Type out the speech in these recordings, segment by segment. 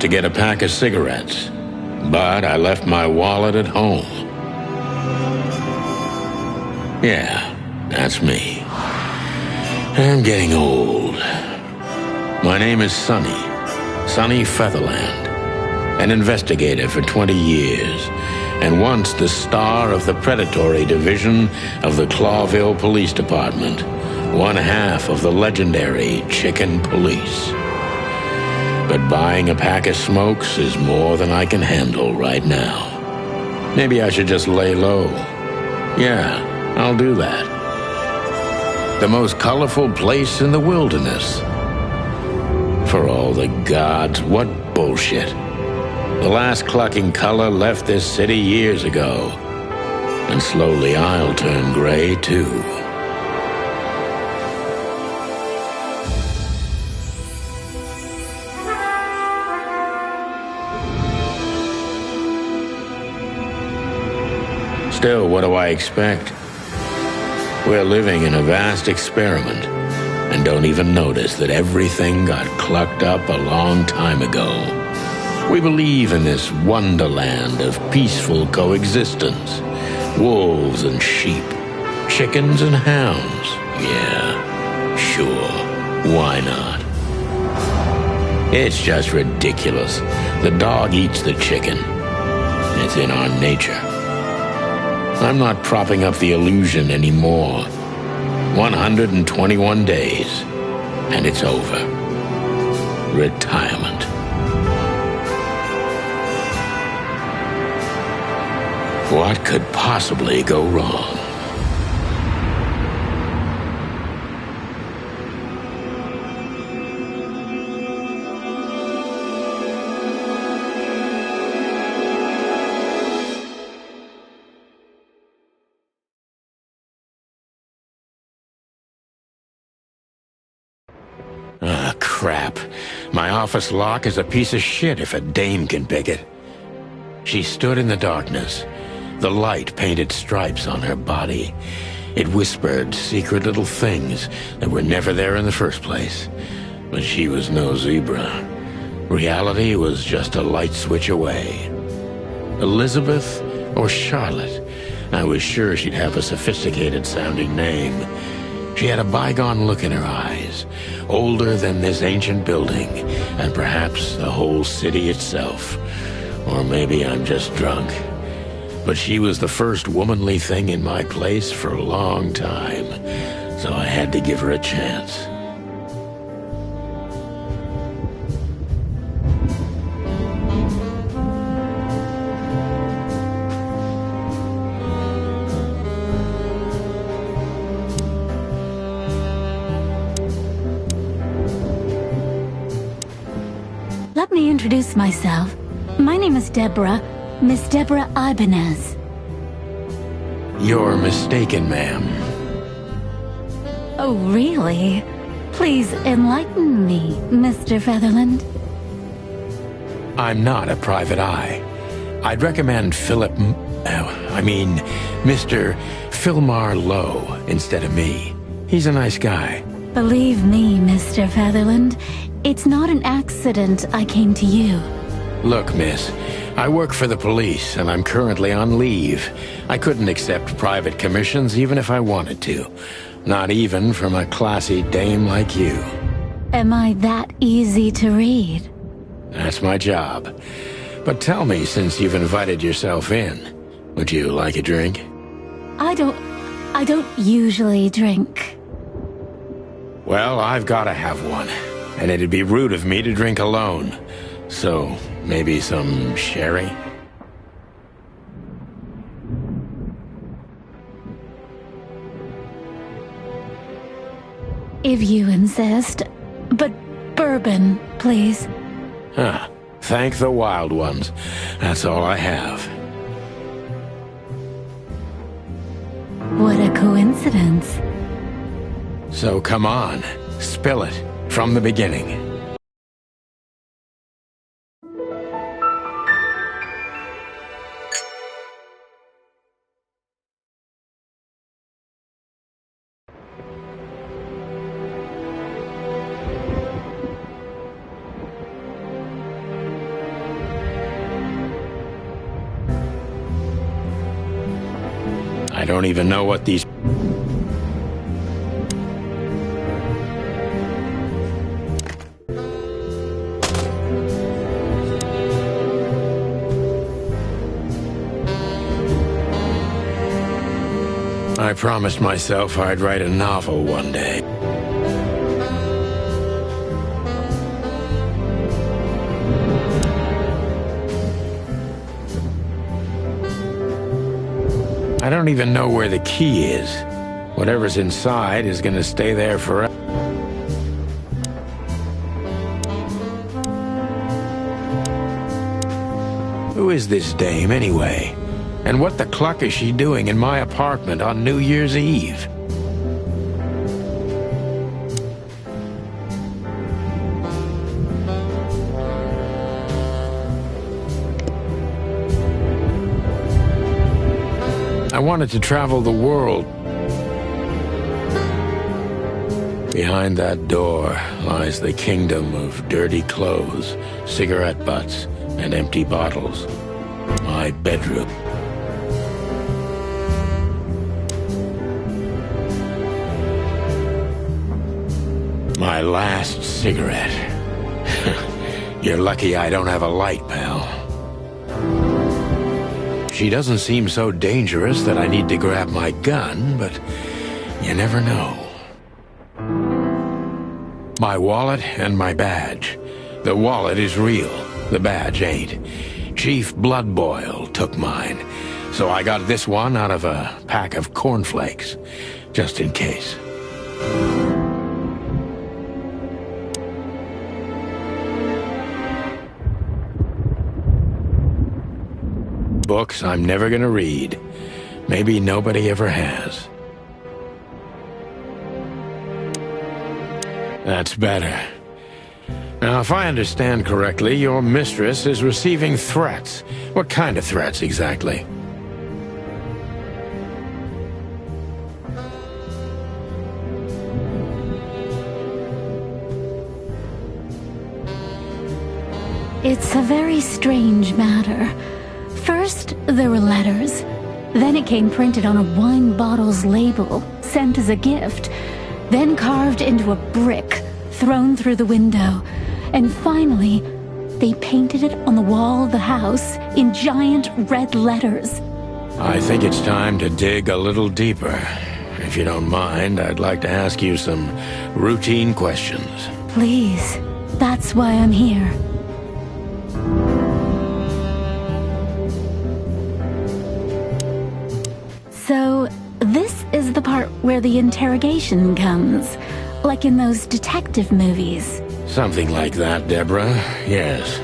to get a pack of cigarettes, but I left my wallet at home. Yeah, that's me. I'm getting old. My name is Sonny Featherland, an investigator for 20 years, and once the star of the predatory division of the Clawville Police Department, one half of the legendary Chicken Police. But buying a pack of smokes is more than I can handle right now. Maybe I should just lay low. Yeah, I'll do that. The most colorful place in the wilderness. For all the gods, what bullshit. The last clucking color left this city years ago. And slowly I'll turn gray too. Still, what do I expect? We're living in a vast experiment, and don't even notice that everything got clucked up a long time ago. We believe in this wonderland of peaceful coexistence. Wolves and sheep, chickens and hounds. Yeah, sure, why not? It's just ridiculous. The dog eats the chicken. It's in our nature. I'm not propping up the illusion anymore. 121 days, and it's over. Retirement. What could possibly go wrong? Ah, crap. My office lock is a piece of shit if a dame can pick it. She stood in the darkness. The light painted stripes on her body. It whispered secret little things that were never there in the first place. But she was no zebra. Reality was just a light switch away. Elizabeth or Charlotte? I was sure she'd have a sophisticated-sounding name. She had a bygone look in her eyes, older than this ancient building, and perhaps the whole city itself. Or maybe I'm just drunk. But she was the first womanly thing in my place for a long time, so I had to give her a chance. Let me introduce myself. My name is Deborah, Miss Deborah Ibanez. You're mistaken, ma'am. Oh, really? Please enlighten me, Mr. Featherland. I'm not a private eye. I'd recommend Mr. Philmar Lowe instead of me. He's a nice guy. Believe me, Mr. Featherland, it's not an accident I came to you. Look, miss, I work for the police, and I'm currently on leave. I couldn't accept private commissions even if I wanted to. Not even from a classy dame like you. Am I that easy to read? That's my job. But tell me, since you've invited yourself in, would you like a drink? I don't usually drink. Well, I've gotta have one, and it'd be rude of me to drink alone. So, maybe some sherry? If you insist. But bourbon, please. Huh. Thank the wild ones. That's all I have. What a coincidence. So come on, spill it from the beginning. I don't even know what these... I promised myself I'd write a novel one day. I don't even know where the key is. Whatever's inside is gonna stay there forever. Who is this dame, anyway? And what the cluck is she doing in my apartment on New Year's Eve? I wanted to travel the world. Behind that door lies the kingdom of dirty clothes, cigarette butts, and empty bottles. My bedroom. My last cigarette. You're lucky I don't have a light, pal. She doesn't seem so dangerous that I need to grab my gun, but you never know. My wallet and my badge. The wallet is real, the badge ain't. Chief Bloodboil took mine, so I got this one out of a pack of cornflakes, just in case. Books I'm never gonna read. Maybe nobody ever has. That's better. Now, if I understand correctly, your mistress is receiving threats. What kind of threats, exactly? It's a very strange matter. First, there were letters. Then it came printed on a wine bottle's label, sent as a gift. Then carved into a brick, thrown through the window. And finally, they painted it on the wall of the house in giant red letters. I think it's time to dig a little deeper. If you don't mind, I'd like to ask you some routine questions. Please, that's why I'm here. So, this is the part where the interrogation comes, like in those detective movies. Something like that, Deborah. Yes.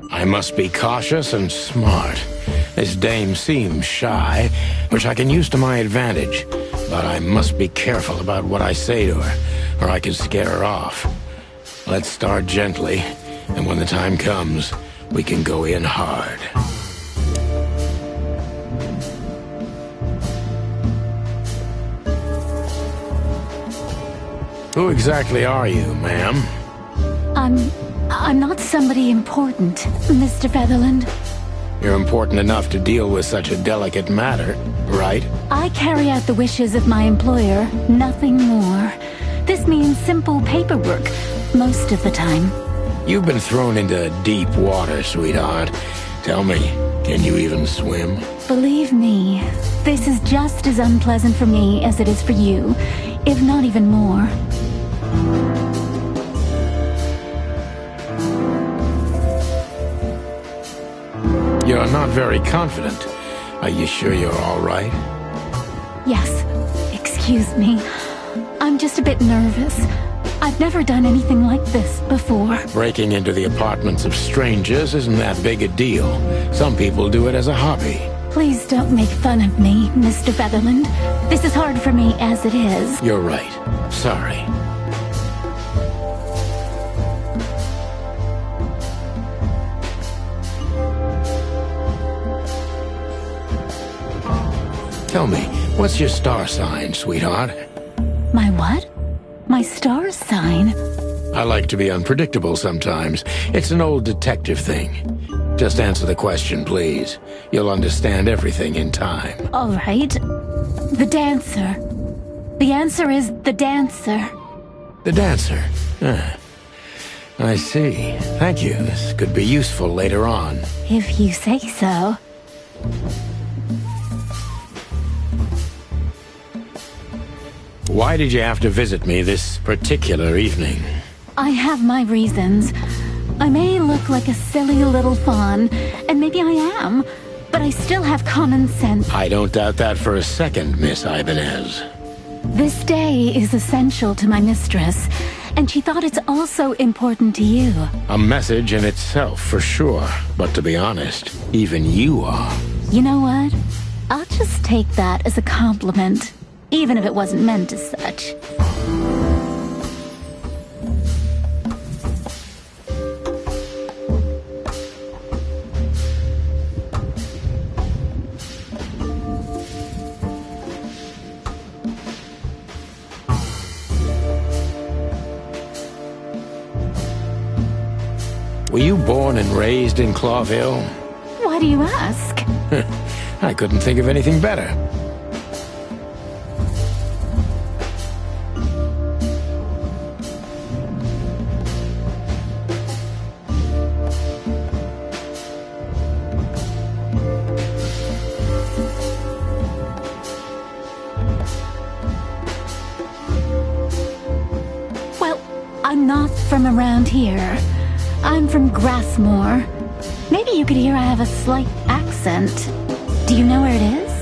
I must be cautious and smart. This dame seems shy, which I can use to my advantage. But I must be careful about what I say to her, or I could scare her off. Let's start gently, and when the time comes, we can go in hard. Who exactly are you, ma'am? I'm not somebody important, Mr. Featherland. You're important enough to deal with such a delicate matter, right? I carry out the wishes of my employer, nothing more. This means simple paperwork, most of the time. You've been thrown into deep water, sweetheart. Tell me, can you even swim? Believe me, this is just as unpleasant for me as it is for you, if not even more. You're not very confident. Are you sure you're all right? Yes, excuse me. I'm just a bit nervous. I've never done anything like this before. Breaking into the apartments of strangers isn't that big a deal. Some people do it as a hobby. Please don't make fun of me, Mr. Featherland. This is hard for me as it is. You're right. Sorry. Tell me, what's your star sign, sweetheart? My what? My star sign? I like to be unpredictable sometimes. It's an old detective thing. Just answer the question, please. You'll understand everything in time. All right. The dancer. The answer is the dancer. The dancer? I see. Thank you. This could be useful later on. If you say so. Why did you have to visit me this particular evening? I have my reasons. I may look like a silly little fawn, and maybe I am, but I still have common sense. I don't doubt that for a second, Miss Ibanez. This day is essential to my mistress, and she thought it's also important to you. A message in itself, for sure. But to be honest, even you are. You know what? I'll just take that as a compliment, even if it wasn't meant as such. Were you born and raised in Clawville? Why do you ask? I couldn't think of anything better. Well, I'm not from around here. I'm from Grassmore. Maybe you could hear I have a slight accent. Do you know where it is?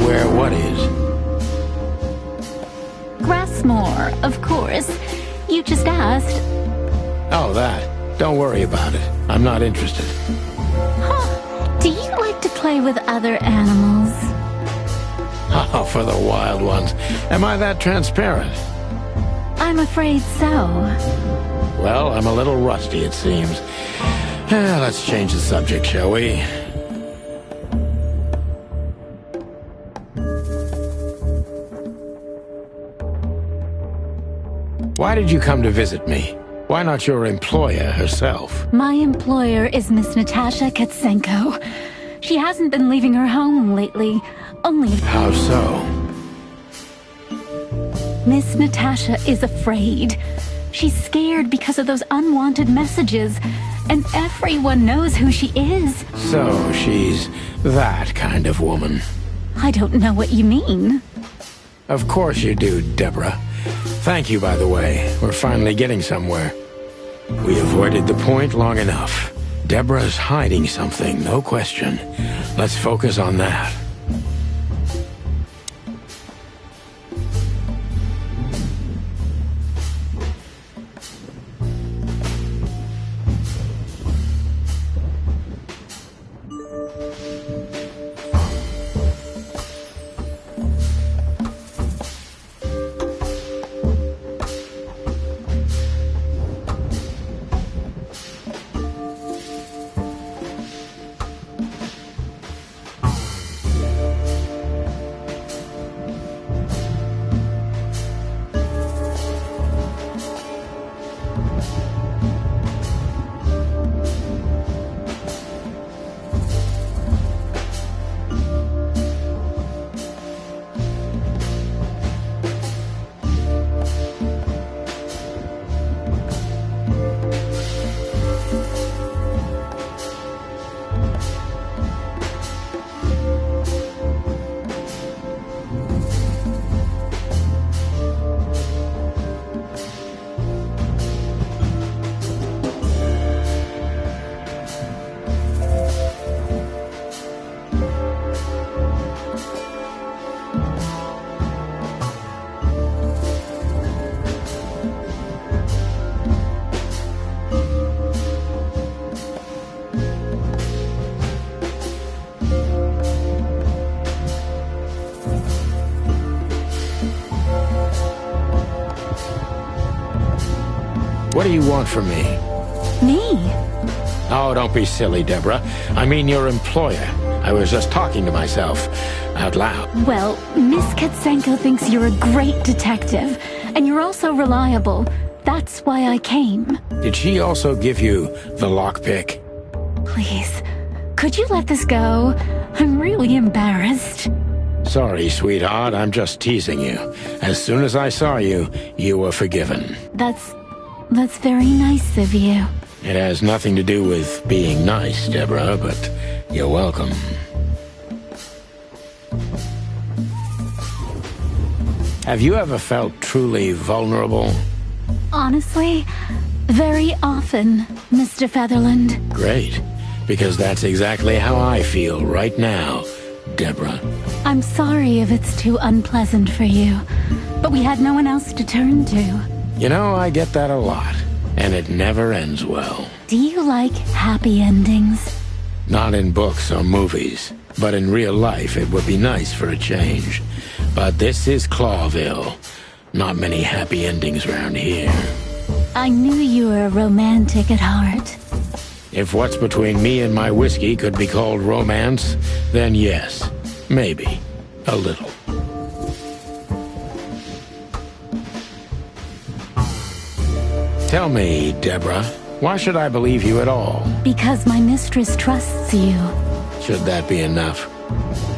Where what is? Grassmore, of course. You just asked. Oh, that. Don't worry about it. I'm not interested. Do you like to play with other animals? Oh, for the wild ones. Am I that transparent? I'm afraid so. Well, I'm a little rusty, it seems. Let's change the subject, shall we? Why did you come to visit me? Why not your employer herself? My employer is Miss Natasha Katsenko. She hasn't been leaving her home lately. Only... How so? Miss Natasha is afraid. She's scared because of those unwanted messages. And everyone knows who she is. So she's that kind of woman. I don't know what you mean. Of course you do, Deborah. Thank you, by the way. We're finally getting somewhere. We avoided the point long enough. Deborah's hiding something, no question. Let's focus on that. What do you want from me? Me? Oh, don't be silly, Deborah. I mean your employer. I was just talking to myself, out loud. Well, Miss Katsenko thinks you're a great detective, and you're also reliable. That's why I came. Did she also give you the lockpick? Please, could you let this go? I'm really embarrassed. Sorry, sweetheart, I'm just teasing you. As soon as I saw you, you were forgiven. That's very nice of you. It has nothing to do with being nice, Deborah, but you're welcome. Have you ever felt truly vulnerable? Honestly, very often, Mr. Featherland. Great, because that's exactly how I feel right now, Deborah. I'm sorry if it's too unpleasant for you, but we had no one else to turn to. You know, I get that a lot, and it never ends well. Do you like happy endings? Not in books or movies, but in real life it would be nice for a change. But this is Clawville. Not many happy endings around here. I knew you were a romantic at heart. If what's between me and my whiskey could be called romance, then yes, maybe, a little. Tell me, Deborah, why should I believe you at all? Because my mistress trusts you. Should that be enough?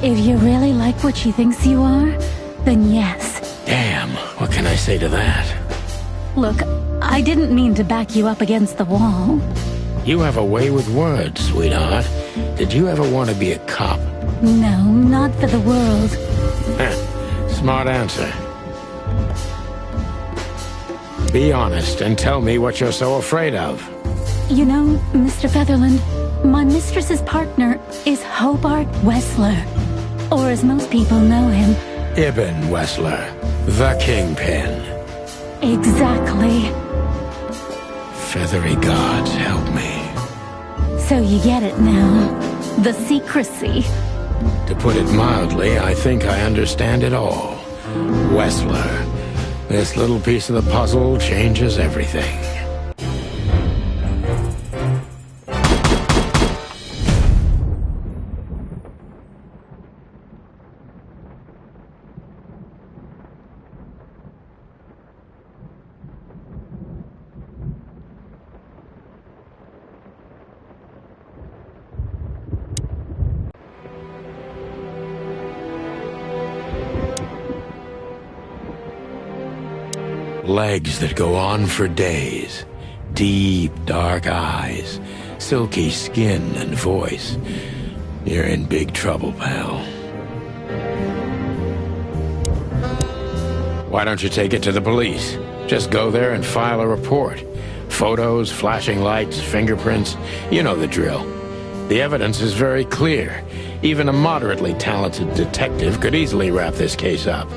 If you really like what she thinks you are, then yes. Damn, what can I say to that? Look, I didn't mean to back you up against the wall. You have a way with words, sweetheart. Did you ever want to be a cop? No, not for the world. Smart answer. Be honest and tell me what you're so afraid of. You know, Mr. Featherland, my mistress's partner is Hobart Wessler. Or as most people know him... Ibn Wessler, the Kingpin. Exactly. Feathery gods, help me. So you get it now. The secrecy. To put it mildly, I think I understand it all. Wessler. This little piece of the puzzle changes everything. Legs that go on for days. Deep, dark eyes. Silky skin and voice. You're in big trouble, pal. Why don't you take it to the police? Just go there and file a report. Photos, flashing lights, fingerprints. You know the drill. The evidence is very clear. Even a moderately talented detective could easily wrap this case up.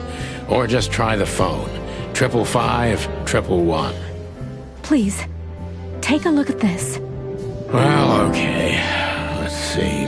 Or just try the phone. 555-111. Please, take a look at this. Well, okay. Let's see.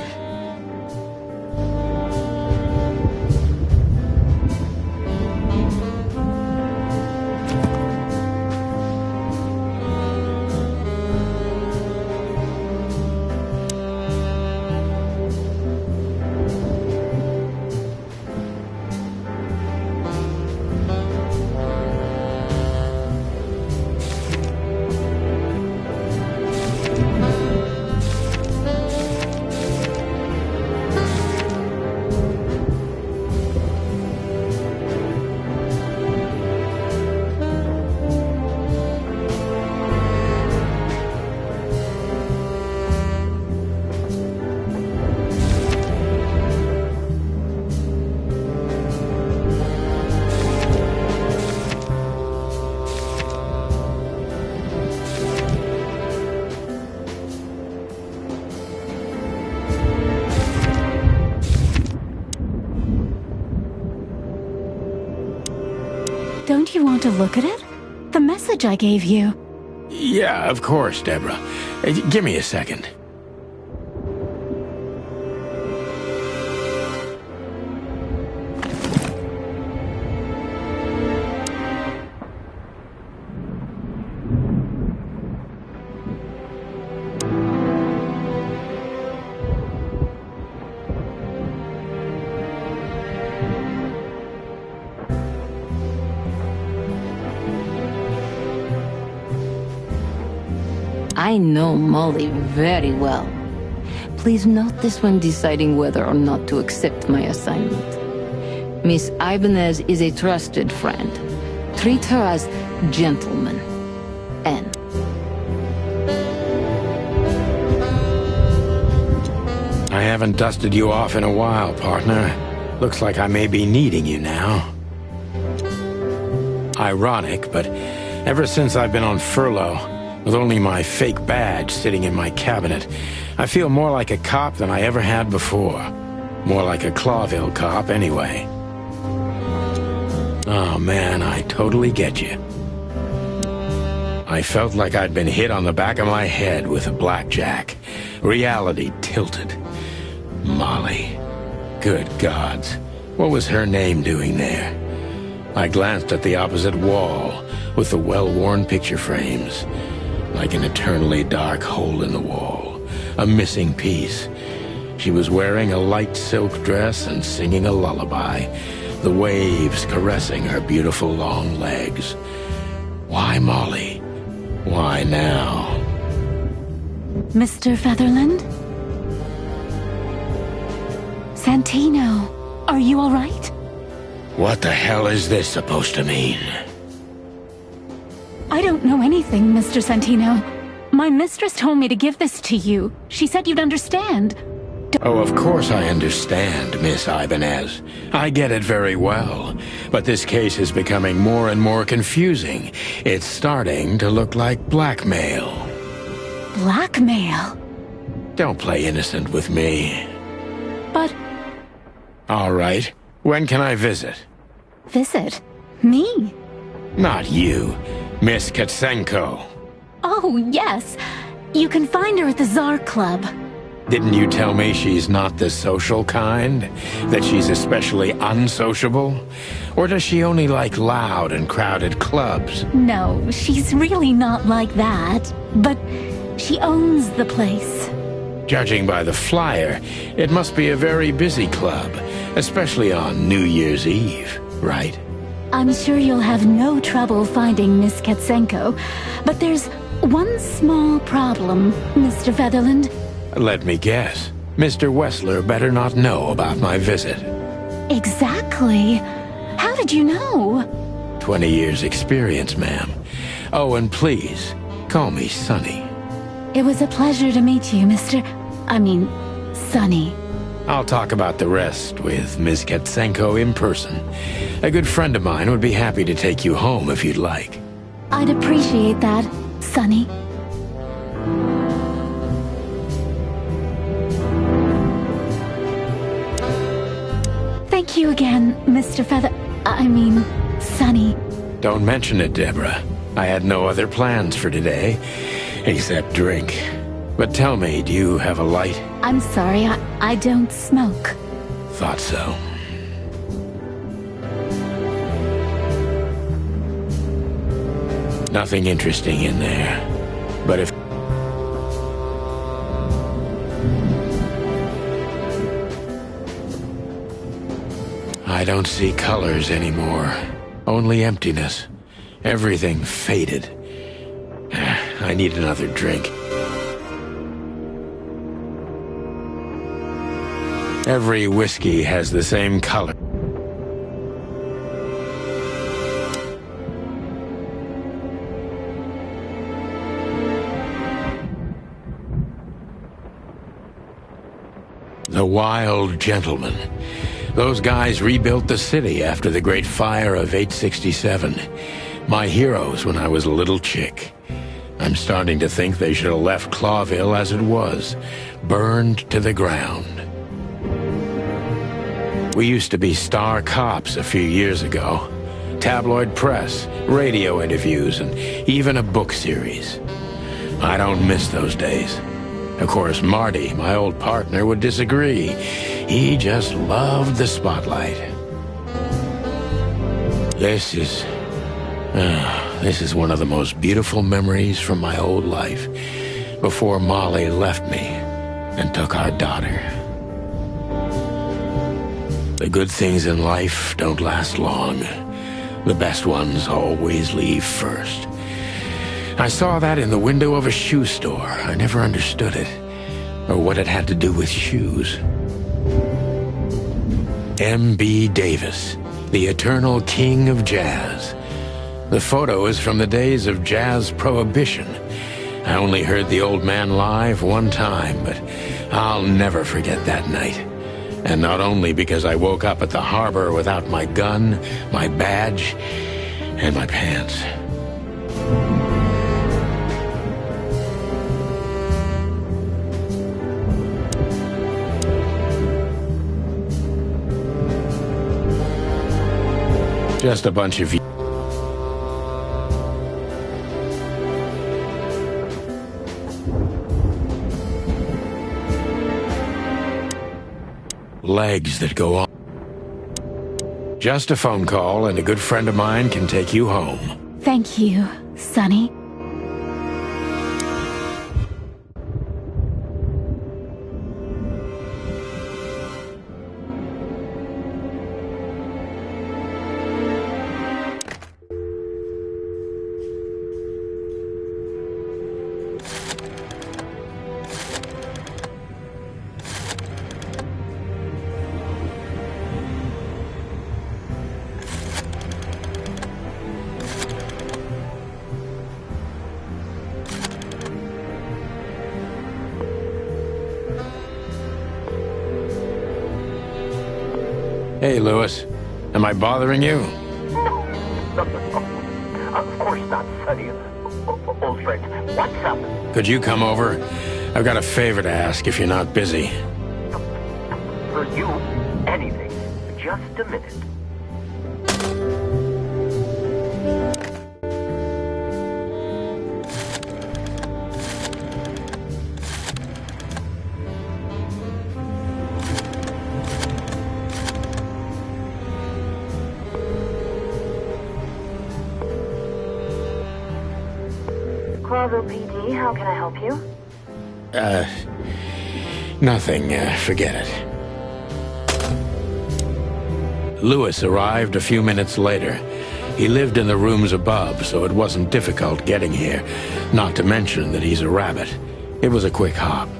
Don't you want to look at it? The message I gave you. Yeah, of course, Deborah. Give me a second. I know Molly very well. Please note this when deciding whether or not to accept my assignment. Miss Ibanez is a trusted friend. Treat her as gentleman. N. I haven't dusted you off in a while, partner. Looks like I may be needing you now. Ironic, but ever since I've been on furlough, with only my fake badge sitting in my cabinet, I feel more like a cop than I ever had before. More like a Clawville cop, anyway. Oh man, I totally get you. I felt like I'd been hit on the back of my head with a blackjack. Reality tilted. Molly. Good gods. What was her name doing there? I glanced at the opposite wall with the well-worn picture frames. Like an eternally dark hole in the wall. A missing piece. She was wearing a light silk dress and singing a lullaby. The waves caressing her beautiful long legs. Why Molly? Why now? Mr. Featherland? Santino, are you all right? What the hell is this supposed to mean? I don't know anything, Mr. Santino. My mistress told me to give this to you. She said you'd understand. Oh, of course I understand, Miss Ibanez. I get it very well. But this case is becoming more and more confusing. It's starting to look like blackmail. Blackmail? Don't play innocent with me. But... All right. When can I visit? Visit? Me? Not you. Miss Katsenko. Oh, yes. You can find her at the Tsar Club. Didn't you tell me she's not the social kind? That she's especially unsociable? Or does she only like loud and crowded clubs? No, she's really not like that. But she owns the place. Judging by the flyer, it must be a very busy club, especially on New Year's Eve, right? I'm sure you'll have no trouble finding Miss Katsenko, but there's one small problem, Mr. Featherland. Let me guess. Mr. Wessler better not know about my visit. Exactly. How did you know? 20 years experience, ma'am. Oh, and please, call me Sonny. It was a pleasure to meet you, Sonny. I'll talk about the rest with Ms. Katsenko in person. A good friend of mine would be happy to take you home if you'd like. I'd appreciate that, Sonny. Thank you again, Mr. Sonny. Don't mention it, Deborah. I had no other plans for today, except drink. But tell me, do you have a light? I'm sorry, I don't smoke. Thought so. Nothing interesting in there. But if... I don't see colors anymore. Only emptiness. Everything faded. I need another drink. Every whiskey has the same color. The Wild Gentlemen. Those guys rebuilt the city after the Great Fire of 867. My heroes when I was a little chick. I'm starting to think they should have left Clawville as it was, burned to the ground. We used to be star cops a few years ago. Tabloid press, radio interviews, and even a book series. I don't miss those days. Of course, Marty, my old partner, would disagree. He just loved the spotlight. This is one of the most beautiful memories from my old life, before Molly left me and took our daughter. The good things in life don't last long. The best ones always leave first. I saw that in the window of a shoe store. I never understood it, or what it had to do with shoes. M.B. Davis, the eternal king of jazz. The photo is from the days of jazz prohibition. I only heard the old man live one time, but I'll never forget that night. And not only because I woke up at the harbor without my gun, my badge, and my pants. Just a bunch of legs that go on. Just a phone call and a good friend of mine can take you home. Thank you, Sonny. Hey, Lewis. Am I bothering you? No. Of course not, Sonny. Old friend, what's up? Could you come over? I've got a favor to ask if you're not busy. For you, anything. Just a minute. Clawville PD, how can I help you? Nothing. Forget it. Lewis arrived a few minutes later. He lived in the rooms above, so it wasn't difficult getting here, not to mention that he's a rabbit. It was a quick hop.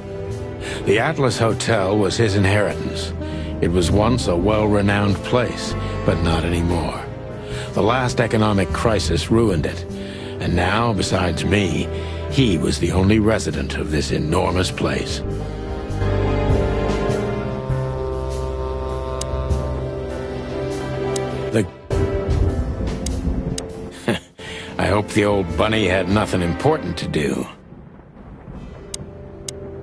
The Atlas Hotel was his inheritance. It was once a well-renowned place, but not anymore. The last economic crisis ruined it. And now, besides me, he was the only resident of this enormous place. I hope the old bunny had nothing important to do.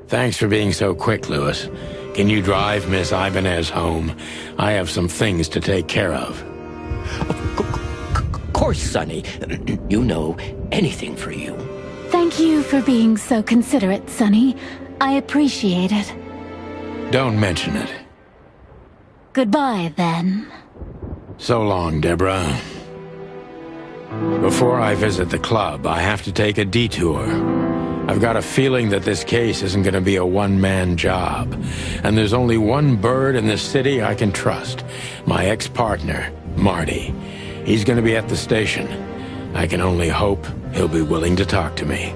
Thanks for being so quick, Lewis. Can you drive Miss Ibanez home? I have some things to take care of. Of course, Sonny. You know, anything for you. Thank you for being so considerate, Sonny. I appreciate it. Don't mention it. Goodbye, then. So long, Deborah. Before I visit the club, I have to take a detour. I've got a feeling that this case isn't going to be a one-man job. And there's only one bird in this city I can trust. My ex-partner, Marty. He's going to be at the station. I can only hope he'll be willing to talk to me.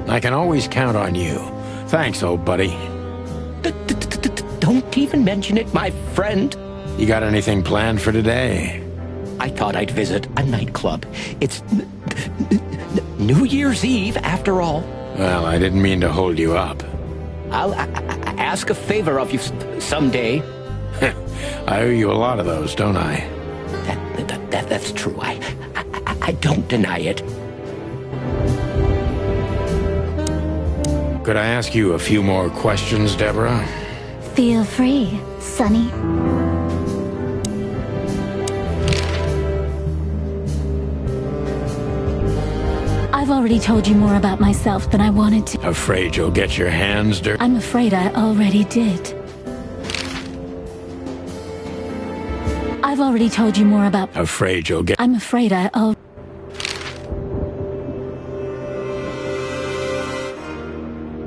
I can always count on you. Thanks, old buddy. Don't even mention it, my friend. You got anything planned for today? I thought I'd visit a nightclub. It's New Year's Eve, after all. Well, I didn't mean to hold you up. I'll ask a favor of you someday. I owe you a lot of those, don't I? That's true. I don't deny it. Could I ask you a few more questions, Deborah? Feel free, Sonny. I've already told you more about myself than I wanted to. Afraid you'll get your hands dirty? I'm afraid I already did. I've already told you more about... Afraid you'll get... I'm afraid I al...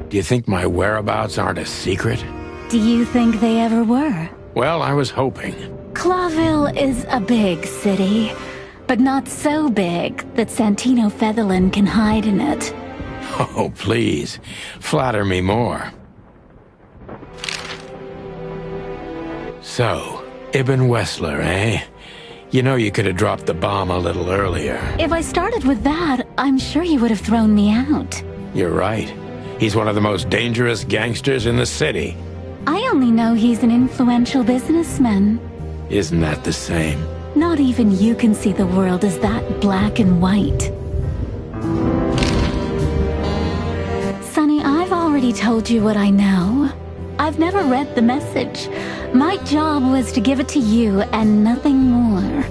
Do you think my whereabouts aren't a secret? Do you think they ever were? Well, I was hoping. Clawville is a big city, but not so big that Santino Featherland can hide in it. Oh, please. Flatter me more. So, Ibn Wessler, eh? You know you could have dropped the bomb a little earlier. If I started with that, I'm sure you would have thrown me out. You're right. He's one of the most dangerous gangsters in the city. I only know he's an influential businessman. Isn't that the same? Not even you can see the world as that black and white. Sonny, I've already told you what I know. I've never read the message. My job was to give it to you and nothing more.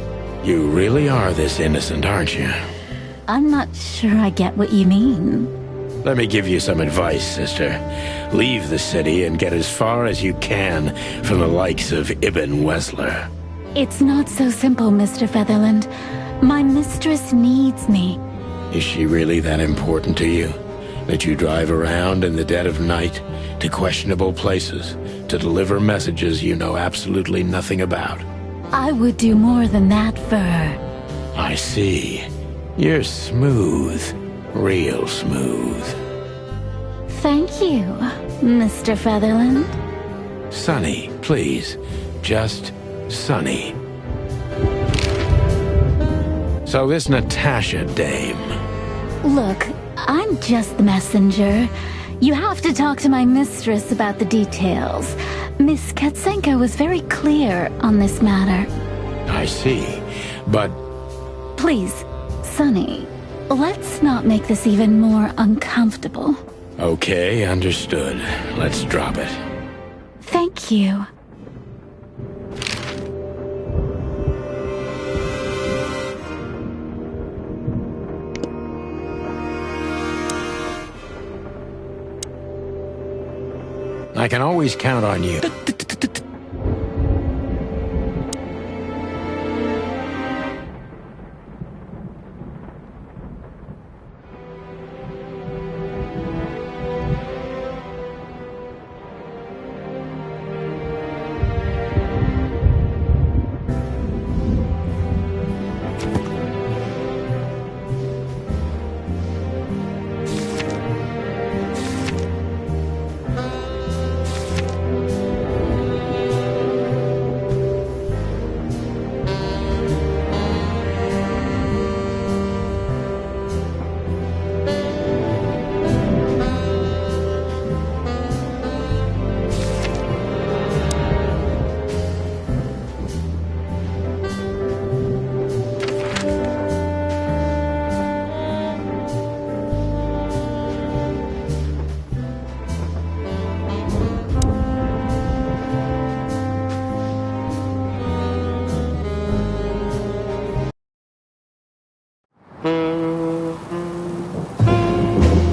You really are this innocent, aren't you? I'm not sure I get what you mean. Let me give you some advice, sister. Leave the city and get as far as you can from the likes of Ibn Wessler. It's not so simple, Mr. Featherland. My mistress needs me. Is she really that important to you? That you drive around in the dead of night to questionable places to deliver messages you know absolutely nothing about? I would do more than that for her. I see. You're smooth. Real smooth. Thank you, Mr. Featherland. Sonny, please. Just Sonny. So this Natasha dame... Look, I'm just the messenger. You have to talk to my mistress about the details. Miss Katsenko was very clear on this matter. I see, but... Please, Sonny, let's not make this even more uncomfortable. Okay, understood. Let's drop it. Thank you. I can always count on you.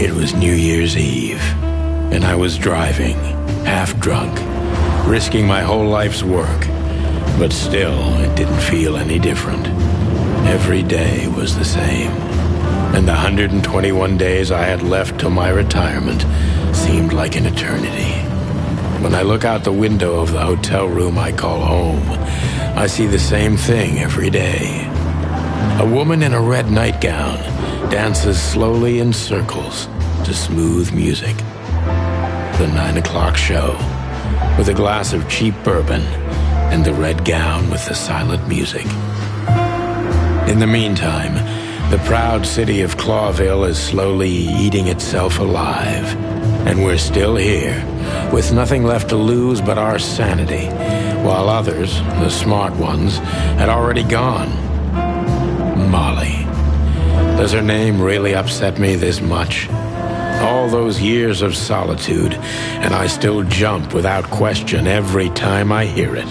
It was New Year's Eve, and I was driving, half drunk, risking my whole life's work. But still, it didn't feel any different. Every day was the same. And the 121 days I had left till my retirement seemed like an eternity. When I look out the window of the hotel room I call home, I see the same thing every day. A woman in a red nightgown dances slowly in circles to smooth music. The 9 o'clock show, with a glass of cheap bourbon and the red gown with the silent music. In the meantime, the proud city of Clawville is slowly eating itself alive. And we're still here, with nothing left to lose but our sanity, while others, the smart ones, had already gone. Molly. Does her name really upset me this much? All those years of solitude, and I still jump without question every time I hear it.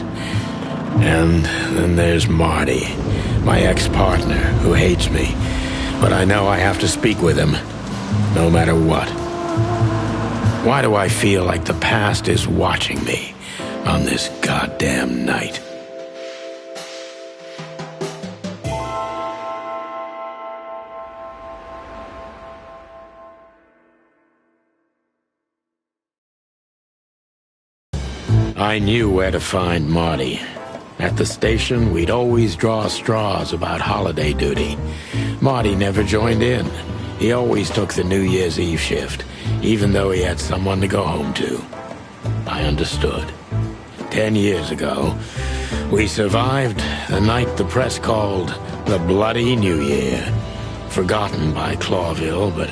And then there's Marty, my ex-partner, who hates me. but I know I have to speak with him, no matter what. Why do I feel like the past is watching me on this goddamn night? I knew where to find Marty. At the station, we'd always draw straws about holiday duty. Marty never joined in. He always took the New Year's Eve shift, even though he had someone to go home to. I understood. 10 years ago, we survived the night the press called the Bloody New Year. Forgotten by Clawville, but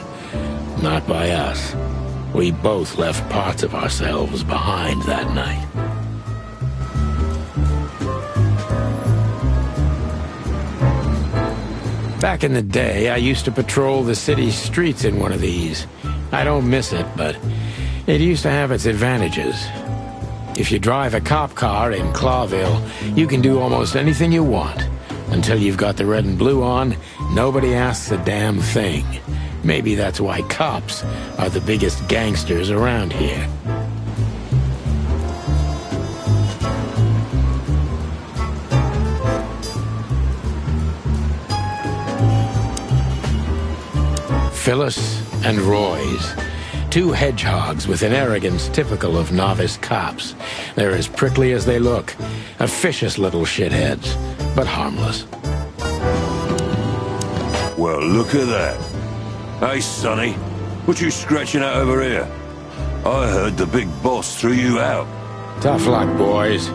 not by us. We both left parts of ourselves behind that night. Back in the day, I used to patrol the city streets in one of these. I don't miss it, but it used to have its advantages. If you drive a cop car in Clawville, you can do almost anything you want. Until you've got the red and blue on, nobody asks a damn thing. Maybe that's why cops are the biggest gangsters around here. Phyllis and Roy's. Two hedgehogs with an arrogance typical of novice cops. They're as prickly as they look. Officious little shitheads, but harmless. Well, look at that. Hey, Sonny, what you scratching out over here? I heard the big boss threw you out. Tough luck, boys.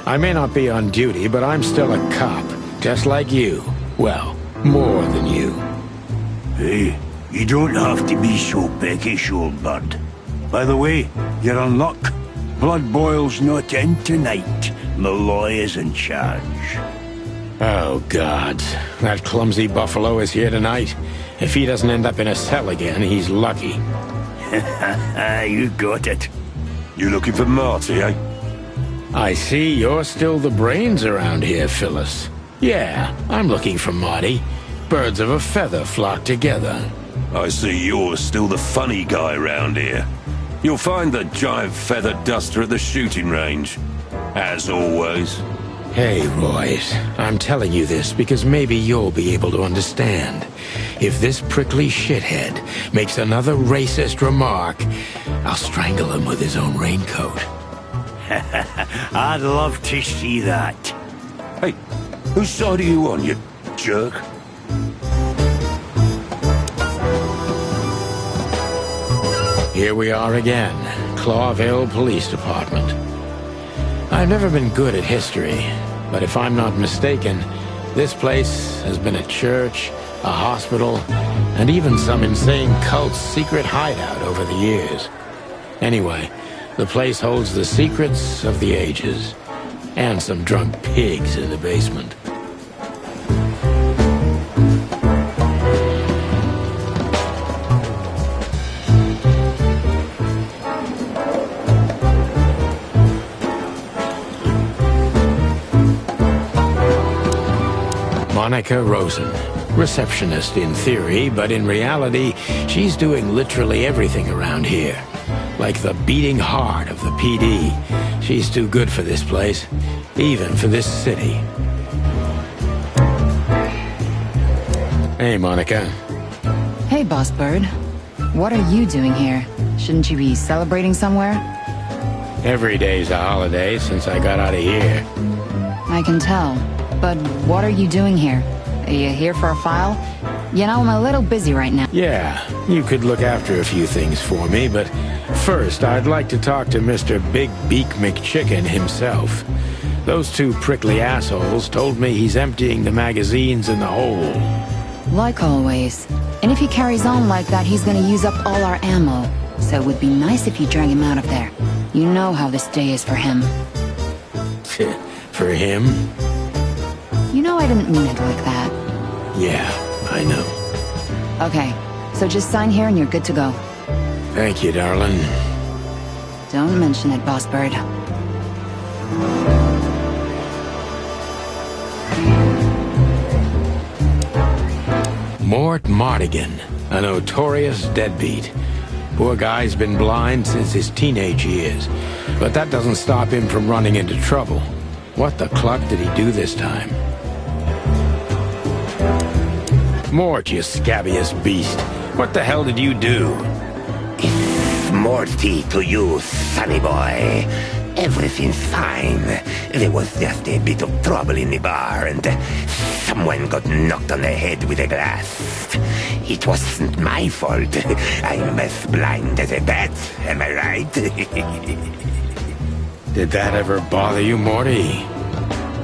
I may not be on duty, but I'm still a cop, just like you. Well, more than you. Hey, you don't have to be so peckish, old bird. By the way, you're on luck. Blood Boil's not in tonight. Malloy is in charge. Oh, God. That clumsy buffalo is here tonight. If he doesn't end up in a cell again, he's lucky. You got it. You looking for Marty, eh? I see you're still the brains around here, Phyllis. Yeah, I'm looking for Marty. Birds of a feather flock together. I see you're still the funny guy around here. You'll find the giant feather duster at the shooting range. As always. Hey, Royce, I'm telling you this because maybe you'll be able to understand. If this prickly shithead makes another racist remark, I'll strangle him with his own raincoat. I'd love to see that. Hey, whose side are you on, you jerk? Here we are again, Clawville Police Department. I've never been good at history, but if I'm not mistaken, this place has been a church, a hospital, and even some insane cult's secret hideout over the years. Anyway, the place holds the secrets of the ages, and some drunk pigs in the basement. Monica Rosen, receptionist in theory, but in reality, she's doing literally everything around here. Like the beating heart of the PD. She's too good for this place, even for this city. Hey, Monica. Hey, Boss Bird. What are you doing here? Shouldn't you be celebrating somewhere? Every day's a holiday since I got out of here. I can tell. But what are you doing here? Are you here for a file? You know, I'm a little busy right now. Yeah, you could look after a few things for me, but first I'd like to talk to Mr. Big Beak McChicken himself. Those two prickly assholes told me he's emptying the magazines in the hole. Like always. And if he carries on like that, he's gonna use up all our ammo. So it would be nice if you drag him out of there. You know how this day is for him. For him? You know I didn't mean it like that. Yeah, I know. Okay, so just sign here and you're good to go. Thank you, darling. Don't mention it, Boss Bird. Mort Mardigan, a notorious deadbeat. Poor guy's been blind since his teenage years, but that doesn't stop him from running into trouble. What the cluck did he do this time? Mort, you scabbiest beast. What the hell did you do? It's Morty to you, sonny boy. Everything's fine. There was just a bit of trouble in the bar, and someone got knocked on the head with a glass. It wasn't my fault. I'm as blind as a bat, am I right? Did that ever bother you, Morty?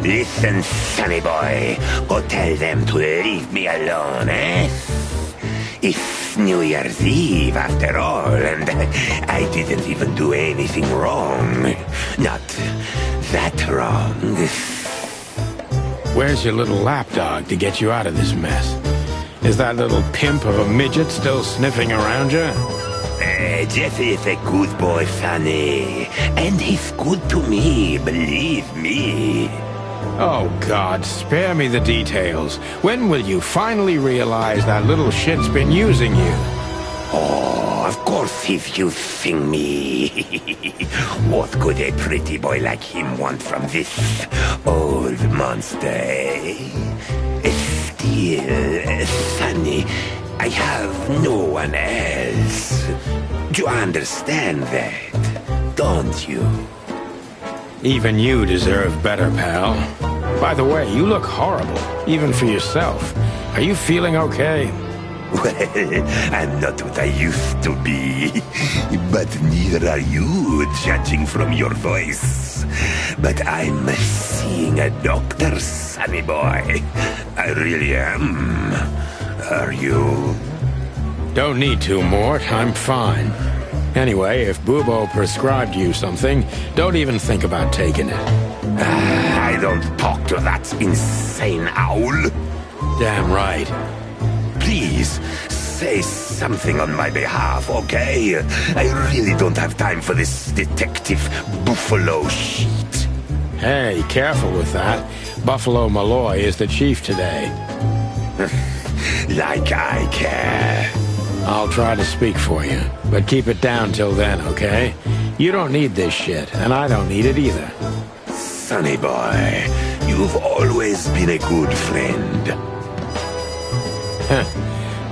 Listen, sonny boy. Go tell them to leave me alone, eh? It's New Year's Eve, after all, and I didn't even do anything wrong. Not that wrong. Where's your little lapdog to get you out of this mess? Is that little pimp of a midget still sniffing around you? Jesse is a good boy, Sonny. And he's good to me, believe me. Oh, God, spare me the details. When will you finally realize that little shit's been using you? Oh, of course he's using me. What could a pretty boy like him want from this old monster, eh? Still, Sonny, I have no one else. You understand that, don't you? Even you deserve better, pal. By the way, you look horrible, even for yourself. Are you feeling okay? Well, I'm not what I used to be. But neither are you, judging from your voice. But I'm seeing a doctor, sonny boy. I really am. Are you? Don't need to, Mort. I'm fine. Anyway, if Bubo prescribed you something, don't even think about taking it. I don't talk to that insane owl. Damn right. Please, say something on my behalf, okay? I really don't have time for this Detective Buffalo shit. Hey, careful with that. Buffalo Malloy is the chief today. Like I care. I'll try to speak for you, but keep it down till then, okay? You don't need this shit, and I don't need it either. Sonny boy, you've always been a good friend.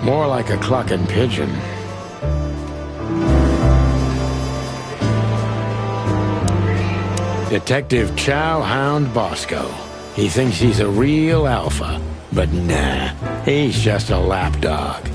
More like a clucking pigeon. Detective Chowhound Bosco. He thinks he's a real alpha, but nah, he's just a lapdog.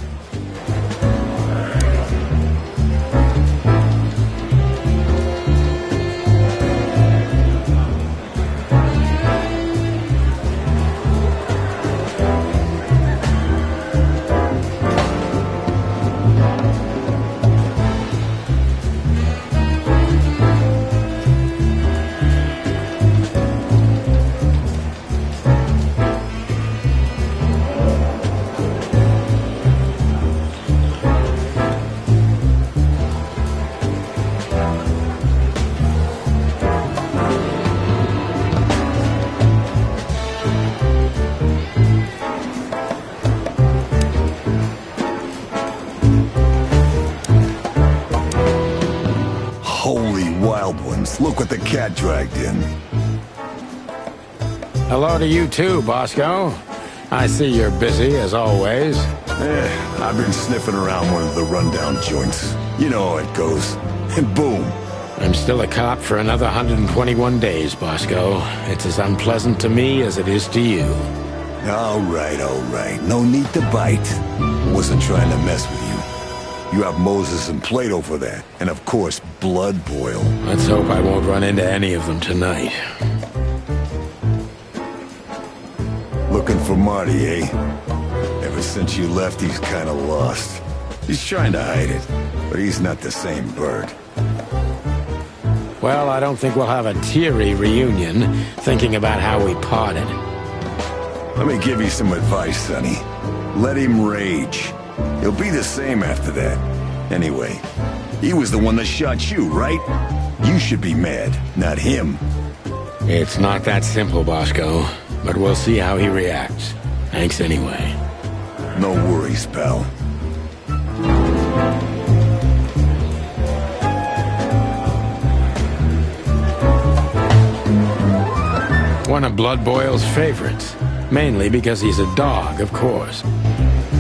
Look what the cat dragged in. Hello to you too, Bosco. I see you're busy, as always. I've been sniffing around one of the rundown joints. You know how it goes. And boom. I'm still a cop for another 121 days, Bosco. It's as unpleasant to me as it is to you. All right. No need to bite. Wasn't trying to mess with you. You have Moses and Plato for that. And of course, Blood Boil. Let's hope I won't run into any of them tonight. Looking for Marty, eh? Ever since you left, he's kinda lost. He's trying to hide it, but he's not the same bird. Well, I don't think we'll have a teary reunion, thinking about how we parted. Let me give you some advice, Sonny. Let him rage. He'll be the same after that. Anyway, he was the one that shot you, right? You should be mad, not him. It's not that simple, Bosco, but we'll see how he reacts. Thanks anyway. No worries, pal. One of Blood Boyle's favorites. Mainly because he's a dog, of course.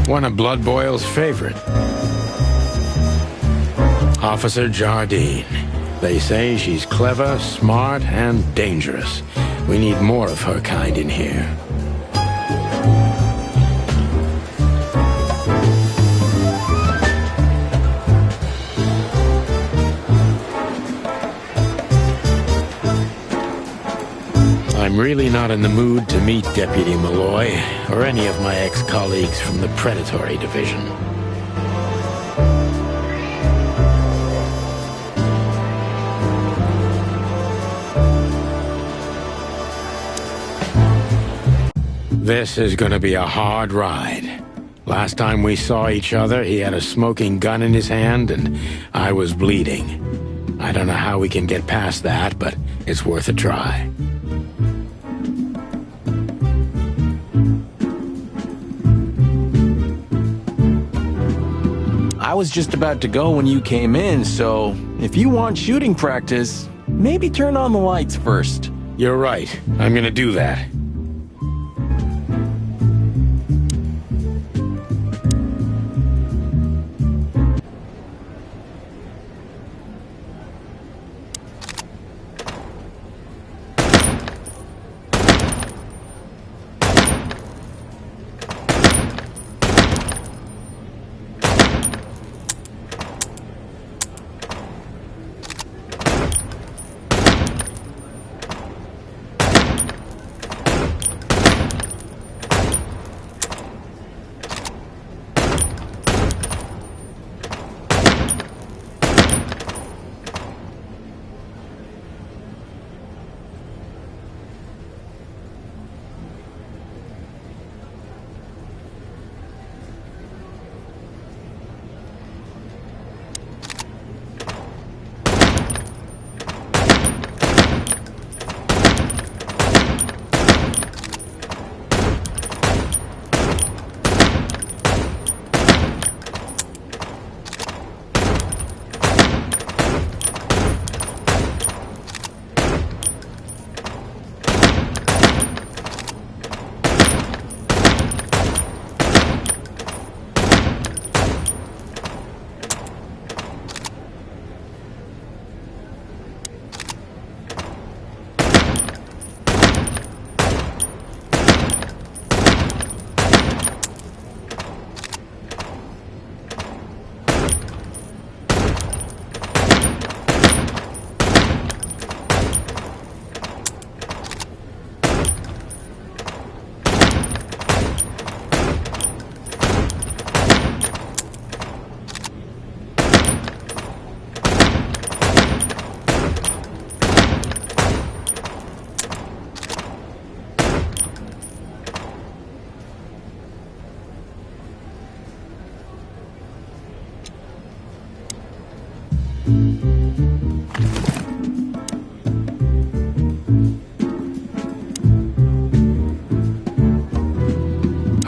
One of Blood Boyle's favorite. Officer Jardine. They say she's clever, smart, and dangerous. We need more of her kind in here. I'm really not in the mood to meet Deputy Malloy, or any of my ex-colleagues from the Predatory Division. This is gonna be a hard ride. Last time we saw each other, he had a smoking gun in his hand, and I was bleeding. I don't know how we can get past that, but it's worth a try. I was just about to go when you came in, so if you want shooting practice, maybe turn on the lights first. You're right. I'm gonna do that.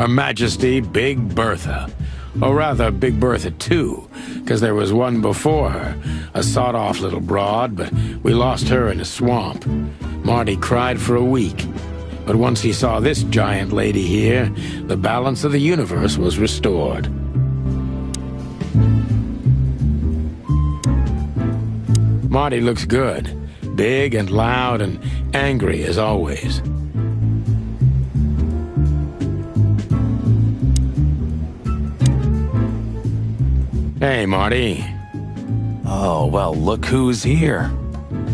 Her Majesty Big Bertha. Or rather, Big Bertha 2, because there was one before her, a sawed-off little broad, but we lost her in a swamp. Marty cried for a week. But once he saw this giant lady here, the balance of the universe was restored. Marty looks good. Big and loud and angry as always. Hey, Marty. Oh, well, look who's here.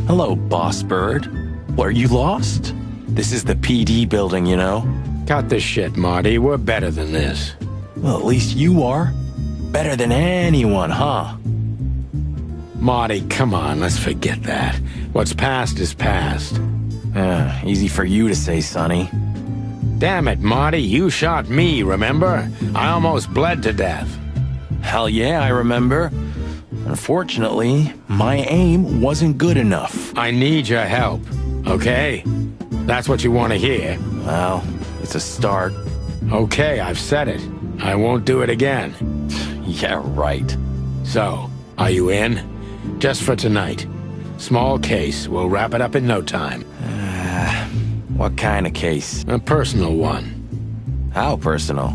Hello, Boss Bird. Were you lost? This is the PD building, you know. Cut the shit, Marty. We're better than this. Well, at least you are. Better than anyone, huh? Marty, come on, let's forget that. What's past is past. Easy for you to say, Sonny. Damn it, Marty, you shot me, remember? I almost bled to death. Hell yeah, I remember. Unfortunately, my aim wasn't good enough. I need your help, okay? That's what you want to hear. Well, it's a start. Okay, I've said it. I won't do it again. Yeah, right. So, are you in? Just for tonight. Small case. We'll wrap it up in no time. What kind of case? A personal one. How personal?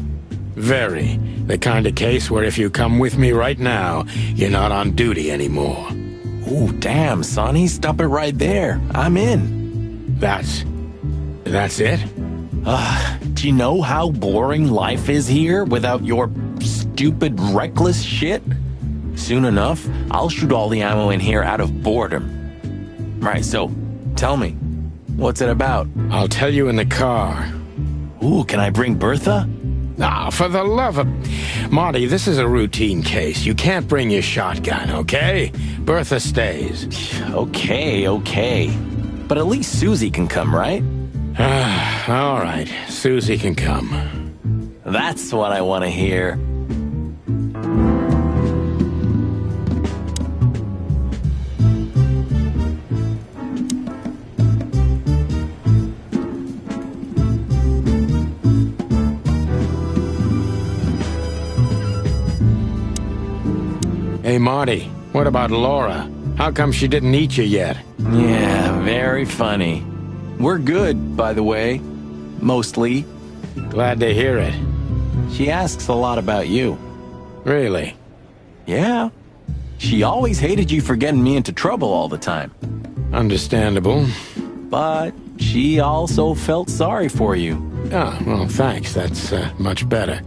Very. The kind of case where if you come with me right now, you're not on duty anymore. Ooh, damn, Sonny. Stop it right there. I'm in. That's it? Do you know how boring life is here without your stupid, reckless shit? Soon enough, I'll shoot all the ammo in here out of boredom. Right, so, tell me, what's it about? I'll tell you in the car. Ooh, can I bring Bertha? Ah, for the love of... Marty, this is a routine case. You can't bring your shotgun, okay? Bertha stays. Okay. But at least Susie can come, right? All right, Susie can come. That's what I want to hear. Hey, Marty, what about Laura? How come she didn't eat you yet? Yeah, very funny. We're good, by the way. Mostly. Glad to hear it. She asks a lot about you. Really? Yeah. She always hated you for getting me into trouble all the time. Understandable. But she also felt sorry for you. Oh, well, thanks. That's much better.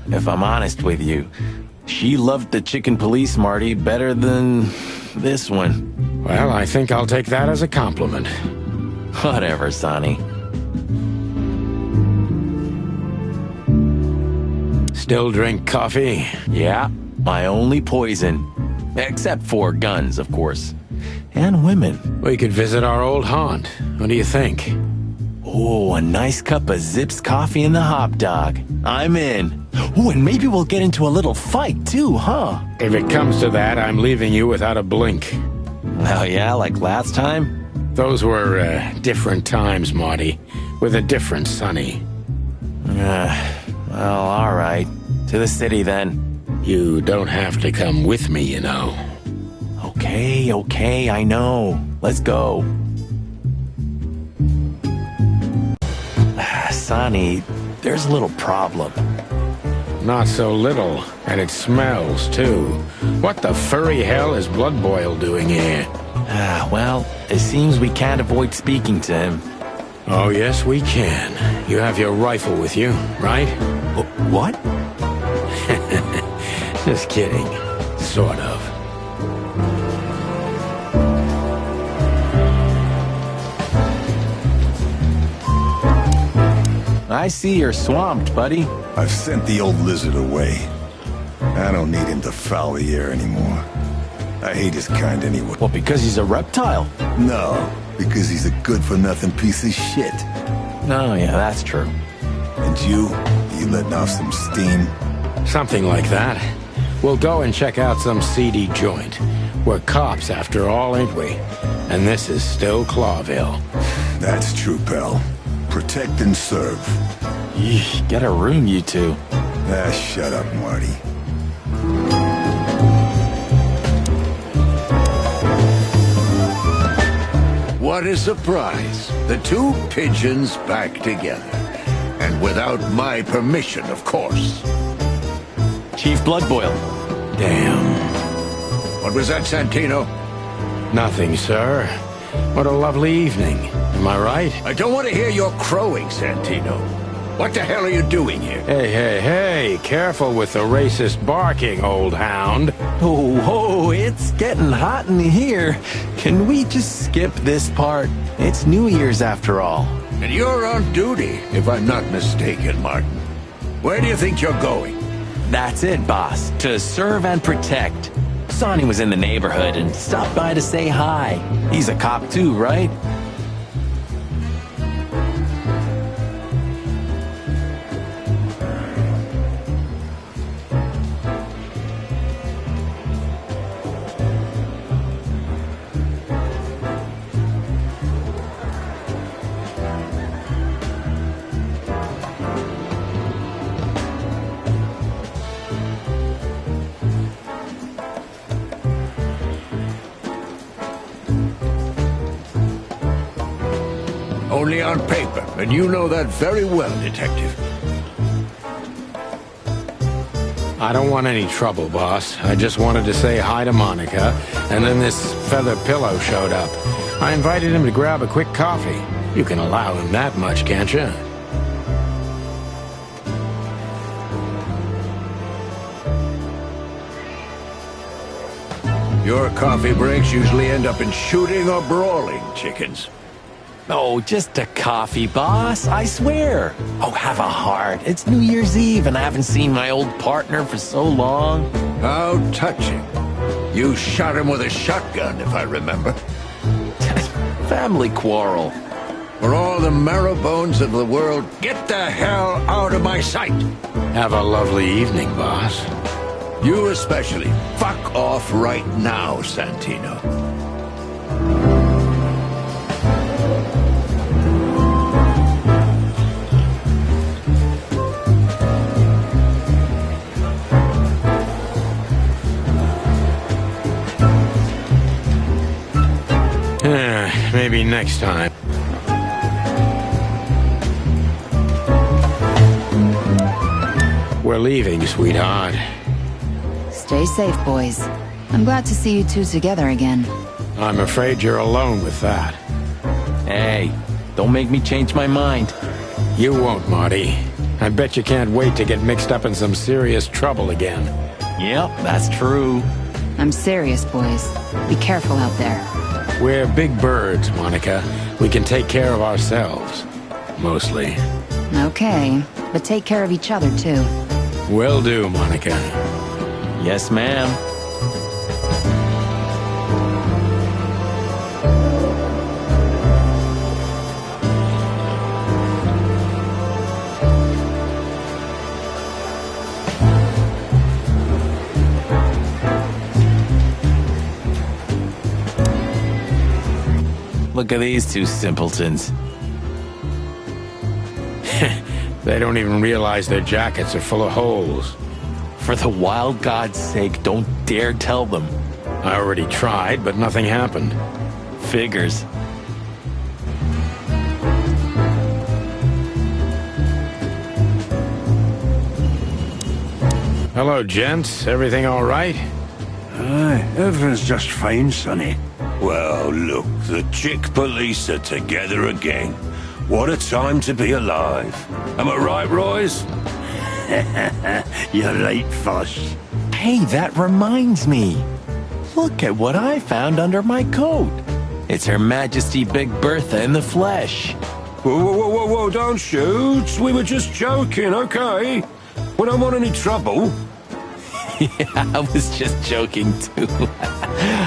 If I'm honest with you, she loved the chicken police, Marty, better than this one. Well, I think I'll take that as a compliment. Whatever, Sonny. Still drink coffee? Yeah, my only poison. Except for guns, of course. And women. We could visit our old haunt. What do you think? Oh, a nice cup of Zips coffee and the hot dog. I'm in. Oh, and maybe we'll get into a little fight, too, huh? If it comes to that, I'm leaving you without a blink. Oh, yeah, like last time? Those were, different times, Marty. With a different Sonny. Well, all right. To the city, then. You don't have to come with me, you know. Okay, I know. Let's go. Sonny, there's a little problem. Not so little, and it smells, too. What the furry hell is Blood Boil doing here? Well, it seems we can't avoid speaking to him. Oh, yes, we can. You have your rifle with you, right? What? Just kidding. Sort of. I see you're swamped, buddy. I've sent the old lizard away. I don't need him to foul the air anymore. I hate his kind anyway. Well, because he's a reptile. No, because he's a good-for-nothing piece of shit. Oh, yeah, that's true. And you letting off some steam? Something like that. We'll go and check out some seedy joint. We're cops, after all, ain't we? And this is still Clawville. That's true, pal. Protect and serve. Yeesh, get a room, you two. Shut up, Marty. What a surprise. The two pigeons back together. And without my permission, of course. Chief Bloodboil. Damn. What was that, Santino? Nothing, sir. What a lovely evening. Am I right? I don't want to hear your crowing, Santino. What the hell are you doing here? Hey, careful with the racist barking, old hound. Oh, it's getting hot in here. Can we just skip this part? It's New Year's after all. And you're on duty, if I'm not mistaken, Martin. Where do you think you're going? That's it, boss. To serve and protect. Sonny was in the neighborhood and stopped by to say hi. He's a cop too, right? only on paper, and you know that very well, Detective. I don't want any trouble, boss. I just wanted to say hi to Monica, and then this feather pillow showed up. I invited him to grab a quick coffee. You can allow him that much, can't you? Your coffee breaks usually end up in shooting or brawling, chickens. Oh, just a coffee, boss. I swear. Oh, have a heart. It's New Year's Eve, and I haven't seen my old partner for so long. How touching. You shot him with a shotgun, if I remember. Family quarrel. For all the marrow bones of the world, get the hell out of my sight. Have a lovely evening, boss. You especially. Fuck off right now, Santino. Maybe next time. We're leaving, sweetheart. Stay safe, boys. I'm glad to see you two together again. I'm afraid you're alone with that. Hey, don't make me change my mind. You won't, Marty. I bet you can't wait to get mixed up in some serious trouble again. Yep, that's true. I'm serious, boys. Be careful out there. We're big birds, Monica. We can take care of ourselves. Mostly. Okay, but take care of each other, too. Will do, Monica. Yes, ma'am. Look at these two simpletons. They don't even realize their jackets are full of holes. For the wild God's sake, don't dare tell them. I already tried, but nothing happened. Figures. Hello, gents. Everything all right? Aye, everything's just fine, Sonny. Well, look, the chick police are together again. What a time to be alive. Am I right, Royce? You're right, Foss. Hey, that reminds me. Look at what I found under my coat. It's Her Majesty Big Bertha in the flesh. Whoa, whoa, whoa, whoa, whoa, don't shoot. We were just joking, okay? We don't want any trouble. Yeah, I was just joking, too.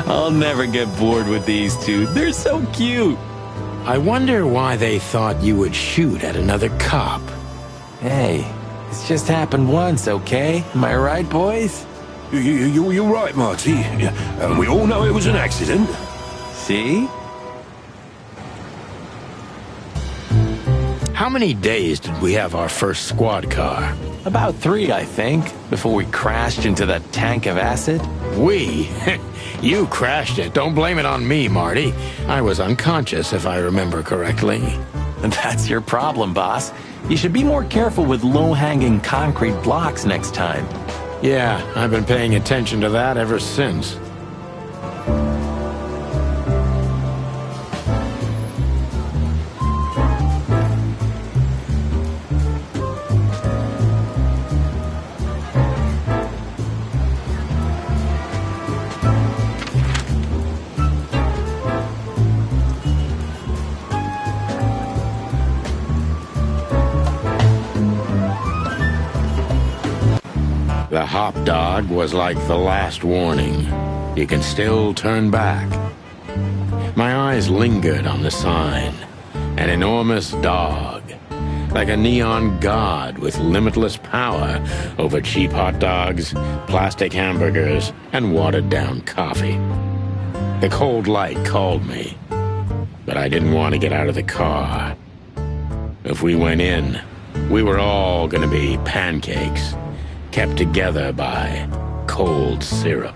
I'll never get bored with these two. They're so cute. I wonder why they thought you would shoot at another cop. Hey, it's just happened once, okay? Am I right, boys? You're right, Marty. And we all know it was an accident. See? How many days did we have our first squad car? About 3, I think, before we crashed into that tank of acid. We? You crashed it. Don't blame it on me, Marty. I was unconscious, if I remember correctly. And that's your problem, boss. You should be more careful with low-hanging concrete blocks next time. Yeah, I've been paying attention to that ever since. The hop dog was like the last warning. You can still turn back. My eyes lingered on the sign. An enormous dog. Like a neon god with limitless power over cheap hot dogs, plastic hamburgers, and watered-down coffee. The cold light called me, but I didn't want to get out of the car. If we went in, we were all gonna be pancakes, kept together by cold syrup.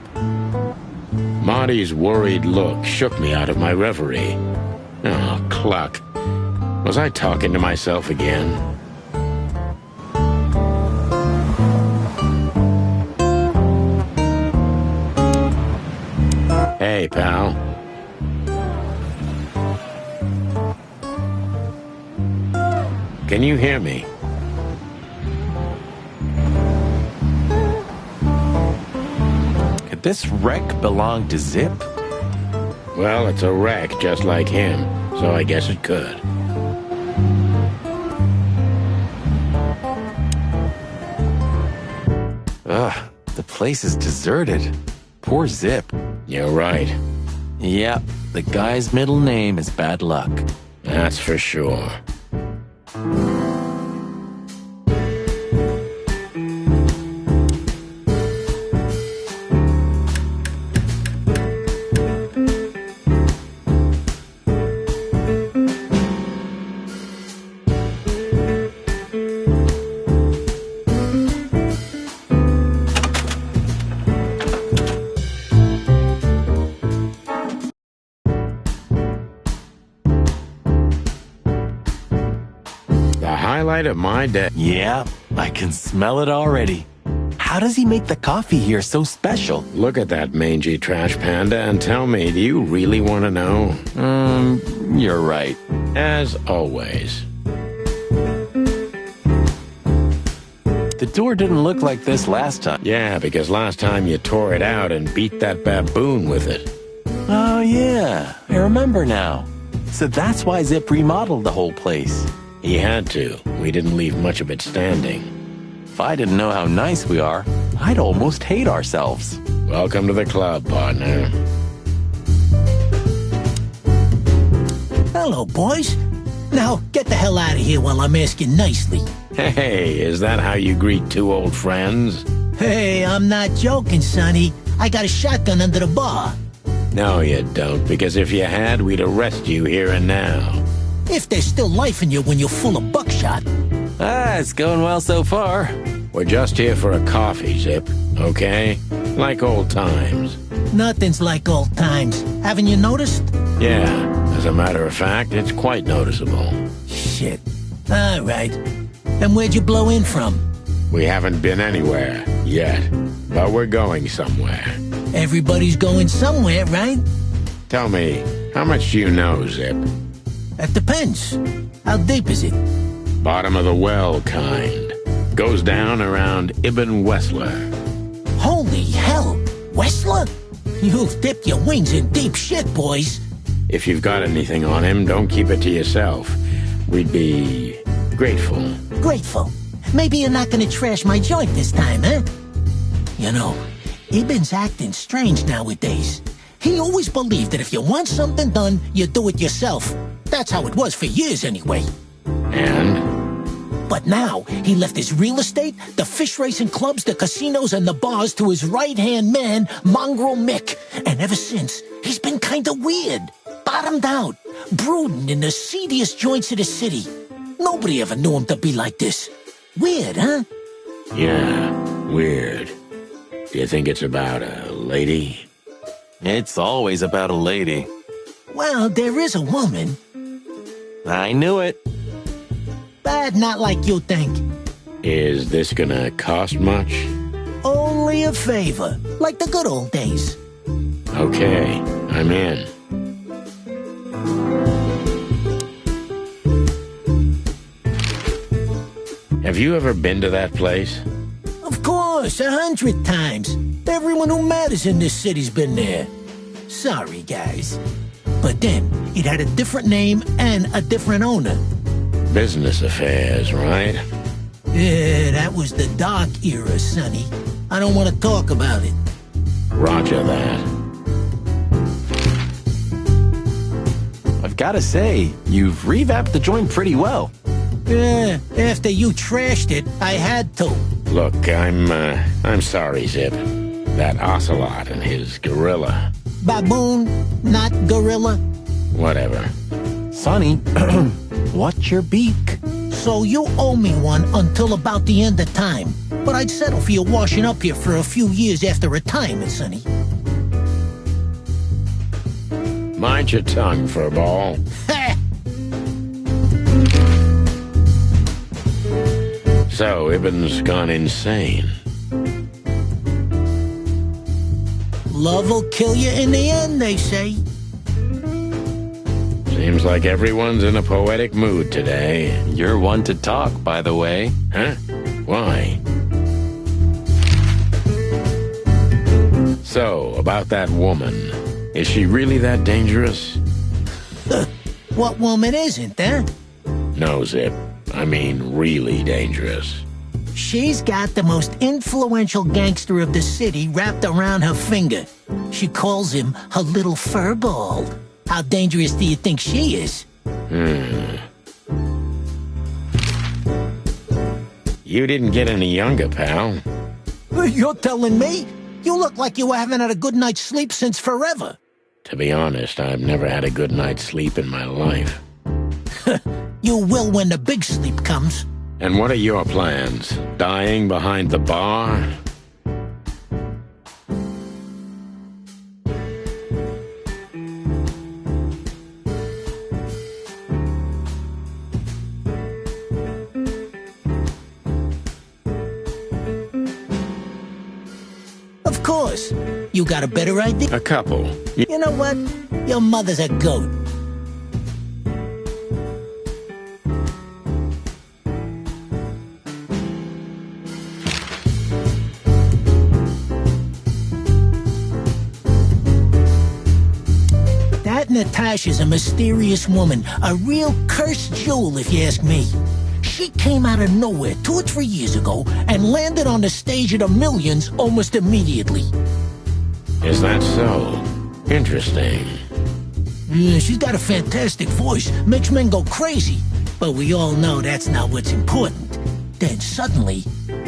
Marty's worried look shook me out of my reverie. Oh, Cluck. Was I talking to myself again? Hey, pal. Can you hear me? Could this wreck belong to Zip? Well, it's a wreck just like him, so I guess it could. Ugh, the place is deserted. Poor Zip. You're right. Yep, the guy's middle name is Bad Luck. That's for sure. Highlight of my day. Yeah, I can smell it already. How does he make the coffee here so special? Look at that mangy trash panda and tell me, do you really want to know? You're right. As always. The door didn't look like this last time. Yeah, because last time you tore it out and beat that baboon with it. Oh yeah, I remember now. So that's why Zip remodeled the whole place. He had to. We didn't leave much of it standing. If I didn't know how nice we are, I'd almost hate ourselves. Welcome to the club, partner. Hello, boys. Now, get the hell out of here while I'm asking nicely. Hey, is that how you greet two old friends? Hey, I'm not joking, Sonny. I got a shotgun under the bar. No, you don't, because if you had, we'd arrest you here and now. If there's still life in you when you're full of buckshot. It's going well so far. We're just here for a coffee, Zip, okay? Like old times. Nothing's like old times. Haven't you noticed? Yeah, as a matter of fact, it's quite noticeable. Shit. All right. Then where'd you blow in from? We haven't been anywhere yet, but we're going somewhere. Everybody's going somewhere, right? Tell me, how much do you know, Zip? That depends. How deep is it? Bottom of the well kind. Goes down around Ibn Wessler. Holy hell! Wessler? You've dipped your wings in deep shit, boys. If you've got anything on him, don't keep it to yourself. We'd be grateful. Grateful? Maybe you're not gonna trash my joint this time, huh? You know, Ibn's acting strange nowadays. He always believed that if you want something done, you do it yourself. That's how it was for years anyway. And? But now, he left his real estate, the fish racing clubs, the casinos, and the bars to his right-hand man, Mongrel Mick. And ever since, he's been kinda weird. Bottomed out, brooding in the seediest joints of the city. Nobody ever knew him to be like this. Weird, huh? Yeah, weird. Do you think it's about a lady? It's always about a lady. Well, there is a woman. I knew it. But not like you think. Is this gonna cost much? Only a favor, like the good old days. Okay, I'm in. Have you ever been to that place? Of course, 100 times. Everyone who matters in this city's been there. Sorry, guys. But then, it had a different name and a different owner. Business affairs, right? Yeah, that was the dark era, Sonny. I don't want to talk about it. Roger that. I've got to say, you've revamped the joint pretty well. Yeah, after you trashed it, I had to. Look, I'm sorry, Zip. That ocelot and his gorilla. Baboon, not gorilla. Whatever. Sonny, watch your beak. So you owe me one until about the end of time. But I'd settle for you washing up here for a few years after retirement, Sonny. Mind your tongue, furball. Ha! So, Ibn's gone insane. Love will kill you in the end, they say. Seems like everyone's in a poetic mood today. You're one to talk, by the way. Huh? Why? So, about that woman. Is she really that dangerous? What woman isn't, eh? No, Zip. I mean, really dangerous. She's got the most influential gangster of the city wrapped around her finger. She calls him her little furball. How dangerous do you think she is? You didn't get any younger, pal. You're telling me? You look like you haven't had a good night's sleep since forever. To be honest, I've never had a good night's sleep in my life. You will when the big sleep comes. And what are your plans? Dying behind the bar? Of course. You got a better idea? A couple. You know what? Your mother's a goat. That Natasha's a mysterious woman, a real cursed jewel if you ask me. She came out of nowhere 2 or 3 years ago and landed on the stage of the Millions almost immediately. Is that so? Interesting. Yeah, she's got a fantastic voice, makes men go crazy. But we all know that's not what's important. Then suddenly,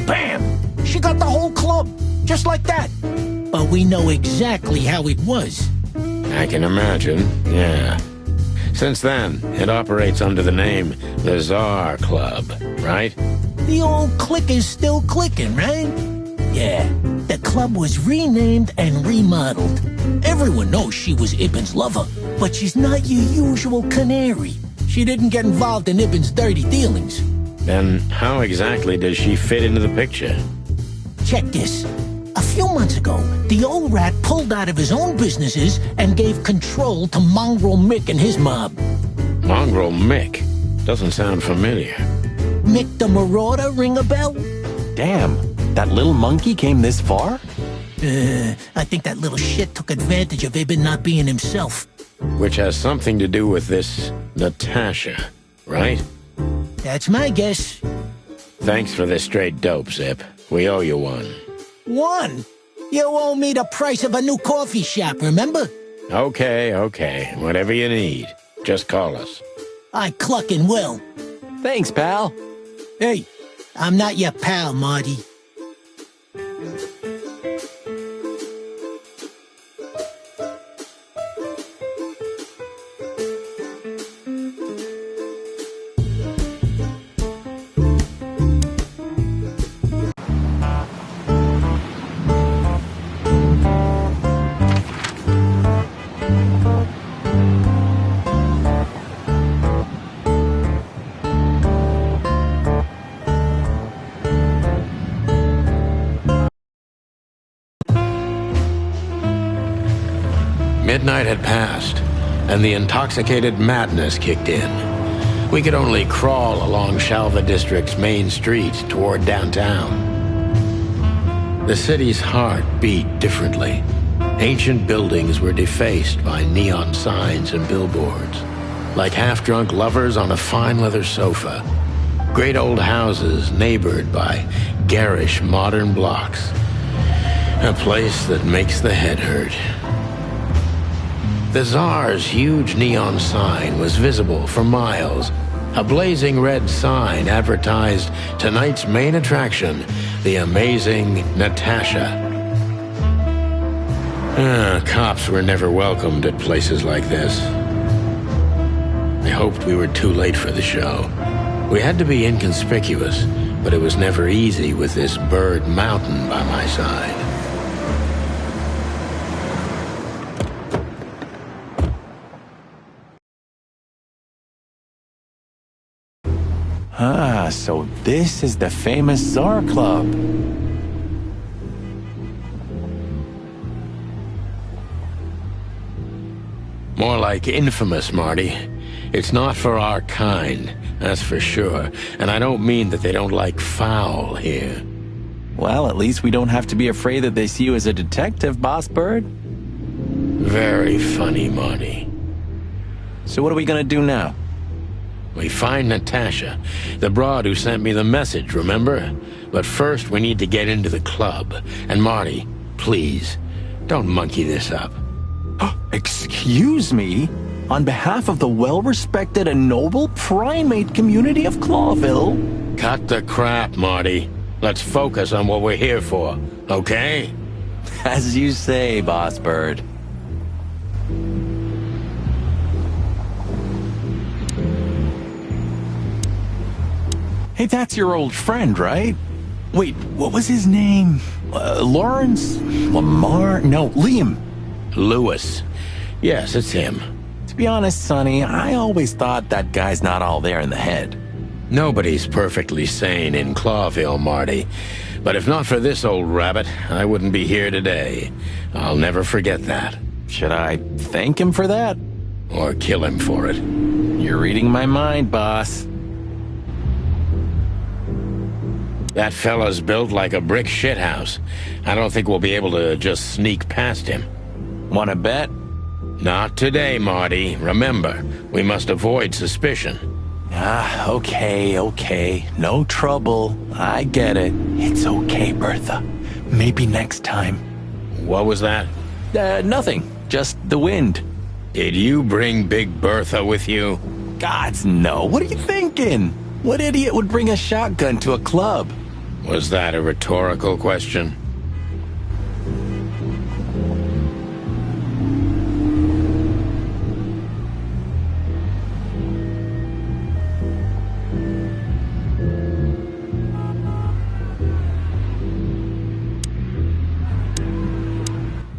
bam! She got the whole club, just like that. But we know exactly how it was. I can imagine, yeah. Since then, it operates under the name the Tsar Club, right? The old clique is still clicking, right? Yeah, the club was renamed and remodeled. Everyone knows she was Ibn's lover, but she's not your usual canary. She didn't get involved in Ibn's dirty dealings. Then how exactly does she fit into the picture? Check this. A few months ago, the old rat pulled out of his own businesses and gave control to Mongrel Mick and his mob. Mongrel Mick? Doesn't sound familiar. Mick the Marauder, ring a bell? Damn, that little monkey came this far? I think that little shit took advantage of Ibn not being himself. Which has something to do with this Natasha, right? That's my guess. Thanks for the straight dope, Zip. We owe you one. One? You owe me the price of a new coffee shop, remember? Okay. Whatever you need. Just call us. I cluckin' will. Thanks, pal. Hey, I'm not your pal, Marty. Midnight had passed, and the intoxicated madness kicked in. We could only crawl along Shalva District's main street toward downtown. The city's heart beat differently. Ancient buildings were defaced by neon signs and billboards, like half-drunk lovers on a fine leather sofa. Great old houses neighbored by garish modern blocks. A place that makes the head hurt. The Tsar's huge neon sign was visible for miles. A blazing red sign advertised tonight's main attraction, the amazing Natasha. Cops were never welcomed at places like this. I hoped we were too late for the show. We had to be inconspicuous, but it was never easy with this bird mountain by my side. So this is the famous Tsar Club. More like infamous, Marty. It's not for our kind, that's for sure. And I don't mean that they don't like foul here. Well, at least we don't have to be afraid that they see you as a detective, Boss Bird. Very funny, Marty. So what are we gonna do now? We find Natasha, the broad who sent me the message, remember? But first we need to get into the club. And Marty, please, don't monkey this up. Excuse me? On behalf of the well-respected and noble primate community of Clawville? Cut the crap, Marty. Let's focus on what we're here for, okay? As you say, Boss Bird. Hey, that's your old friend, right? Wait, what was his name? Lawrence? Lamar? No, Liam. Lewis. Yes, it's him. To be honest, Sonny, I always thought that guy's not all there in the head. Nobody's perfectly sane in Clawville, Marty. But if not for this old rabbit, I wouldn't be here today. I'll never forget that. Should I thank him for that? Or kill him for it? You're reading my mind, boss. That fella's built like a brick shithouse. I don't think we'll be able to just sneak past him. Wanna bet? Not today, Marty. Remember, we must avoid suspicion. Okay. No trouble. I get it. It's okay, Bertha. Maybe next time. What was that? Nothing. Just the wind. Did you bring Big Bertha with you? Gods, no. What are you thinking? What idiot would bring a shotgun to a club? Was that a rhetorical question?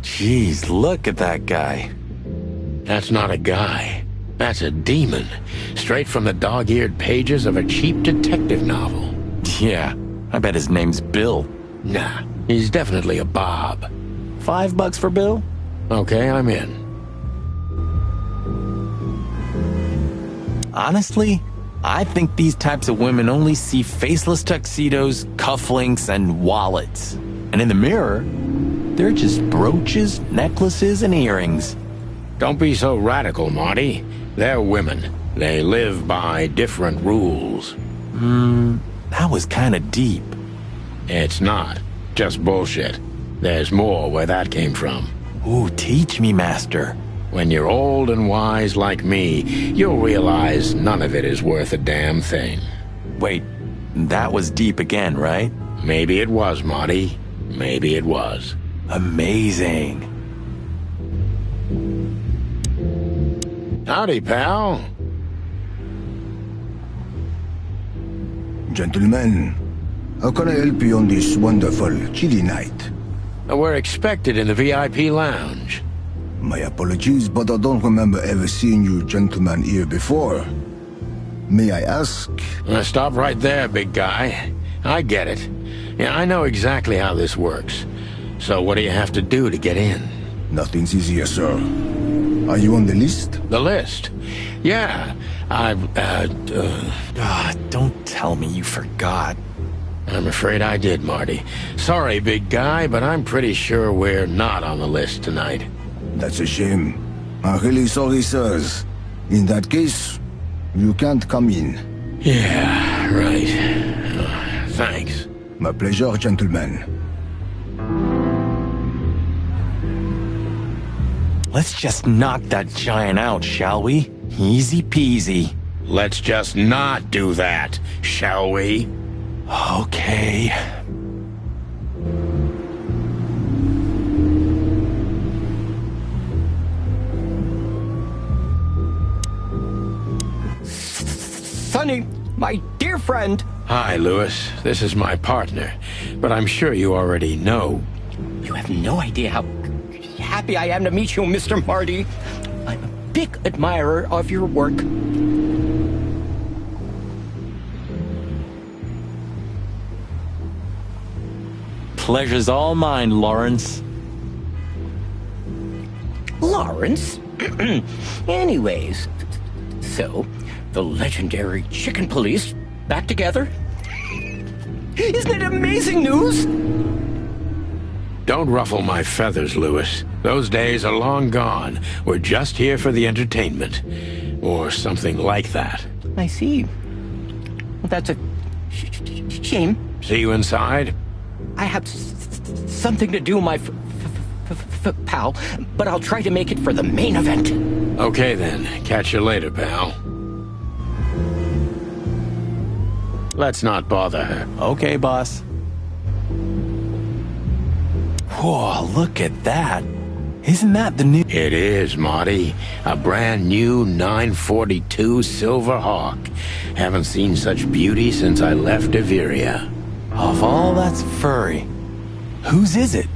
Jeez, look at that guy. That's not a guy. That's a demon. Straight from the dog-eared pages of a cheap detective novel. Yeah, I bet his name's Bill. Nah, he's definitely a Bob. $5 for Bill? Okay, I'm in. Honestly, I think these types of women only see faceless tuxedos, cufflinks, and wallets. And in the mirror, they're just brooches, necklaces, and earrings. Don't be so radical, Marty. They're women. They live by different rules. That was kinda deep. It's not. Just bullshit. There's more where that came from. Ooh, teach me, Master. When you're old and wise like me, you'll realize none of it is worth a damn thing. Wait, that was deep again, right? Maybe it was, Marty. Maybe it was. Amazing. Howdy, pal. Gentlemen, how can I help you on this wonderful, chilly night? We're expected in the VIP lounge. My apologies, but I don't remember ever seeing you gentlemen here before. May I ask? Stop right there, big guy. I get it. Yeah, I know exactly how this works. So what do you have to do to get in? Nothing's easier, sir. Are you on the list? The list? Yeah, don't tell me you forgot. I'm afraid I did, Marty. Sorry, big guy, but I'm pretty sure we're not on the list tonight. That's a shame. I'm really sorry, sirs. In that case, you can't come in. Yeah, right. Thanks. My pleasure, gentlemen. Let's just knock that giant out, shall we? Easy peasy. Let's just not do that, shall we? Okay. Sonny, my dear friend. Hi, Lewis. This is my partner, but I'm sure you already know. You have no idea how happy I am to meet you, Mr. Marty. I'm a big admirer of your work. pleasure's all mine, Lawrence. Lawrence? Anyways, so, the legendary Chicken Police back together? Isn't it amazing news? Don't ruffle my feathers, Lewis. Those days are long gone. We're just here for the entertainment. Or something like that. I see. That's a shame. See you inside? I have something to do, my pal, but I'll try to make it for the main event. Okay then. Catch you later, pal. Let's not bother her. Okay, boss. Whoa, look at that. Isn't that the new... It is, Marty. A brand new 942 Silver Hawk. Haven't seen such beauty since I left Averia. Of all that's furry, whose is it?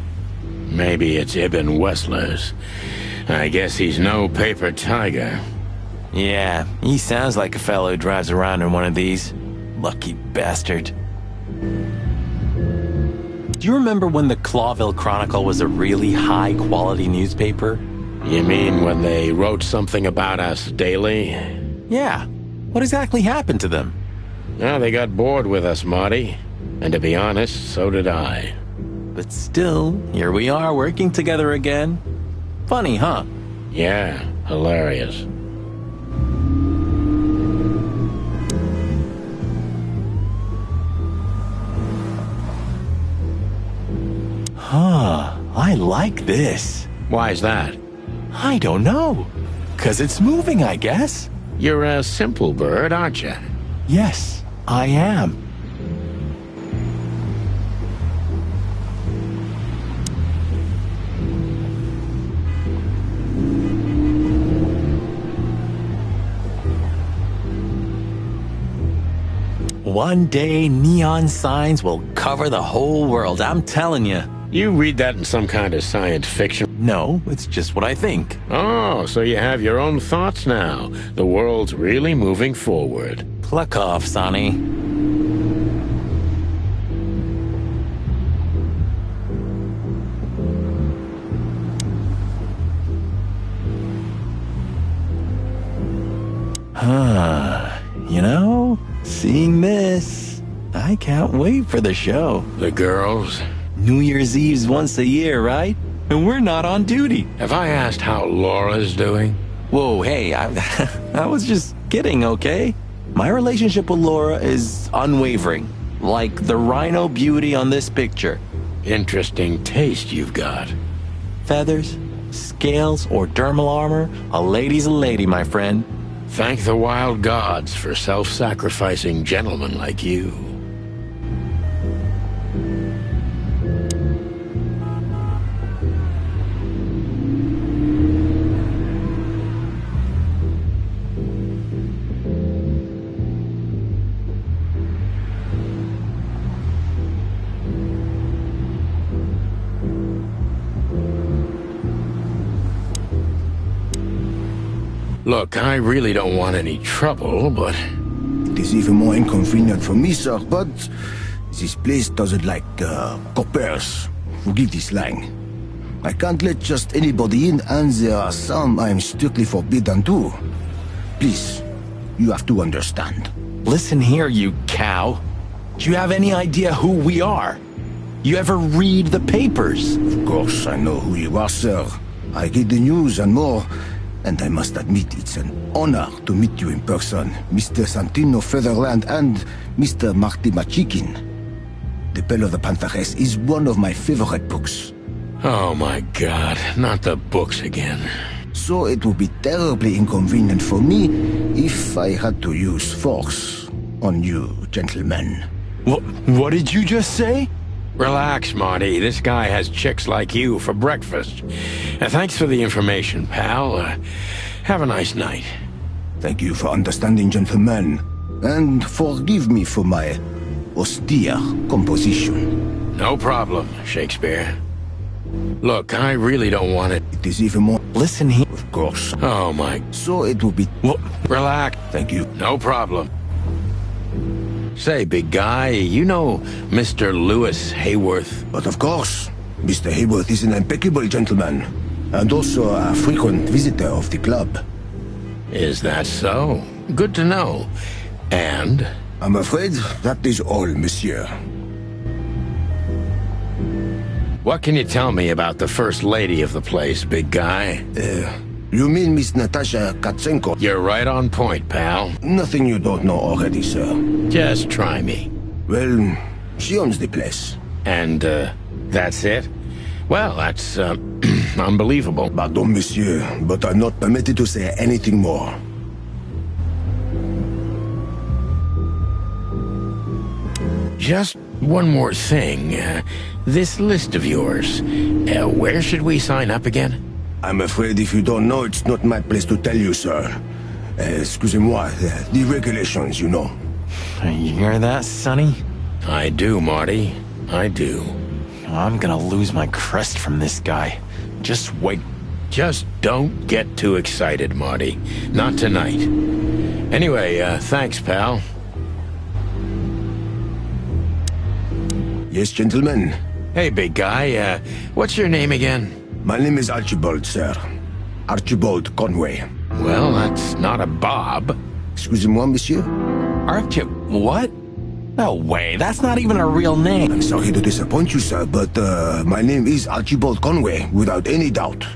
Maybe it's Ibn Wessler's. I guess he's no paper tiger. Yeah, he sounds like a fellow who drives around in one of these. Lucky bastard. Do you remember when the Clawville Chronicle was a really high-quality newspaper? You mean when they wrote something about us daily? Yeah. What exactly happened to them? Well, they got bored with us, Marty. And to be honest, so did I. But still, here we are working together again. Funny, huh? Yeah, hilarious. Huh, I like this. Why's that? I don't know. 'Cause it's moving, I guess. You're a simple bird, aren't you? Yes, I am. One day, neon signs will cover the whole world, I'm telling you. You read that in some kind of science fiction? No, it's just what I think. Oh, so you have your own thoughts now. The world's really moving forward. Pluck off, Sonny. You know, seeing this, I can't wait for the show. The girls? New Year's Eve's once a year, right? And we're not on duty. Have I asked how Laura's doing? Whoa, hey, I was just kidding, okay? My relationship with Laura is unwavering, like the rhino beauty on this picture. Interesting taste you've got. Feathers, scales, or dermal armor, a lady's a lady, my friend. Thank the wild gods for self-sacrificing gentlemen like you. Look, I really don't want any trouble, but... It is even more inconvenient for me, sir, but this place doesn't like coppers. Forgive this slang. I can't let just anybody in, and there are some I am strictly forbidden to. Please, you have to understand. Listen here, you cow. Do you have any idea who we are? You ever read the papers? Of course, I know who you are, sir. I read the news and more. And I must admit, it's an honor to meet you in person, Mr. Santino Featherland and Mr. Marty Machikin. The Bell of the Pantheress is one of my favorite books. Oh my god, not the books again. So it would be terribly inconvenient for me if I had to use force on you, gentlemen. What did you just say? Relax, Marty. This guy has chicks like you for breakfast. Thanks for the information, pal. Have a nice night. Thank you for understanding, gentlemen. And forgive me for my austere composition. No problem, Shakespeare. Look, I really don't want it. It is even more... Listen here. Of course. Oh my... So it will be... Relax. Thank you. No problem. Say, big guy, you know Mr. Lewis Hayworth? But of course. Mr. Hayworth is an impeccable gentleman, and also a frequent visitor of the club. Is that so? Good to know. And? I'm afraid that is all, monsieur. What can you tell me about the first lady of the place, big guy? You mean Miss Natasha Katsenko? You're right on point, pal. Nothing you don't know already, sir. Just try me. Well, she owns the place. And, that's it? Well, that's, unbelievable. Pardon, monsieur, but I'm not permitted to say anything more. Just one more thing. This list of yours, where should we sign up again? I'm afraid if you don't know, it's not my place to tell you, sir. Excusez-moi, the regulations, you know. You hear that, Sonny? I do, Marty. I do. I'm gonna lose my crest from this guy. Just wait. Just don't get too excited, Marty. Not tonight. Anyway, thanks, pal. Yes, gentlemen. Hey, big guy, what's your name again? My name is Archibald, sir. Archibald Conway. Well, that's not a Bob. Excusez-moi, monsieur? What? No way, that's not even a real name. I'm sorry to disappoint you, sir, but my name is Archibald Conway, without any doubt.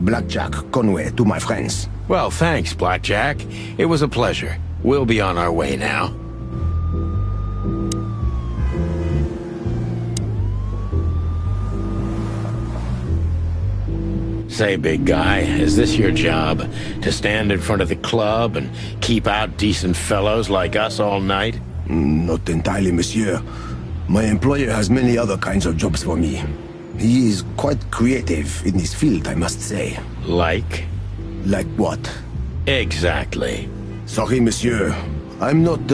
Blackjack Conway to my friends. Well, thanks, Blackjack. It was a pleasure. We'll be on our way now. Say, big guy, is this your job? To stand in front of the club and keep out decent fellows like us all night? Not entirely, monsieur. My employer has many other kinds of jobs for me. He is quite creative in his field, I must say. Like? Like what? Exactly. Sorry, monsieur. I'm not,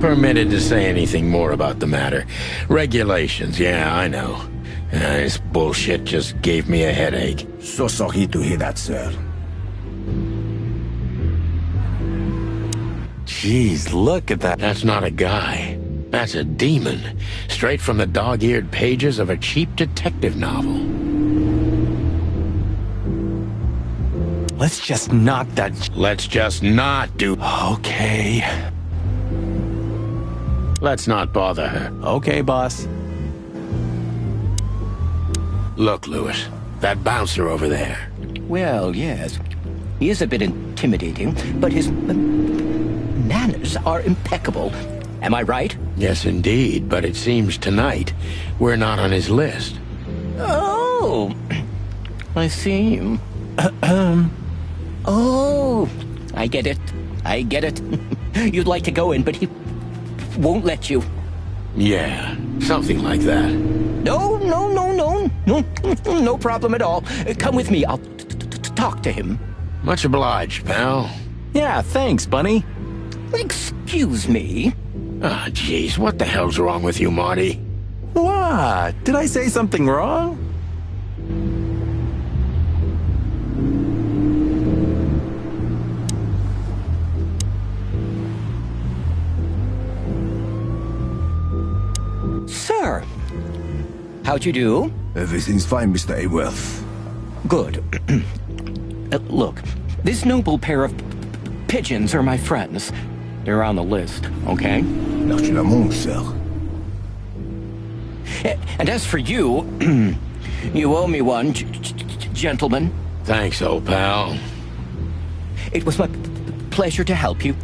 permitted to say anything more about the matter. Regulations, yeah, I know. This bullshit just gave me a headache. So sorry to hear that, sir. Jeez, look at that. That's not a guy. That's a demon. Straight from the dog-eared pages of a cheap detective novel. Let's just knock that... Let's just not do... Okay. Let's not bother her. Okay, boss. Look, Lewis, that bouncer over there. Well, yes. He is a bit intimidating, but his manners are impeccable. Am I right? Yes, indeed, but it seems tonight we're not on his list. Oh, I see. Oh, I get it. I get it. You'd like to go in, but he won't let you. Yeah, something like that. No problem at all. Come with me. I'll talk to him. Much obliged, pal. Yeah, thanks, Bunny. Excuse me. Ah, jeez, what the hell's wrong with you, Marty? What? Did I say something wrong? Sir, how'd you do? Everything's fine, Mr. Hayworth. Good. Look, this noble pair of pigeons are my friends. They're on the list, okay? L'argent, sir. And as for you, you owe me one, gentlemen. Thanks, old pal. It was my pleasure to help you,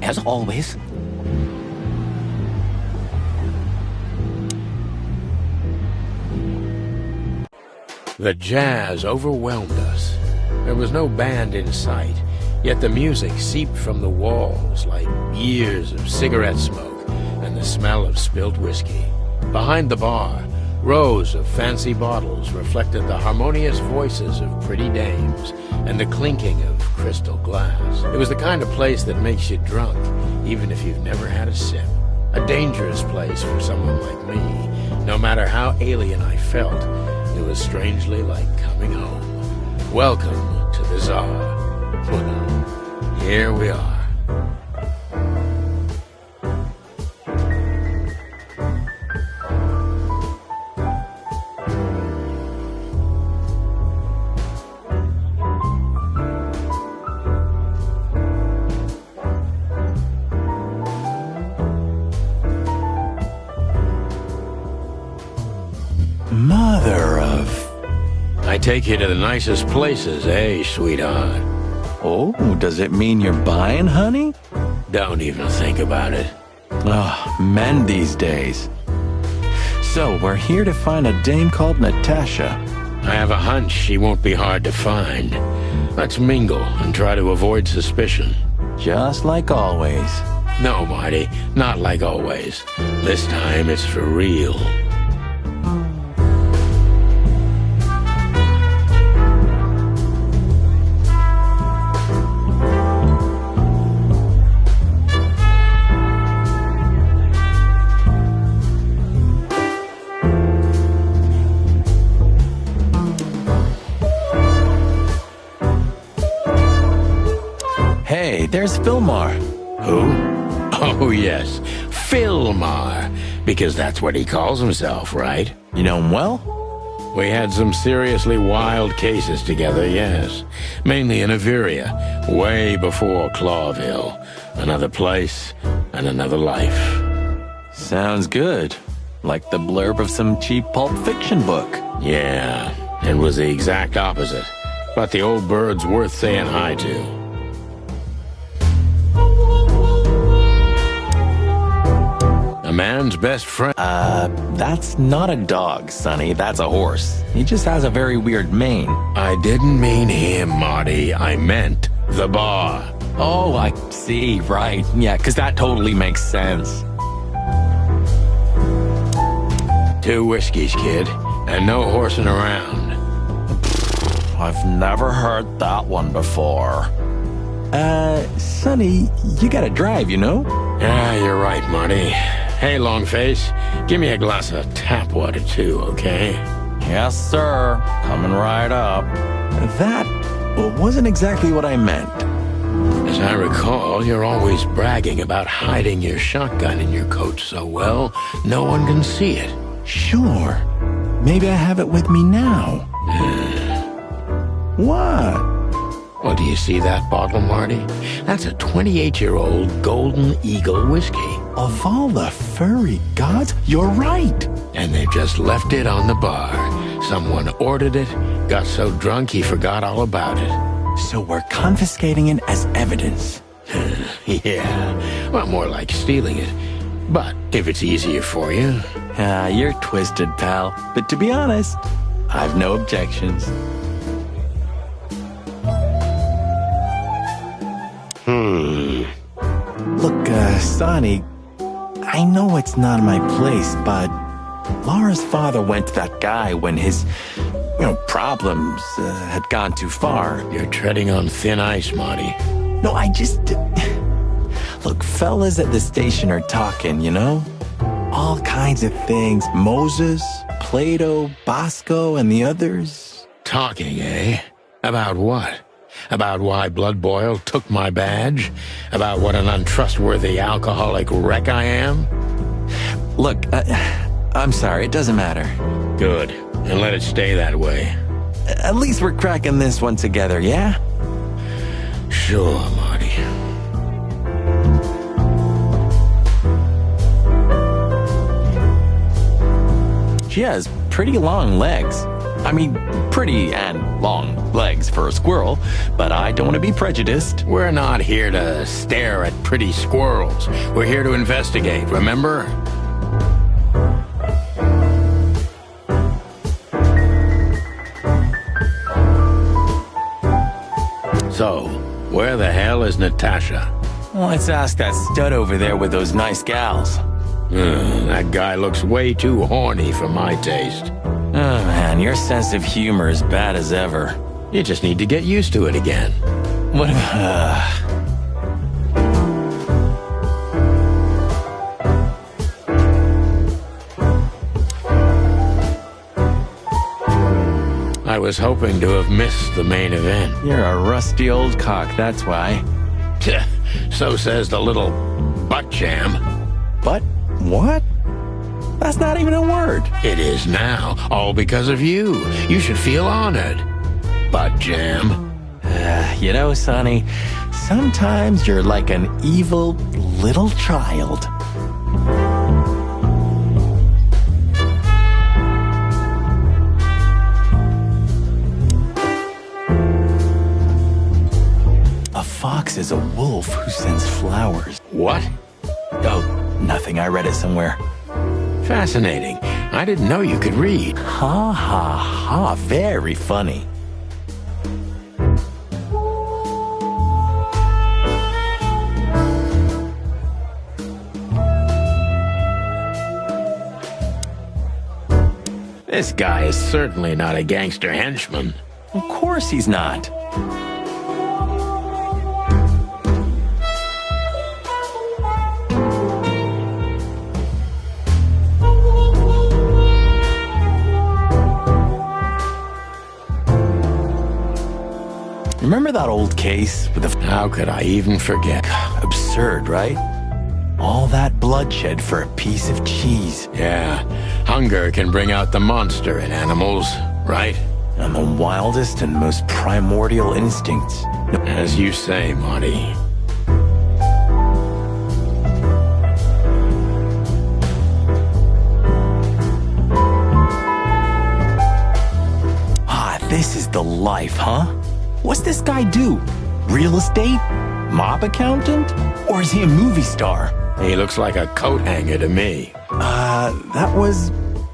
as always. The jazz overwhelmed us. There was no band in sight, yet the music seeped from the walls like years of cigarette smoke and the smell of spilt whiskey. Behind the bar, rows of fancy bottles reflected the harmonious voices of pretty dames and the clinking of crystal glass. It was the kind of place that makes you drunk, even if you've never had a sip. A dangerous place for someone like me. No matter how alien I felt, it was strangely like coming home. Welcome to the Tsar. Well, here we are. Mother of... I take you to the nicest places, eh, sweetheart? Oh, does it mean you're buying, honey? Don't even think about it. Oh, men these days. So, we're here to find a dame called Natasha. I have a hunch she won't be hard to find. Let's mingle and try to avoid suspicion. Just like always. No, Marty, not like always. This time it's for real. Hey, there's Philmar. Who? Oh, yes, Philmar. Because that's what he calls himself, right? You know him well? We had some seriously wild cases together, yes. Mainly in Averia, way before Clawville. Another place and another life. Sounds good. Like the blurb of some cheap Pulp Fiction book. Yeah, it was the exact opposite. But the old bird's worth saying hi to. A man's best friend. That's not a dog, Sonny. That's a horse. He just has a very weird mane. I didn't mean him, Marty. I meant the bar. Oh, I see. Right. Yeah, because that totally makes sense. 2 whiskeys, kid, and no horsing around. I've never heard that one before. Sonny, you gotta drive, you know? Yeah, you're right, Marty. Hey, Longface, give me a glass of tap water, too, okay? Yes, sir. Coming right up. That wasn't exactly what I meant. As I recall, you're always bragging about hiding your shotgun in your coat so well, no one can see it. Sure. Maybe I have it with me now. What? Well, do you see that bottle, Marty? That's a 28-year-old Golden Eagle whiskey. Of all the furry gods, you're right. And they've just left it on the bar. Someone ordered it, got so drunk he forgot all about it. So we're confiscating it as evidence. Yeah, well, more like stealing it. But if it's easier for you... You're twisted, pal. But to be honest, I've no objections. Look, Sonny, I know it's not my place, but Laura's father went to that guy when his, problems had gone too far. You're treading on thin ice, Marty. No, I just... Look, fellas at the station are talking, you know? All kinds of things. Moses, Plato, Bosco, and the others. Talking, eh? About what? About why Blood Boil took my badge? About what an untrustworthy alcoholic wreck I am? Look, I'm sorry, it doesn't matter. Good, and let it stay that way. At least we're cracking this one together, yeah? Sure, Marty. She has pretty long legs. I mean, pretty and long legs for a squirrel, but I don't want to be prejudiced. We're not here to stare at pretty squirrels. We're here to investigate, remember? So, where the hell is Natasha? Well, let's ask that stud over there with those nice gals. That guy looks way too horny for my taste. Oh, man, your sense of humor is bad as ever. You just need to get used to it again. What I was hoping to have missed the main event. You're a rusty old cock, that's why. So says the little butt jam. Butt? What? That's not even a word. It is now, all because of you. You should feel honored. Butt jam. You know, Sonny, sometimes you're like an evil little child. is a wolf who sends flowers. What? Oh, nothing. I read it somewhere. Fascinating. I didn't know you could read. Ha ha ha. Very funny. This guy is certainly not a gangster henchman. Of course he's not. Remember that old case with the... How could I even forget? Absurd, right? All that bloodshed for a piece of cheese. Yeah, hunger can bring out the monster in animals, right? And the wildest and most primordial instincts. As you say, Marty. Ah, this is the life, huh? What's this guy do? Real estate? Mob accountant? Or is he a movie star? He looks like a coat hanger to me. That was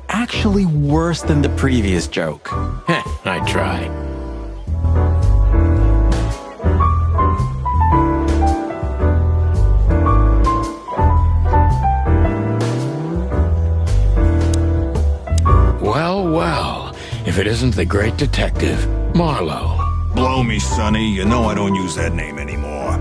actually worse than the previous joke. Heh, I tried. Well, well, if it isn't the great detective, Marlowe. Blow me, Sonny. You know I don't use that name anymore.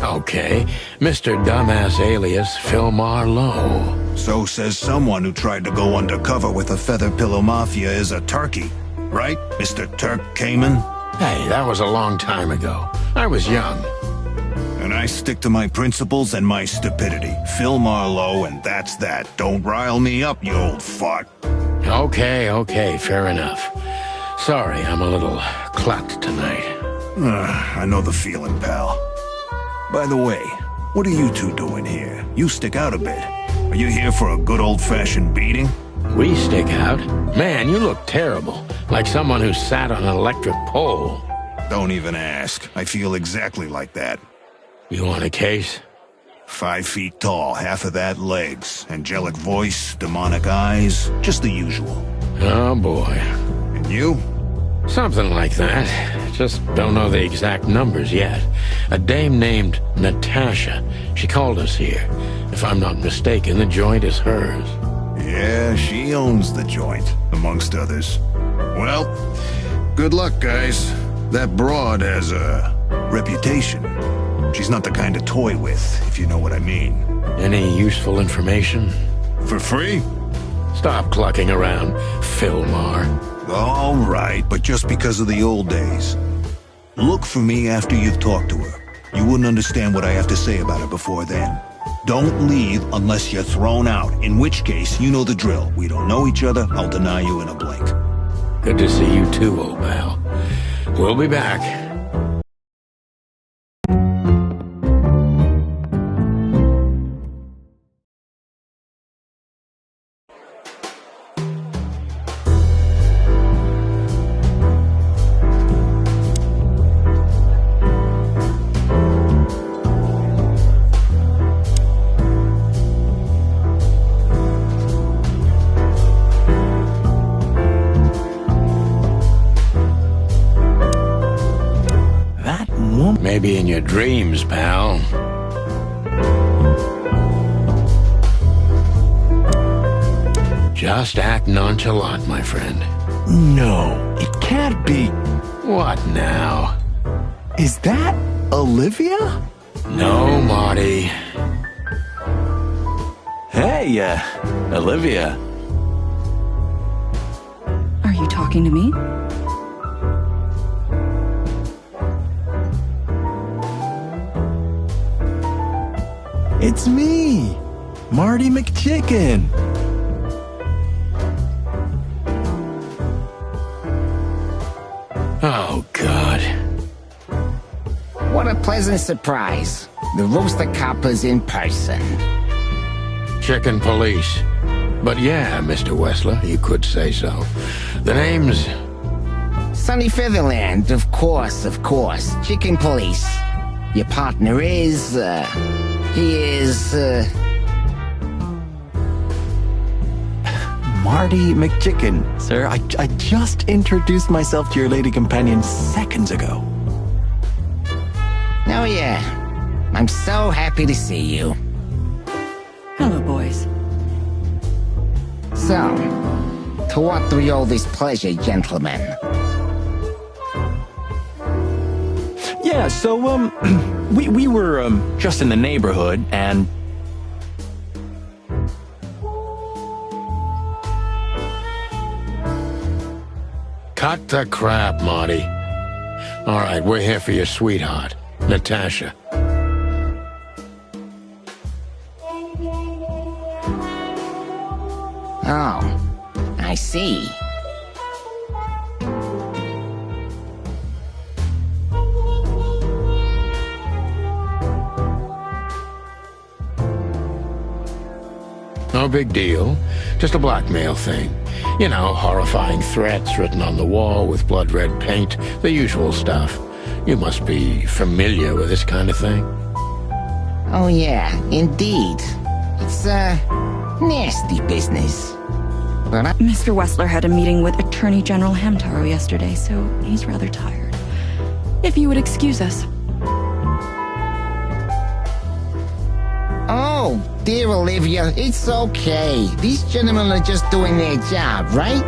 Okay, Mr. Dumbass alias Phil Marlowe. So says someone who tried to go undercover with the Feather Pillow Mafia is a turkey. Right, Mr. Turk Cayman? Hey, that was a long time ago. I was young. And I stick to my principles and my stupidity. Phil Marlowe, and that's that. Don't rile me up, you old fart. Okay, fair enough. Sorry, I'm a little clucked tonight. I know the feeling, pal. By the way, what are you two doing here? You stick out a bit. Are you here for a good old-fashioned beating? We stick out? Man, you look terrible. Like someone who sat on an electric pole. Don't even ask. I feel exactly like that. You want a case? 5 feet tall, half of that legs. Angelic voice, demonic eyes, just the usual. Oh, boy. And you? Something like that. Just don't know the exact numbers yet. A dame named Natasha. She called us here. If I'm not mistaken, the joint is hers. Yeah, she owns the joint, amongst others. Well, good luck, guys. That broad has a reputation. She's not the kind to toy with, if you know what I mean. Any useful information? For free? Stop clucking around, Philmar. All right, but just because of the old days. Look for me after you've talked to her. You wouldn't understand what I have to say about her before then. Don't leave unless you're thrown out, in which case, you know the drill. We don't know each other, I'll deny you in a blink. Good to see you too, old pal. We'll be back. Maybe in your dreams, pal. Just act nonchalant, my friend. No, it can't be. What now? Is that Olivia? No, Marty. Hey, Olivia. Are you talking to me? It's me, Marty McChicken. Oh, God. What a pleasant surprise. The Rooster Copper's in person. Chicken police. But yeah, Mr. Wessler, you could say so. The name's... Sonny Featherland, of course. Chicken police. Your partner is, he is, Marty McChicken, sir. I just introduced myself to your lady companion seconds ago. Oh yeah. I'm so happy to see you. Hello, boys. So, to what do we owe this pleasure, gentlemen? Yeah, so, we were, just in the neighborhood, and... Cut the crap, Marty. All right, we're here for your sweetheart, Natasha. Oh, I see. No big deal. Just a blackmail thing. You know, horrifying threats written on the wall with blood-red paint, the usual stuff. You must be familiar with this kind of thing. Oh yeah, indeed. It's, nasty business. But Mr. Wessler had a meeting with Attorney General Hamtaro yesterday, so he's rather tired. If you would excuse us. Oh, dear Olivia, it's okay. These gentlemen are just doing their job, right?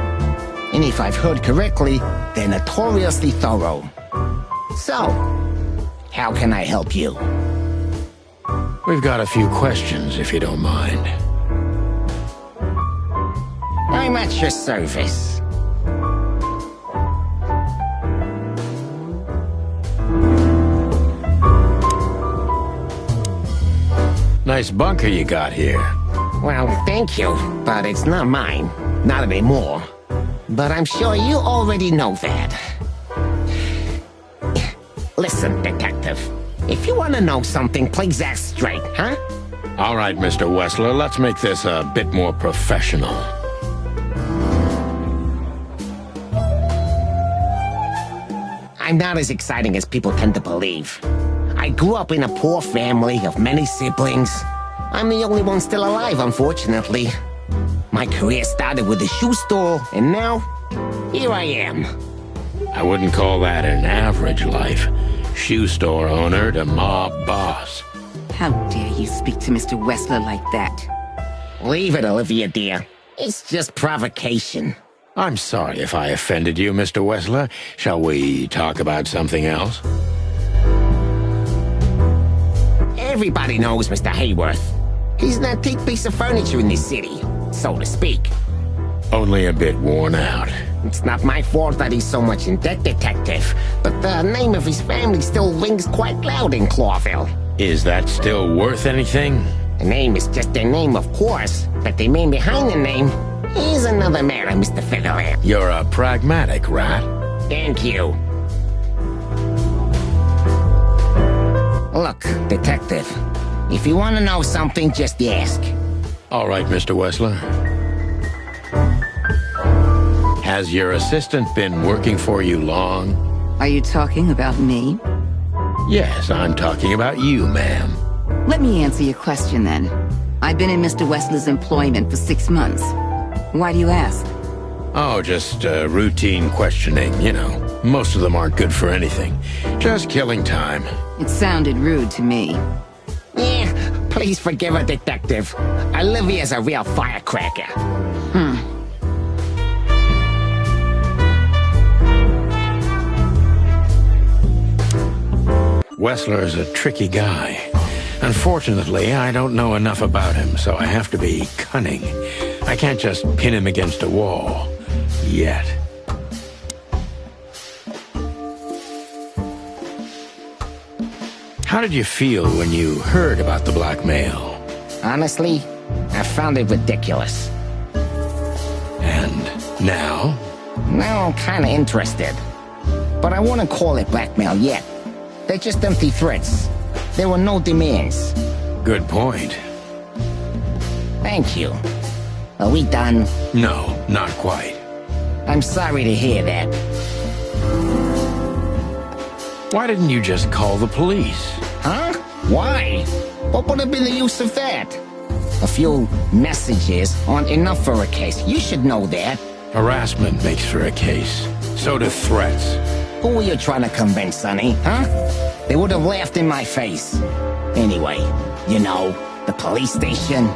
And if I've heard correctly, they're notoriously thorough. So, how can I help you? We've got a few questions, if you don't mind. I'm at your service. Nice bunker you got here. Well, thank you, but it's not mine. Not anymore. But I'm sure you already know that. Listen, detective. If you want to know something, please ask straight, huh? All right, Mr. Wessler, let's make this a bit more professional. I'm not as exciting as people tend to believe. I grew up in a poor family of many siblings. I'm the only one still alive, unfortunately. My career started with a shoe store, and now, here I am. I wouldn't call that an average life. Shoe store owner to mob boss. How dare you speak to Mr. Wessler like that? Leave it, Olivia, dear. It's just provocation. I'm sorry if I offended you, Mr. Wessler. Shall we talk about something else? Everybody knows Mr. Hayworth. He's an antique piece of furniture in this city, so to speak. Only a bit worn out. It's not my fault that he's so much in debt, detective, but the name of his family still rings quite loud in Clawville. Is that still worth anything? The name is just their name, of course, but the man behind the name is another matter, Mr. Featherland. You're a pragmatic rat. Thank you. Look, detective, if you want to know something, just ask. All right, Mr. Wessler. Has your assistant been working for you long? Are you talking about me? Yes, I'm talking about you, ma'am. Let me answer your question then. I've been in Mr. Wessler's employment for 6 months. Why do you ask? Oh, just routine questioning, you know. Most of them aren't good for anything. Just killing time. It sounded rude to me. Yeah, please forgive her, detective. Olivia's a real firecracker. Wessler's a tricky guy. Unfortunately, I don't know enough about him, so I have to be cunning. I can't just pin him against a wall. Yet. How did you feel when you heard about the blackmail? Honestly, I found it ridiculous. And now? Now I'm kinda interested. But I wouldn't call it blackmail yet. They're just empty threats. There were no demands. Good point. Thank you. Are we done? No, not quite. I'm sorry to hear that. Why didn't you just call the police? Huh? Why? What would have been the use of that? A few messages aren't enough for a case. You should know that. Harassment makes for a case. So do threats. Who were you trying to convince, Sonny, huh? They would have laughed in my face. Anyway, you know, the police station.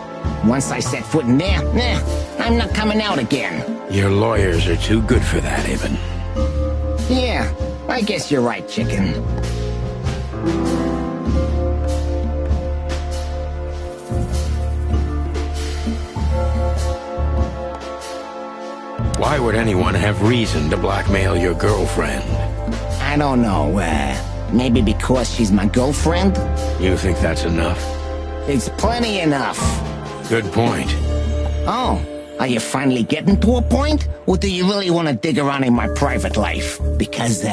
Once I set foot in there, I'm not coming out again. Your lawyers are too good for that, Ibn. Yeah, I guess you're right, chicken. Why would anyone have reason to blackmail your girlfriend? I don't know, maybe because she's my girlfriend? You think that's enough? It's plenty enough. Good point. Oh, are you finally getting to a point? Or do you really want to dig around in my private life? Because,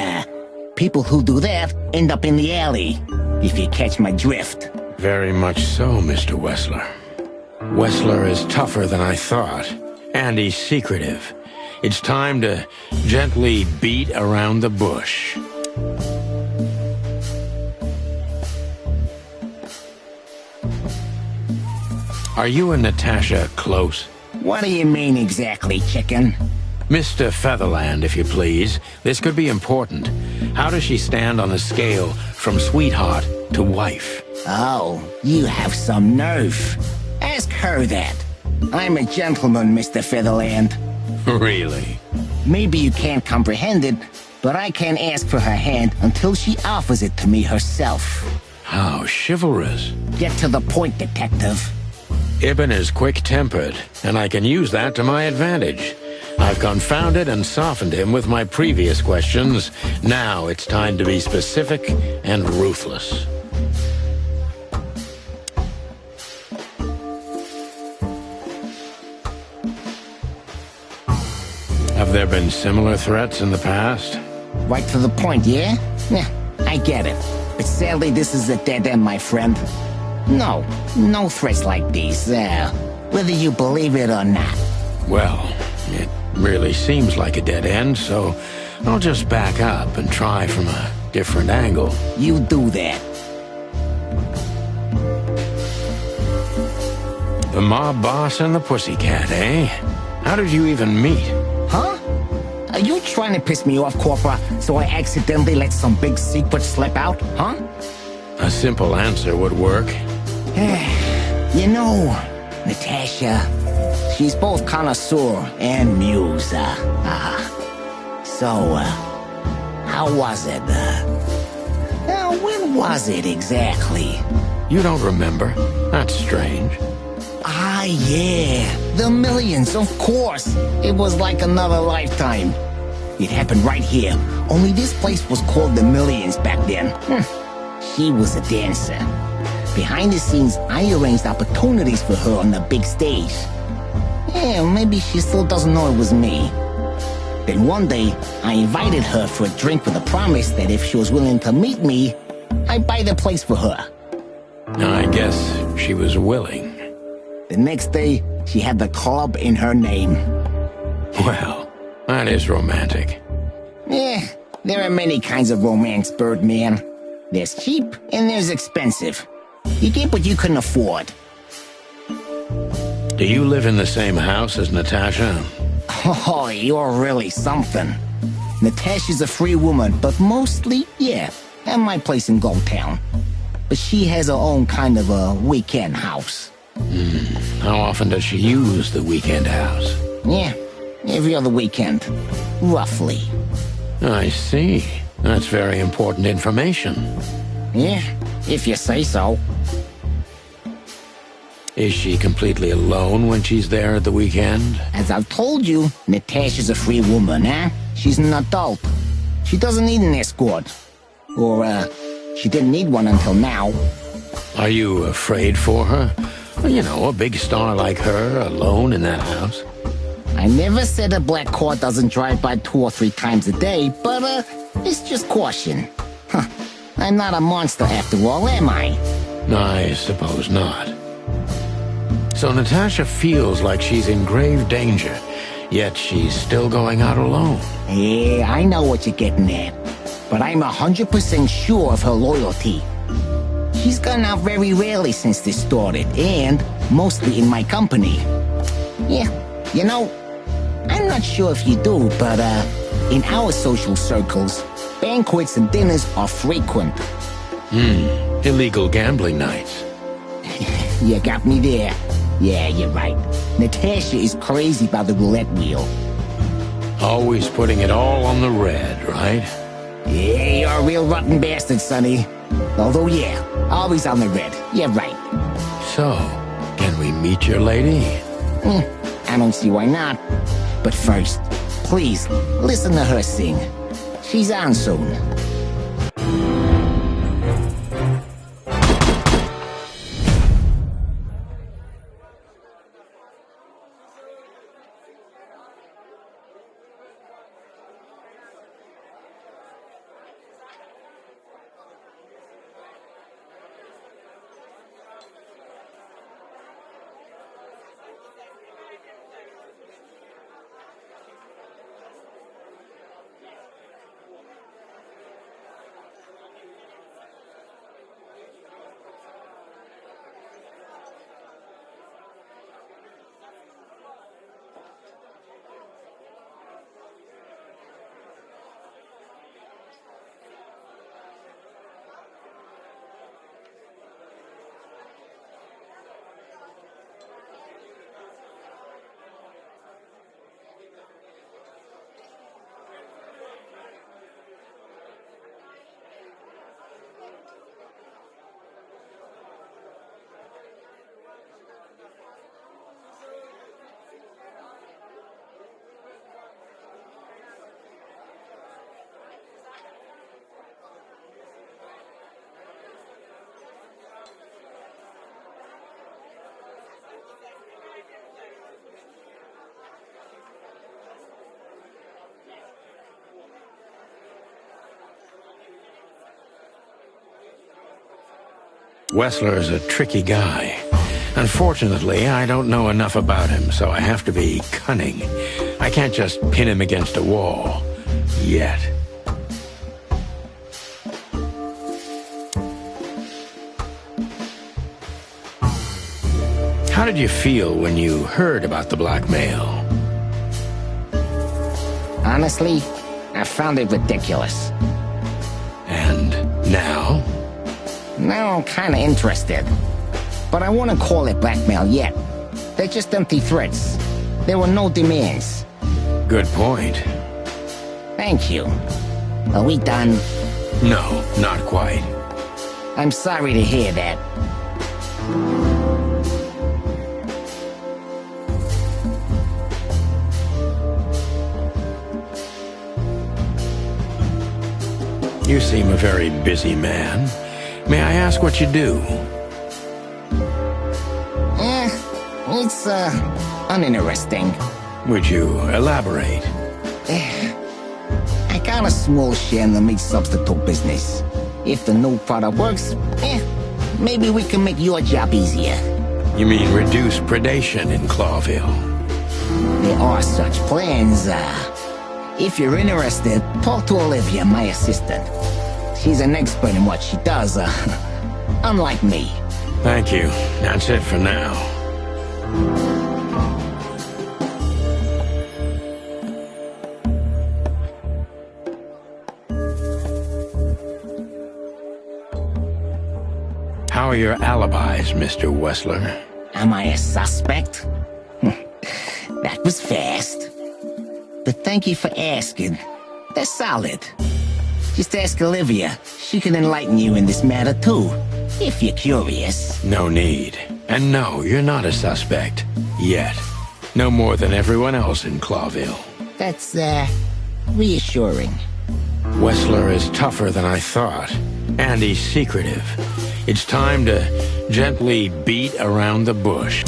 people who do that end up in the alley, if you catch my drift. Very much so, Mr. Wessler. Wessler is tougher than I thought, and he's secretive. It's time to gently beat around the bush. Are you and Natasha close? What do you mean exactly, chicken? Mr. Featherland, if you please. This could be important. How does she stand on the scale from sweetheart to wife? Oh, you have some nerve. Ask her that. I'm a gentleman, Mr. Featherland. Really? Maybe you can't comprehend it, but I can't ask for her hand until she offers it to me herself. How chivalrous. Get to the point, detective. Ibn is quick-tempered, and I can use that to my advantage. I've confounded and softened him with my previous questions. Now it's time to be specific and ruthless. Have there been similar threats in the past? Right to the point, yeah? Yeah, I get it. But sadly, this is a dead end, my friend. No threats like these, whether you believe it or not. Well, it really seems like a dead end, so I'll just back up and try from a different angle. You do that. The mob boss and the pussycat, eh? How did you even meet? Huh? Are you trying to piss me off, Corpora, so I accidentally let some big secret slip out, huh? A simple answer would work. You know, Natasha, she's both connoisseur and muse. So, how was it? When was it exactly? You don't remember? That's strange. Ah, yeah. The Millions, of course. It was like another lifetime. It happened right here. Only this place was called the Millions back then. She was a dancer. Behind the scenes, I arranged opportunities for her on the big stage. Yeah, maybe she still doesn't know it was me. Then one day, I invited her for a drink with a promise that if she was willing to meet me, I'd buy the place for her. I guess she was willing. The next day, she had the club in her name. Well, that is romantic. Yeah, there are many kinds of romance, Birdman. There's cheap and there's expensive. You get what you can afford. Do you live in the same house as Natasha? Oh, you're really something. Natasha's a free woman, but mostly, yeah, at my place in Goldtown. But she has her own kind of a weekend house. How often does she use the weekend house? Yeah, every other weekend, roughly. I see. That's very important information. Yeah, if you say so. Is she completely alone when she's there at the weekend? As I've told you, Natasha's a free woman, huh? She's an adult. She doesn't need an escort. Or, she didn't need one until now. Are you afraid for her? You know, a big star like her, alone in that house. I never said a black car doesn't drive by 2 or 3 times a day, but, it's just caution. Huh. I'm not a monster after all, am I? I suppose not. So Natasha feels like she's in grave danger, yet she's still going out alone. Yeah, I know what you're getting at. But I'm 100% sure of her loyalty. He's gone out very rarely since this started, and mostly in my company. Yeah, you know, I'm not sure if you do, but in our social circles, banquets and dinners are frequent. Illegal gambling nights. You got me there. Yeah, you're right. Natasha is crazy about the roulette wheel. Always putting it all on the red, right? Yeah, you're a real rotten bastard, Sonny. Although, yeah, always on the red. Yeah, right. So, can we meet your lady? I don't see why not. But first, please, listen to her sing. She's on soon. Wessler is a tricky guy. Unfortunately, I don't know enough about him, so I have to be cunning. I can't just pin him against a wall. Yet. How did you feel when you heard about the blackmail? Honestly, I found it ridiculous. And now? Now I'm kinda interested. But I wouldn't call it blackmail yet. They're just empty threats. There were no demands. Good point. Thank you. Are we done? No, not quite. I'm sorry to hear that. You seem a very busy man. May I ask what you do? It's, uninteresting. Would you elaborate? I got a small share in the meat substitute business. If the new product works, maybe we can make your job easier. You mean reduce predation in Clawville? There are such plans. If you're interested, talk to Olivia, my assistant. She's an expert in what she does, unlike me. Thank you. That's it for now. How are your alibis, Mr. Wessler? Am I a suspect? That was fast. But thank you for asking. They're solid. Just ask Olivia. She can enlighten you in this matter, too, if you're curious. No need. And no, you're not a suspect. Yet. No more than everyone else in Clawville. That's, reassuring. Wessler is tougher than I thought. And he's secretive. It's time to gently beat around the bush.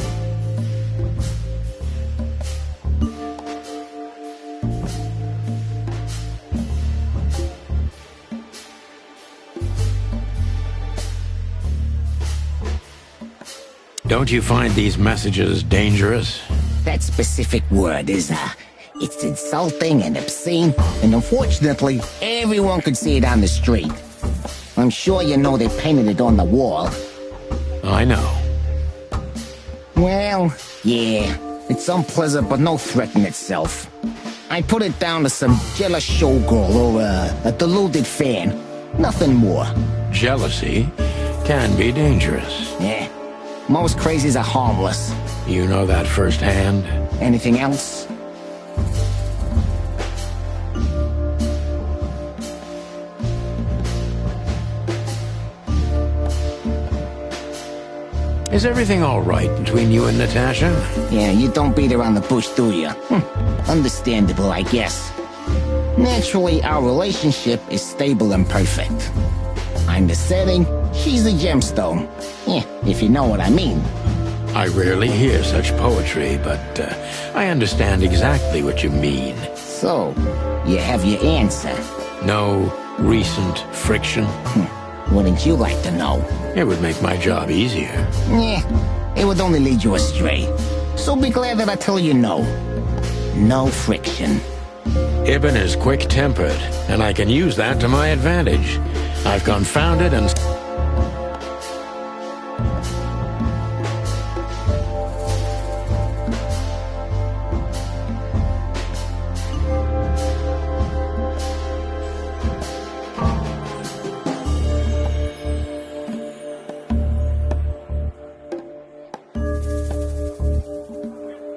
Don't you find these messages dangerous? That specific word is, it's insulting and obscene, and unfortunately, everyone could see it on the street. I'm sure you know they painted it on the wall. I know. Well, yeah. It's unpleasant, but no threat in itself. I put it down to some jealous showgirl or a deluded fan. Nothing more. Jealousy can be dangerous. Yeah. Most crazies are harmless. You know that firsthand? Anything else? Is everything all right between you and Natasha? Yeah, you don't beat around the bush, do you? Understandable, I guess. Naturally, our relationship is stable and perfect. I'm the setting, she's the gemstone. Yeah, if you know what I mean. I rarely hear such poetry, but I understand exactly what you mean. So, you have your answer? No recent friction? Wouldn't you like to know? It would make my job easier. Yeah, it would only lead you astray. So be glad that I tell you no. No friction. Ibn is quick-tempered, and I can use that to my advantage. I've confounded and...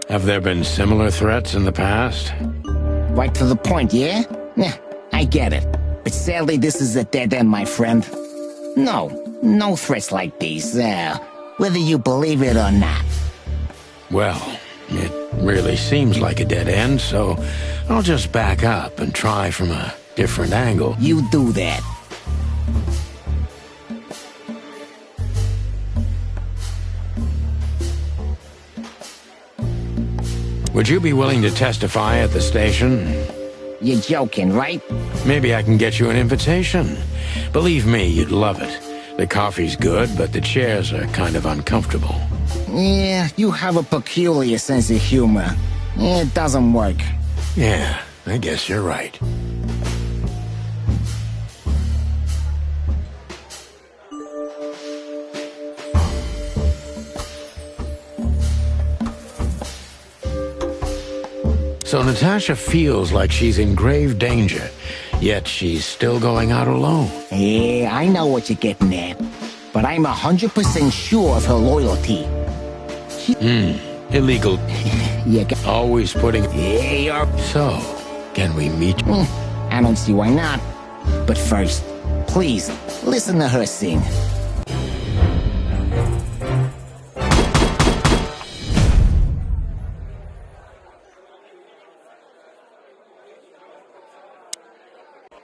Have there been similar threats in the past? Right to the point, yeah? Yeah, I get it. But sadly, this is a dead end, my friend. No threats like these, whether you believe it or not. Well, it really seems like a dead end, so I'll just back up and try from a different angle. You do that. Would you be willing to testify at the station? You're joking, right? Maybe I can get you an invitation. Believe me, you'd love it. The coffee's good, but the chairs are kind of uncomfortable. Yeah, you have a peculiar sense of humor. It doesn't work. Yeah, I guess you're right. So Natasha feels like she's in grave danger, yet she's still going out alone. Yeah, I know what you're getting at. But I'm 100% sure of her loyalty. Illegal. You always putting... Yeah, you're... So, can we meet? I don't see why not. But first, please, listen to her sing.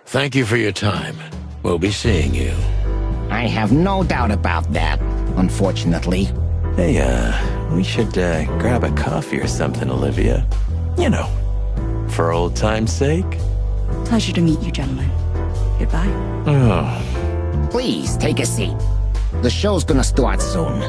Thank you for your time. We'll be seeing you. I have no doubt about that, unfortunately. Hey, we should, grab a coffee or something, Olivia. You know, for old time's sake. Pleasure to meet you, gentlemen. Goodbye. Oh. Please, take a seat. The show's gonna start soon.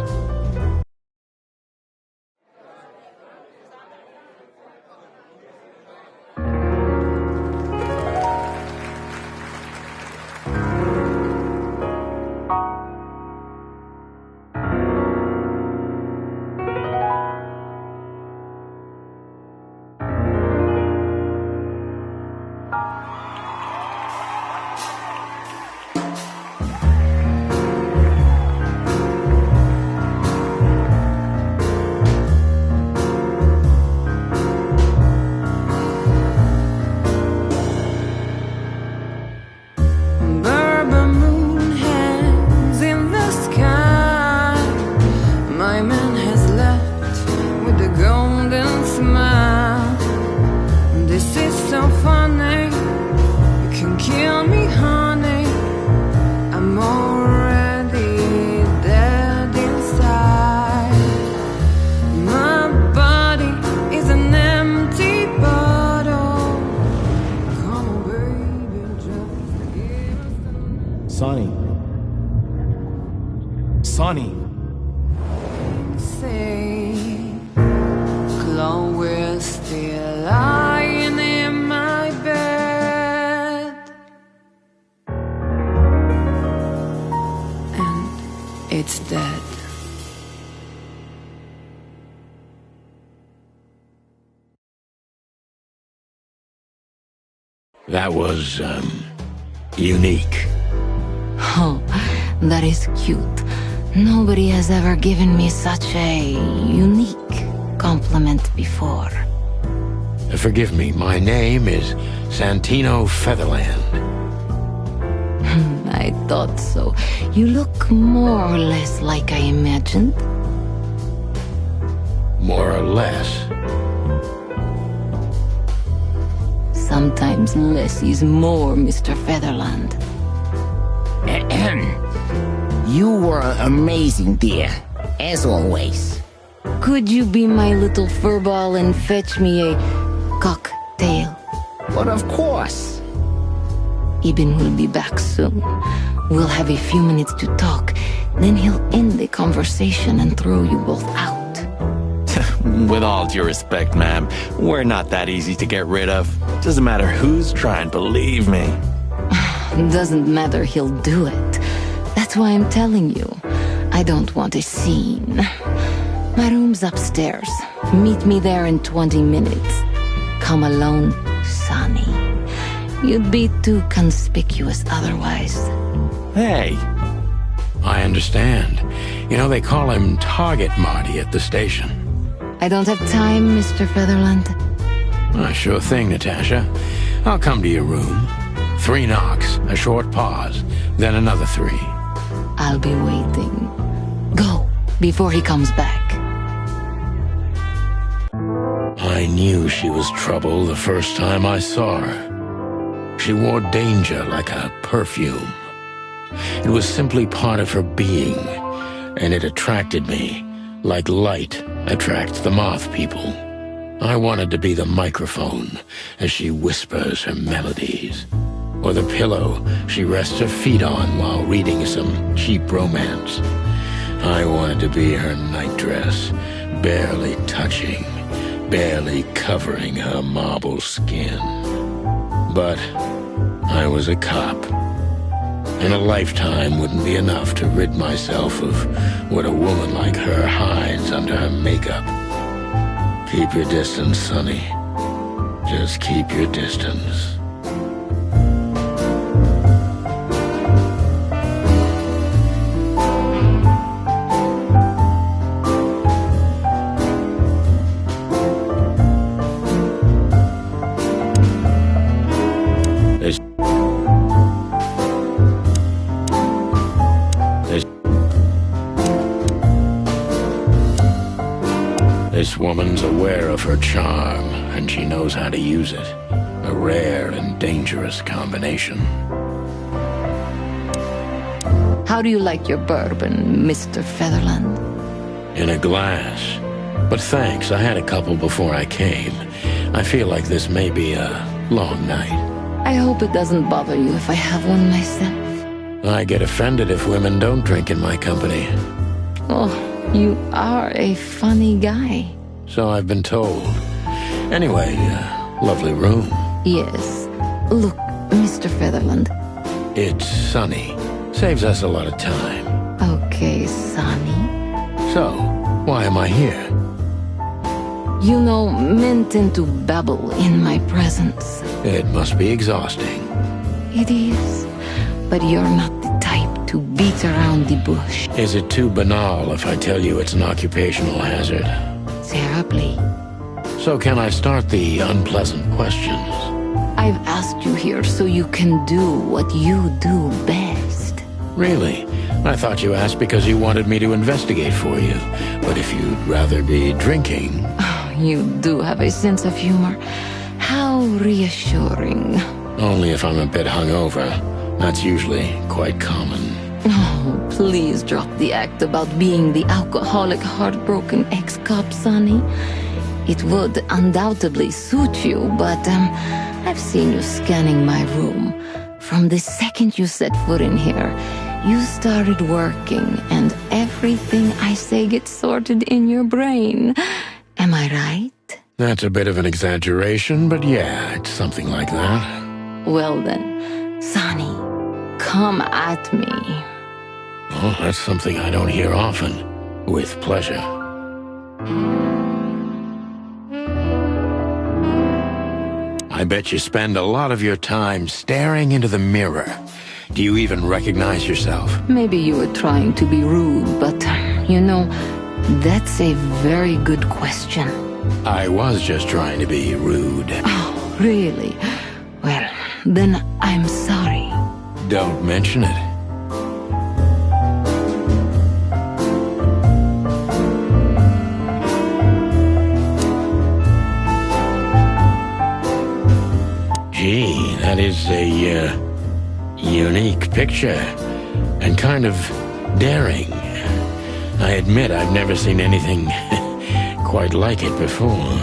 Sonny. Say, Chloe's still lying in my bed. That was, unique. Oh, that is cute. Nobody has ever given me such a unique compliment before. Forgive me, my name is Santino Featherland. I thought so. You look more or less like I imagined. More or less. Sometimes less is more, Mr. Featherland. You were amazing, dear. As always. Could you be my little furball and fetch me a cocktail? But of course. Ibn will be back soon. We'll have a few minutes to talk. Then he'll end the conversation and throw you both out. With all due respect, ma'am, we're not that easy to get rid of. Doesn't matter who's trying, believe me. Doesn't matter, he'll do it. That's why I'm telling you. I don't want a scene. My room's upstairs. Meet me there in 20 minutes. Come alone, Sonny. You'd be too conspicuous otherwise. Hey. I understand. You know, they call him Target Marty at the station. I don't have time, Mr. Featherland. Sure thing, Natasha. I'll come to your room. 3 knocks, a short pause, then another 3. I'll be waiting. Go, before he comes back. I knew she was trouble the first time I saw her. She wore danger like a perfume. It was simply part of her being, and it attracted me, like light attracts the moth people. I wanted to be the microphone as she whispers her melodies, or the pillow she rests her feet on while reading some cheap romance. I wanted to be her nightdress, barely touching, barely covering her marble skin. But I was a cop, and a lifetime wouldn't be enough to rid myself of what a woman like her hides under her makeup. Keep your distance, Sonny. Just keep your distance. This woman's aware of her charm, and she knows how to use it. A rare and dangerous combination. How do you like your bourbon, Mr. Featherland? In a glass. But thanks, I had a couple before I came. I feel like this may be a long night. I hope it doesn't bother you if I have one myself. I get offended if women don't drink in my company. Oh, you are a funny guy. So I've been told. Anyway, lovely room. Yes. Look, Mr. Featherland. It's sunny. Saves us a lot of time. Okay, Sonny. So, why am I here? You know, men tend to babble in my presence. It must be exhausting. It is. But you're not the type to beat around the bush. Is it too banal if I tell you it's an occupational hazard? Terribly. So can I start the unpleasant questions? I've asked you here so you can do what you do best. Really? I thought you asked because you wanted me to investigate for you. But if you'd rather be drinking... Oh, you do have a sense of humor. How reassuring. Only if I'm a bit hungover. That's usually quite common. Oh, please drop the act about being the alcoholic, heartbroken ex-cop, Sonny. It would undoubtedly suit you, but, I've seen you scanning my room. From the second you set foot in here, you started working, and everything I say gets sorted in your brain. Am I right? That's a bit of an exaggeration, but yeah, it's something like that. Well then, Sonny, come at me. Oh, that's something I don't hear often. With pleasure. I I bet you spend a lot of your time staring into the mirror. Do you even recognize yourself? Maybe you were trying to be rude, but, you know, that's a very good question. I was just trying to be rude. Oh, really? Well, then I'm sorry. Don't mention it. Gee, that is a, unique picture. And kind of daring. I admit I've never seen anything quite like it before.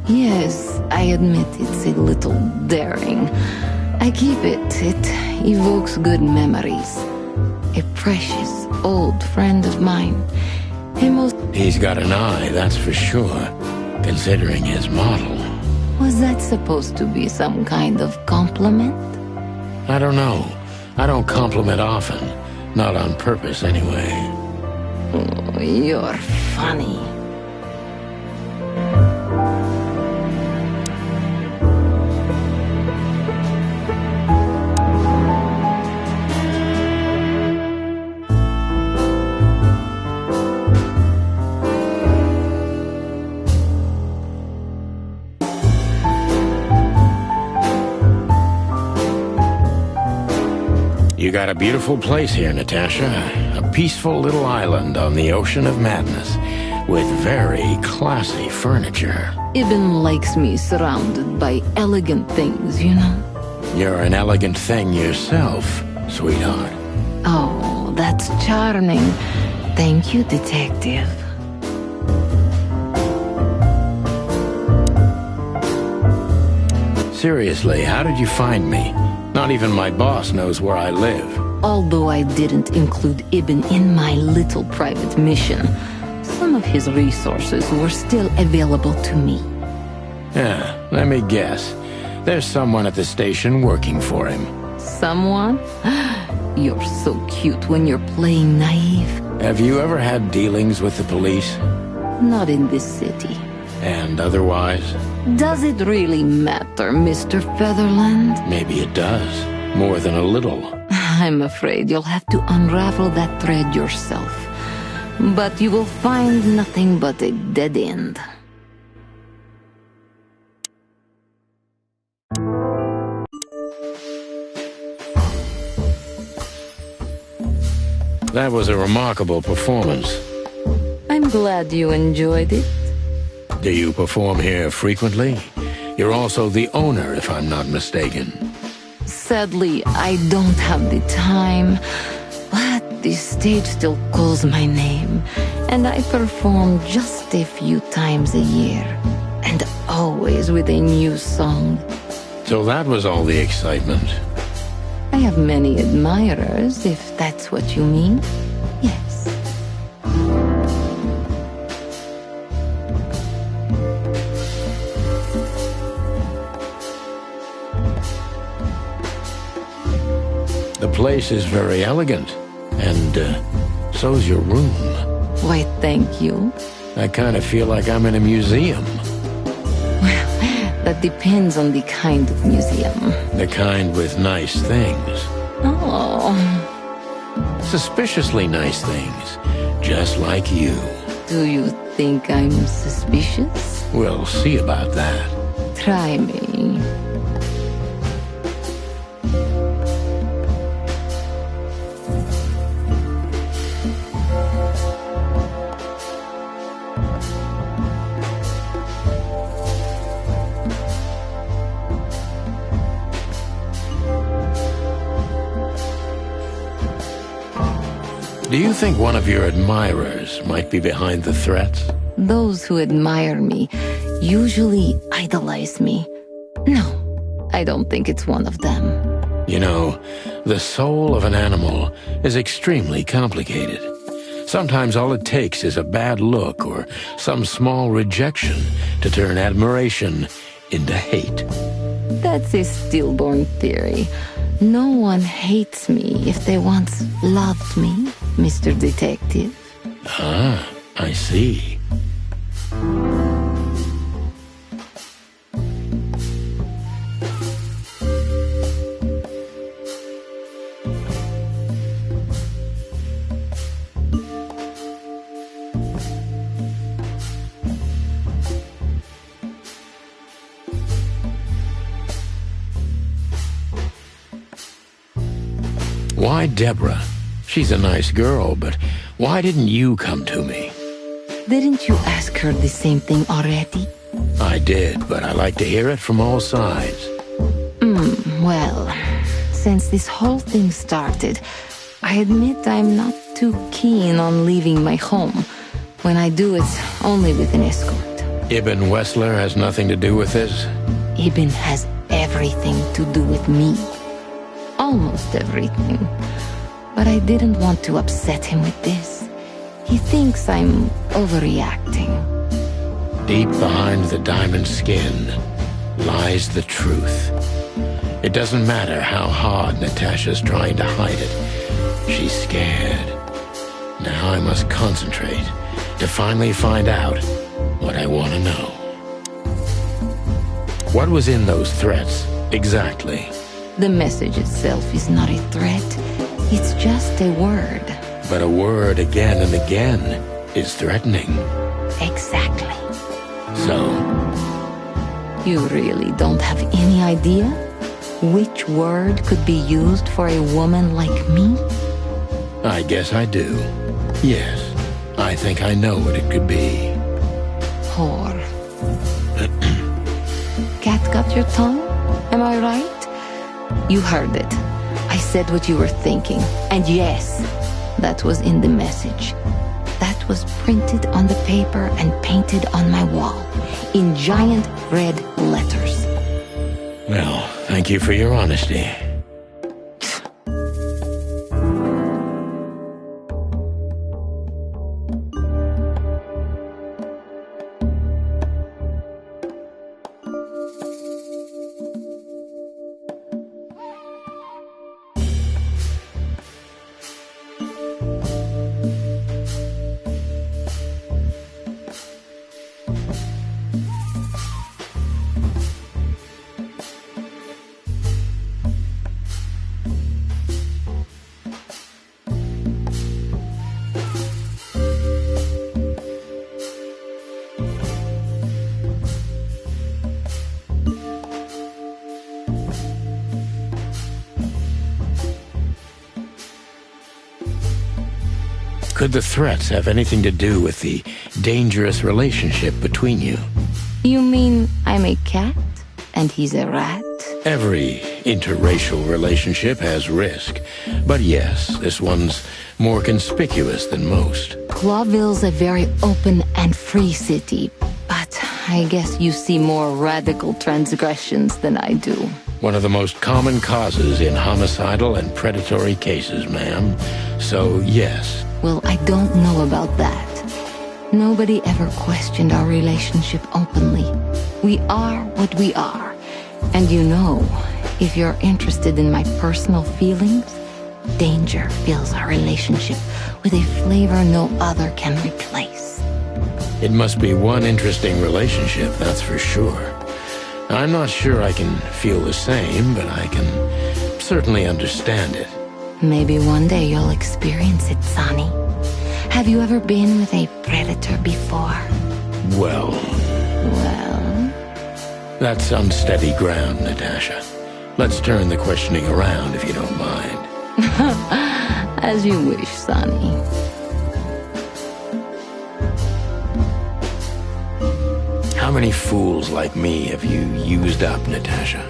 Yes, I admit it's a little daring. I keep it. It evokes good memories. A precious old friend of mine. He's got an eye, that's for sure, considering his model. Was that supposed to be some kind of compliment? I don't know. I don't compliment often. Not on purpose, anyway. Oh, you're funny. You got a beautiful place here, Natasha. A peaceful little island on the ocean of madness, with very classy furniture. Ibn likes me surrounded by elegant things, you know? You're an elegant thing yourself, sweetheart. Oh, that's charming. Thank you, detective. Seriously, how did you find me? Not even my boss knows where I live. Although I didn't include Ibn in my little private mission, some of his resources were still available to me. Yeah, let me guess. There's someone at the station working for him. Someone? You're so cute when you're playing naive. Have you ever had dealings with the police? Not in this city. And otherwise? Does it really matter, Mr. Featherland? Maybe it does. More than a little. I'm afraid you'll have to unravel that thread yourself. But you will find nothing but a dead end. That was a remarkable performance. I'm glad you enjoyed it. Do you perform here frequently? You're also the owner, if I'm not mistaken. Sadly, I don't have the time, but the stage still calls my name, and I perform just a few times a year, and always with a new song. So that was all the excitement. I have many admirers, if that's what you mean. Yes. The place is very elegant, and so's your room. Why, thank you. I kind of feel like I'm in a museum. Well, that depends on the kind of museum. The kind with nice things. Oh. Suspiciously nice things, just like you. Do you think I'm suspicious? We'll see about that. Try me. Do you think one of your admirers might be behind the threats? Those who admire me usually idolize me. No, I don't think it's one of them. You know, the soul of an animal is extremely complicated. Sometimes all it takes is a bad look or some small rejection to turn admiration into hate. That's a stillborn theory. No one hates me if they once loved me, Mr. Detective. Ah, I see. Why Deborah? She's a nice girl, but why didn't you come to me? Didn't you ask her the same thing already? I did, but I like to hear it from all sides. Well, since this whole thing started, I admit I'm not too keen on leaving my home. When I do it, only with an escort. Ibn Wessler has nothing to do with this? Ibn has everything to do with me. Almost everything. But I didn't want to upset him with this. He thinks I'm overreacting. Deep behind the diamond skin lies the truth. It doesn't matter how hard Natasha's trying to hide it. She's scared. Now I must concentrate to finally find out what I want to know. What was in those threats, exactly? The message itself is not a threat. It's just a word. But a word again and again is threatening. Exactly. So? You really don't have any idea which word could be used for a woman like me? I guess I do. Yes, I think I know what it could be. Whore. Cat got your tongue? Am I right? You heard it. I said what you were thinking. And yes, that was in the message. That was printed on the paper and painted on my wall in giant red letters. Well, thank you for your honesty. Could the threats have anything to do with the dangerous relationship between you? You mean I'm a cat and he's a rat? Every interracial relationship has risk. But yes, this one's more conspicuous than most. Clawville's a very open and free city, but I guess you see more radical transgressions than I do. One of the most common causes in homicidal and predatory cases, ma'am. So, yes. Well, I don't know about that. Nobody ever questioned our relationship openly. We are what we are. And you know, if you're interested in my personal feelings, danger fills our relationship with a flavor no other can replace. It must be one interesting relationship, that's for sure. I'm not sure I can feel the same, but I can certainly understand it. Maybe one day you'll experience it, Sonny. Have you ever been with a predator before? Well... That's unsteady ground, Natasha. Let's turn the questioning around, if you don't mind. As you wish, Sonny. How many fools like me have you used up, Natasha?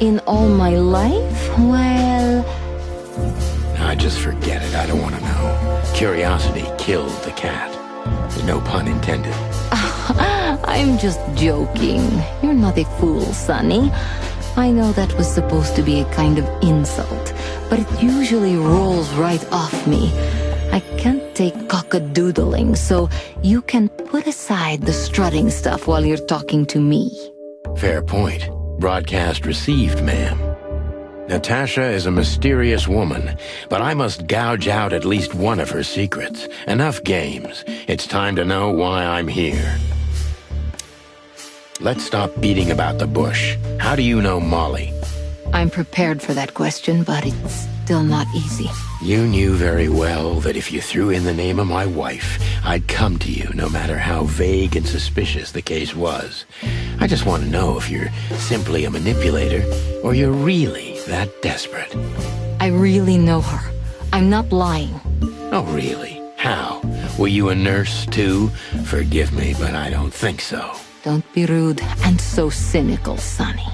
In all my life? Well... I just forget it. I don't want to know. Curiosity killed the cat. No pun intended. I'm just joking. You're not a fool, Sonny. I know that was supposed to be a kind of insult, but it usually rolls right off me. I can't take cockadoodling, so you can put aside the strutting stuff while you're talking to me. Fair point. Broadcast received, ma'am. Natasha is a mysterious woman, but I must gouge out at least one of her secrets. Enough games. It's time to know why I'm here. Let's stop beating about the bush. How do you know Molly? I'm prepared for that question, but it's still not easy. You knew very well that if you threw in the name of my wife, I'd come to you, no matter how vague and suspicious the case was. I just want to know if you're simply a manipulator, or you're really that desperate. I really know her. I'm not lying. Oh, really? How? Were you a nurse, too? Forgive me, but I don't think so. Don't be rude and so cynical, Sonny.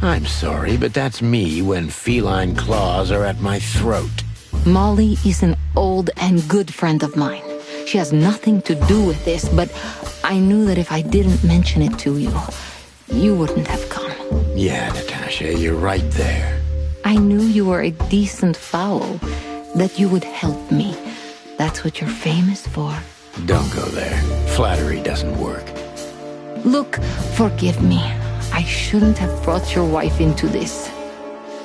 I'm sorry, but that's me when feline claws are at my throat. Molly is an old and good friend of mine. She has nothing to do with this, but I knew that if I didn't mention it to you, you wouldn't have come. Yeah, Natasha, you're right there. I knew you were a decent fowl, that you would help me. That's what you're famous for. Don't go there. Flattery doesn't work. Look, forgive me. I shouldn't have brought your wife into this.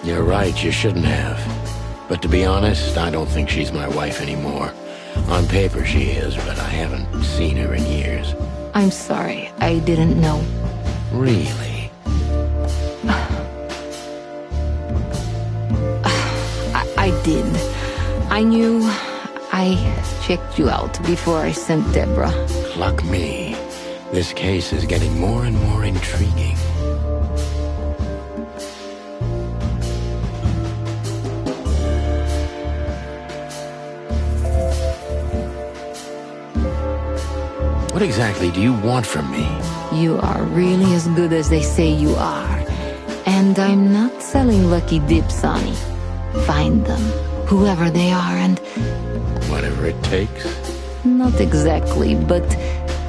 You're right, you shouldn't have. But to be honest, I don't think she's my wife anymore. On paper she is, but I haven't seen her in years. I'm sorry, I didn't know. Really? I did. I knew. I checked you out before I sent Deborah. Luck me. This case is getting more and more intriguing. What exactly do you want from me? You are really as good as they say you are. And I'm not selling lucky dips, Sonny. Find them, whoever they are, and... Whatever it takes? Not exactly, but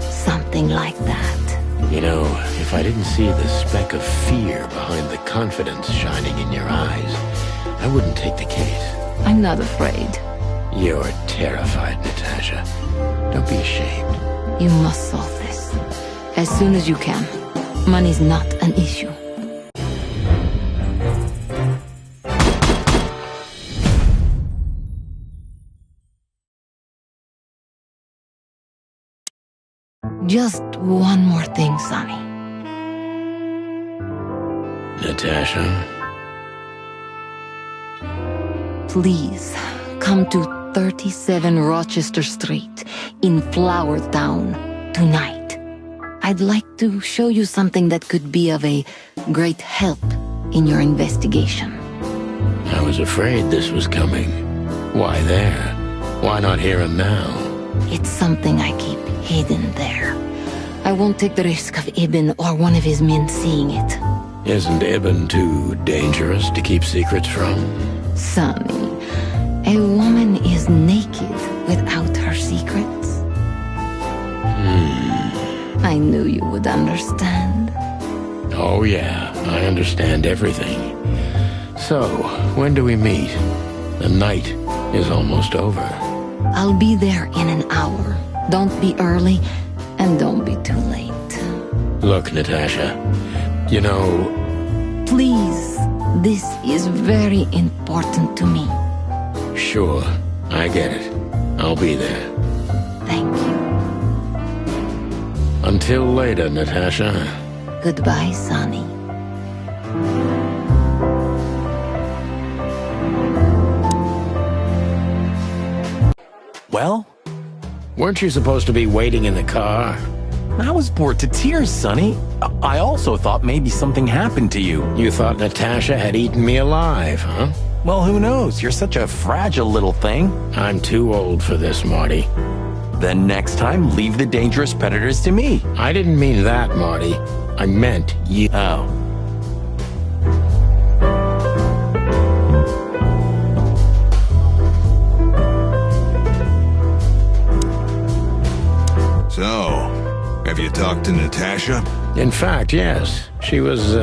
something like that. You know, if I didn't see the speck of fear behind the confidence shining in your eyes, I wouldn't take the case. I'm not afraid. You're terrified, Natasha. Don't be ashamed. You must solve this. As soon as you can. Money's not an issue. Just one more thing, Sonny. Natasha? Please, come to 37 Rochester Street in Flower Town tonight. I'd like to show you something that could be of a great help in your investigation. I was afraid this was coming. Why there? Why not here and now? It's something I keep hidden there. I won't take the risk of Ibn or one of his men seeing it. Isn't Ibn too dangerous to keep secrets from? Sonny, a woman is naked without her secrets. I knew you would understand. Oh yeah, I understand everything. So, when do we meet? The night is almost over. I'll be there in an hour. Don't be early, and don't be too late. Look, Natasha, you know... Please, this is very important to me. Sure, I get it. I'll be there. Thank you. Until later, Natasha. Goodbye, Sonny. Well? Weren't you supposed to be waiting in the car? I was bored to tears, Sonny. I also thought maybe something happened to you. You thought Natasha had eaten me alive, huh? Well, who knows? You're such a fragile little thing. I'm too old for this, Marty. Then next time, leave the dangerous predators to me. I didn't mean that, Marty. I meant you. Oh. So, have you talked to Natasha? In fact, yes. She was,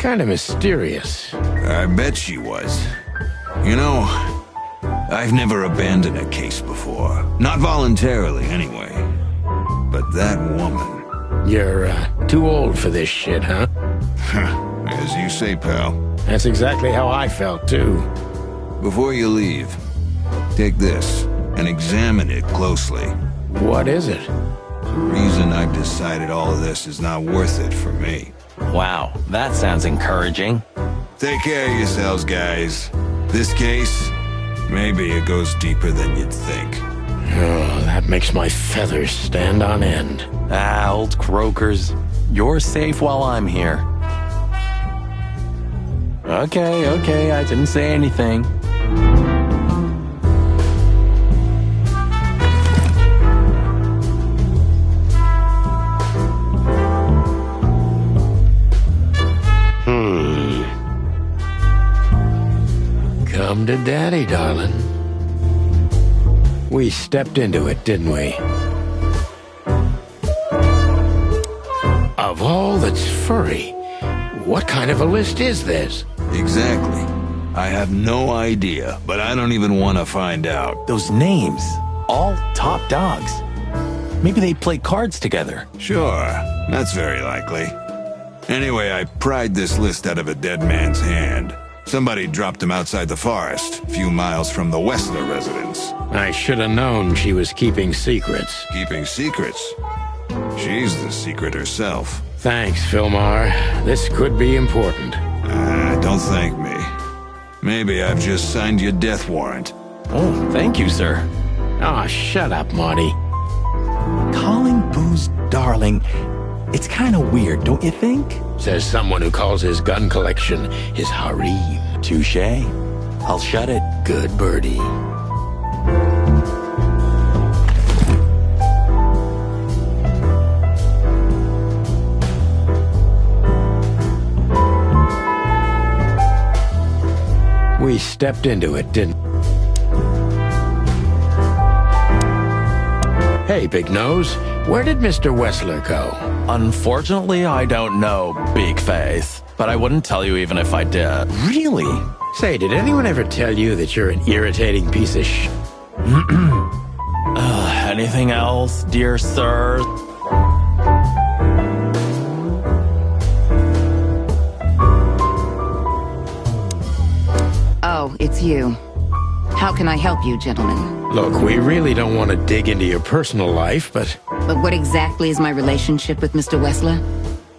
kind of mysterious. I bet she was. You know, I've never abandoned a case before. Not voluntarily, anyway. But that woman... You're, too old for this shit, huh? As you say, pal. That's exactly how I felt, too. Before you leave, take this and examine it closely. What is it? The reason I've decided all of this is not worth it for me. Wow, that sounds encouraging. Take care of yourselves, guys. This case, maybe it goes deeper than you'd think. Oh, that makes my feathers stand on end. Ah, old croakers. You're safe while I'm here. Okay, I didn't say anything. Welcome to Daddy, darling. We stepped into it, didn't we? Of all that's furry, what kind of a list is this? Exactly. I have no idea, but I don't even want to find out. Those names, all top dogs. Maybe they play cards together. Sure, that's very likely. Anyway, I pried this list out of a dead man's hand. Somebody dropped him outside the forest, a few miles from the Wessler residence. I should have known she was keeping secrets. Keeping secrets? She's the secret herself. Thanks, Philmar. This could be important. Don't thank me. Maybe I've just signed your death warrant. Oh, thank you, sir. Oh, shut up, Marty. Calling booze darling, it's kind of weird, don't you think? Says someone who calls his gun collection his harem. Touché. I'll shut it. Good birdie. We stepped into it, didn't we? Hey, Big Nose, where did Mr. Wessler go? Unfortunately, I don't know, Big Face. But I wouldn't tell you even if I did. Really? Say, did anyone ever tell you that you're an irritating piece of sh... Anything else, dear sir? Oh, it's you. How can I help you, gentlemen? Look, we really don't want to dig into your personal life, but... But what exactly is my relationship with Mr. Wessler?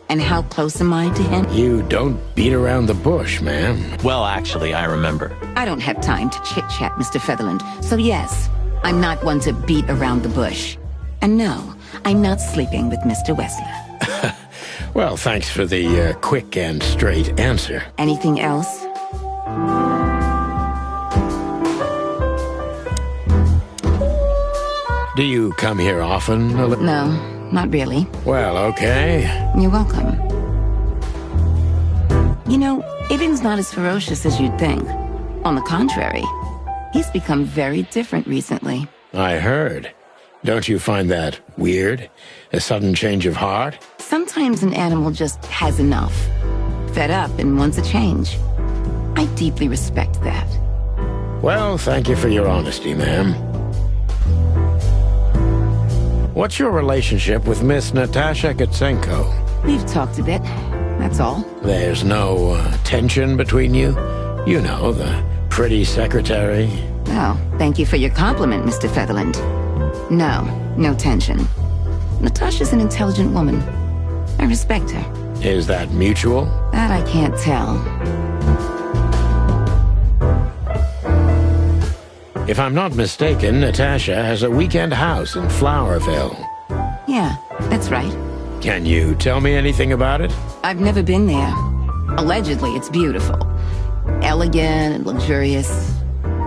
And how close am I to him? You don't beat around the bush, ma'am. Well, actually, I remember. I don't have time to chit-chat, Mr. Featherland. So yes, I'm not one to beat around the bush. And no, I'm not sleeping with Mr. Wessler. Well, thanks for the quick and straight answer. Anything else? Do you come here often? No, not really. Well, okay. You're welcome. You know, Ibn's not as ferocious as you'd think. On the contrary, he's become very different recently. I heard. Don't you find that weird? A sudden change of heart? Sometimes an animal just has enough. Fed up and wants a change. I deeply respect that. Well, thank you for your honesty, ma'am. What's your relationship with Miss Natasha Gutsenko? We've talked a bit, that's all. There's no tension between you? You know, the pretty secretary. Oh, thank you for your compliment, Mr. Featherland. No, no tension. Natasha's an intelligent woman. I respect her. Is that mutual? That I can't tell. If I'm not mistaken, Natasha has a weekend house in Flowerville. Yeah, that's right. Can you tell me anything about it? I've never been there. Allegedly, it's beautiful. Elegant and luxurious.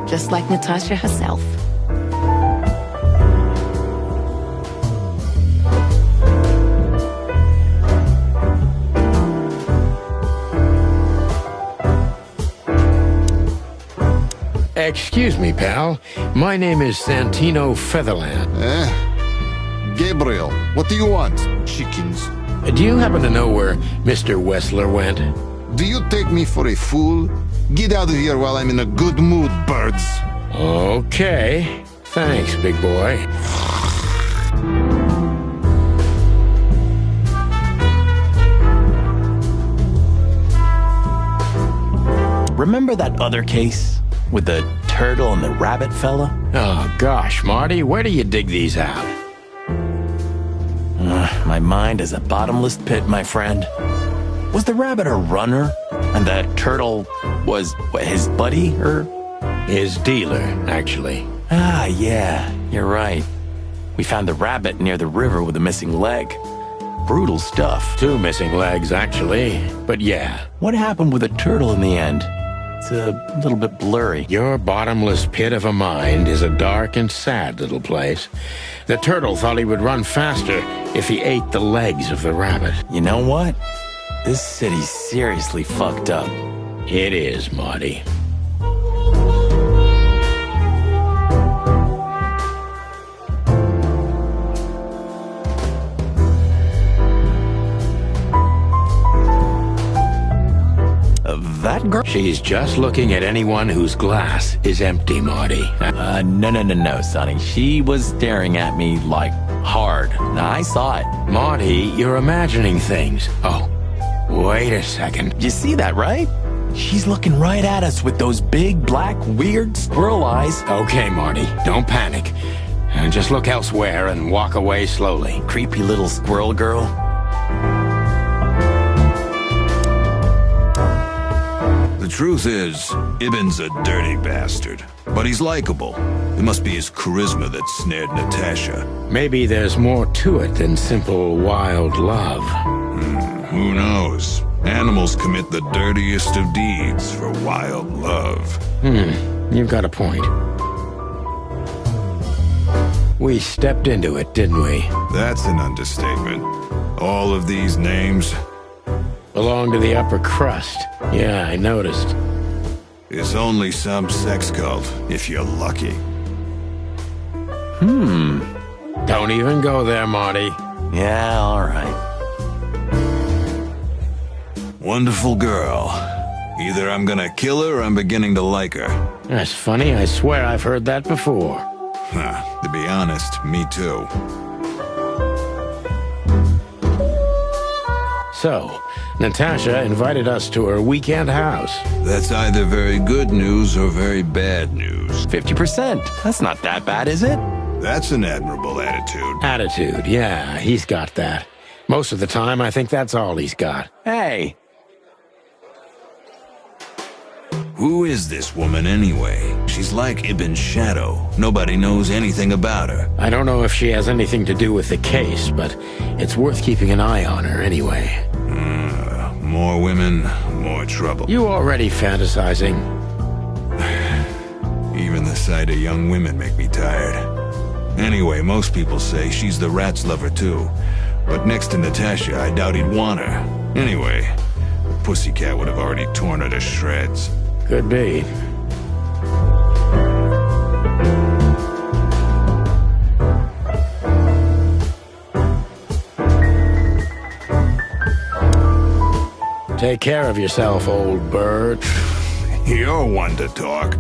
Just like Natasha herself. Excuse me, pal. My name is Santino Featherland. Gabriel, what do you want? Chickens. Do you happen to know where Mr. Wessler went? Do you take me for a fool? Get out of here while I'm in a good mood, birds. Okay. Thanks, big boy. Remember that other case? With the turtle and the rabbit fella? Oh, gosh, Marty, where do you dig these out? My mind is a bottomless pit, my friend. Was the rabbit a runner? And the turtle was his buddy, or? His dealer, actually. Ah, yeah, you're right. We found the rabbit near the river with a missing leg. Brutal stuff. 2 missing legs, actually. But yeah. What happened with the turtle in the end? It's a little bit blurry. Your bottomless pit of a mind is a dark and sad little place. The turtle thought he would run faster if he ate the legs of the rabbit. You know what? This city's seriously fucked up. It is, Marty. that girl? She's just looking at anyone whose glass is empty, Marty. No, Sonny. She was staring at me, like, hard. I saw it. Marty, you're imagining things. Oh, wait a second. You see that, right? She's looking right at us with those big, black, weird squirrel eyes. Okay, Marty, don't panic. And just look elsewhere and walk away slowly. Creepy little squirrel girl. The truth is, Ibn's a dirty bastard, but he's likable. It must be his charisma that snared Natasha. Maybe there's more to it than simple wild love. Who knows? Animals commit the dirtiest of deeds for wild love. You've got a point. We stepped into it, didn't we? That's an understatement. All of these names belong to the upper crust. Yeah, I noticed. It's only some sex cult, if you're lucky. Don't even go there, Marty. Yeah, all right. Wonderful girl. Either I'm gonna kill her or I'm beginning to like her. That's funny. I swear I've heard that before. To be honest, me too. So, Natasha invited us to her weekend house. That's either very good news or very bad news. 50%. That's not that bad, is it? That's an admirable attitude. Attitude, yeah, he's got that. Most of the time, I think that's all he's got. Hey. Who is this woman anyway? She's like Ibn's shadow. Nobody knows anything about her. I don't know if she has anything to do with the case, but it's worth keeping an eye on her anyway. More women, more trouble. You already fantasizing. Even the sight of young women make me tired. Anyway, most people say she's the rat's lover too. But next to Natasha, I doubt he'd want her. Anyway, Pussycat would have already torn her to shreds. Could be. Take care of yourself, old bird. You're one to talk.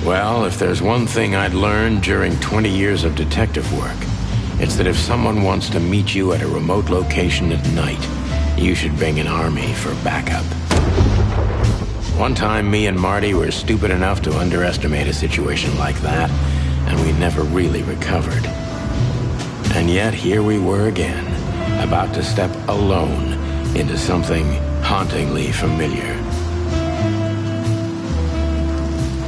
Well, if there's one thing I'd learned during 20 years of detective work, it's that if someone wants to meet you at a remote location at night, you should bring an army for backup. One time, me and Marty were stupid enough to underestimate a situation like that, and we never really recovered. And yet, here we were again, about to step alone into something hauntingly familiar.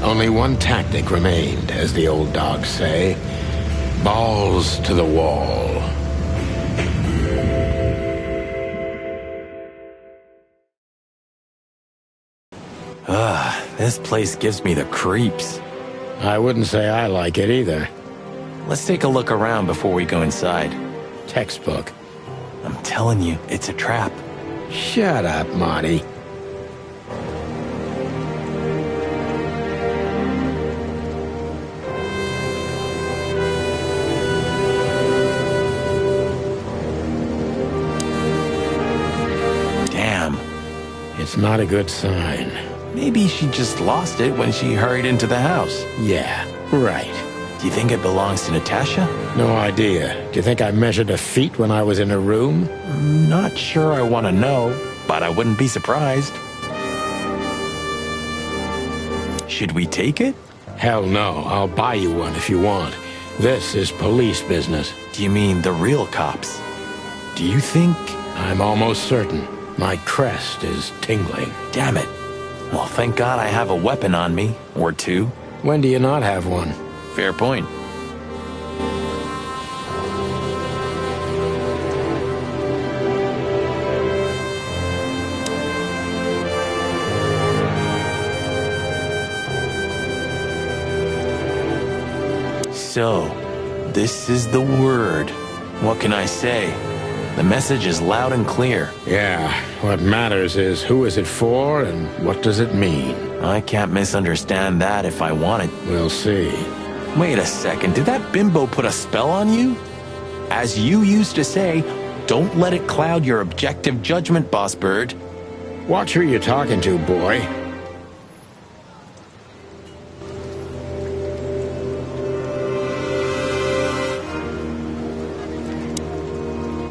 Only one tactic remained, as the old dogs say. Balls to the wall. This place gives me the creeps. I wouldn't say I like it either. Let's take a look around before we go inside. Textbook. I'm telling you, it's a trap. Shut up, Marty. It's not a good sign. Maybe she just lost it when she hurried into the house. Yeah, right. Do you think it belongs to Natasha? No idea. Do you think I measured her feet when I was in her room? I'm not sure I want to know, but I wouldn't be surprised. Should we take it? Hell no. I'll buy you one if you want. This is police business. Do you mean the real cops? Do you think... I'm almost certain. My crest is tingling. Damn it. Well, thank God I have a weapon on me. Or two. When do you not have one? Fair point. So, this is the word. What can I say? The message is loud and clear. Yeah, what matters is who is it for and what does it mean? I can't misunderstand that if I want it. We'll see. Wait a second, did that bimbo put a spell on you? As you used to say, don't let it cloud your objective judgment, Boss Bird. Watch who you're talking to, boy.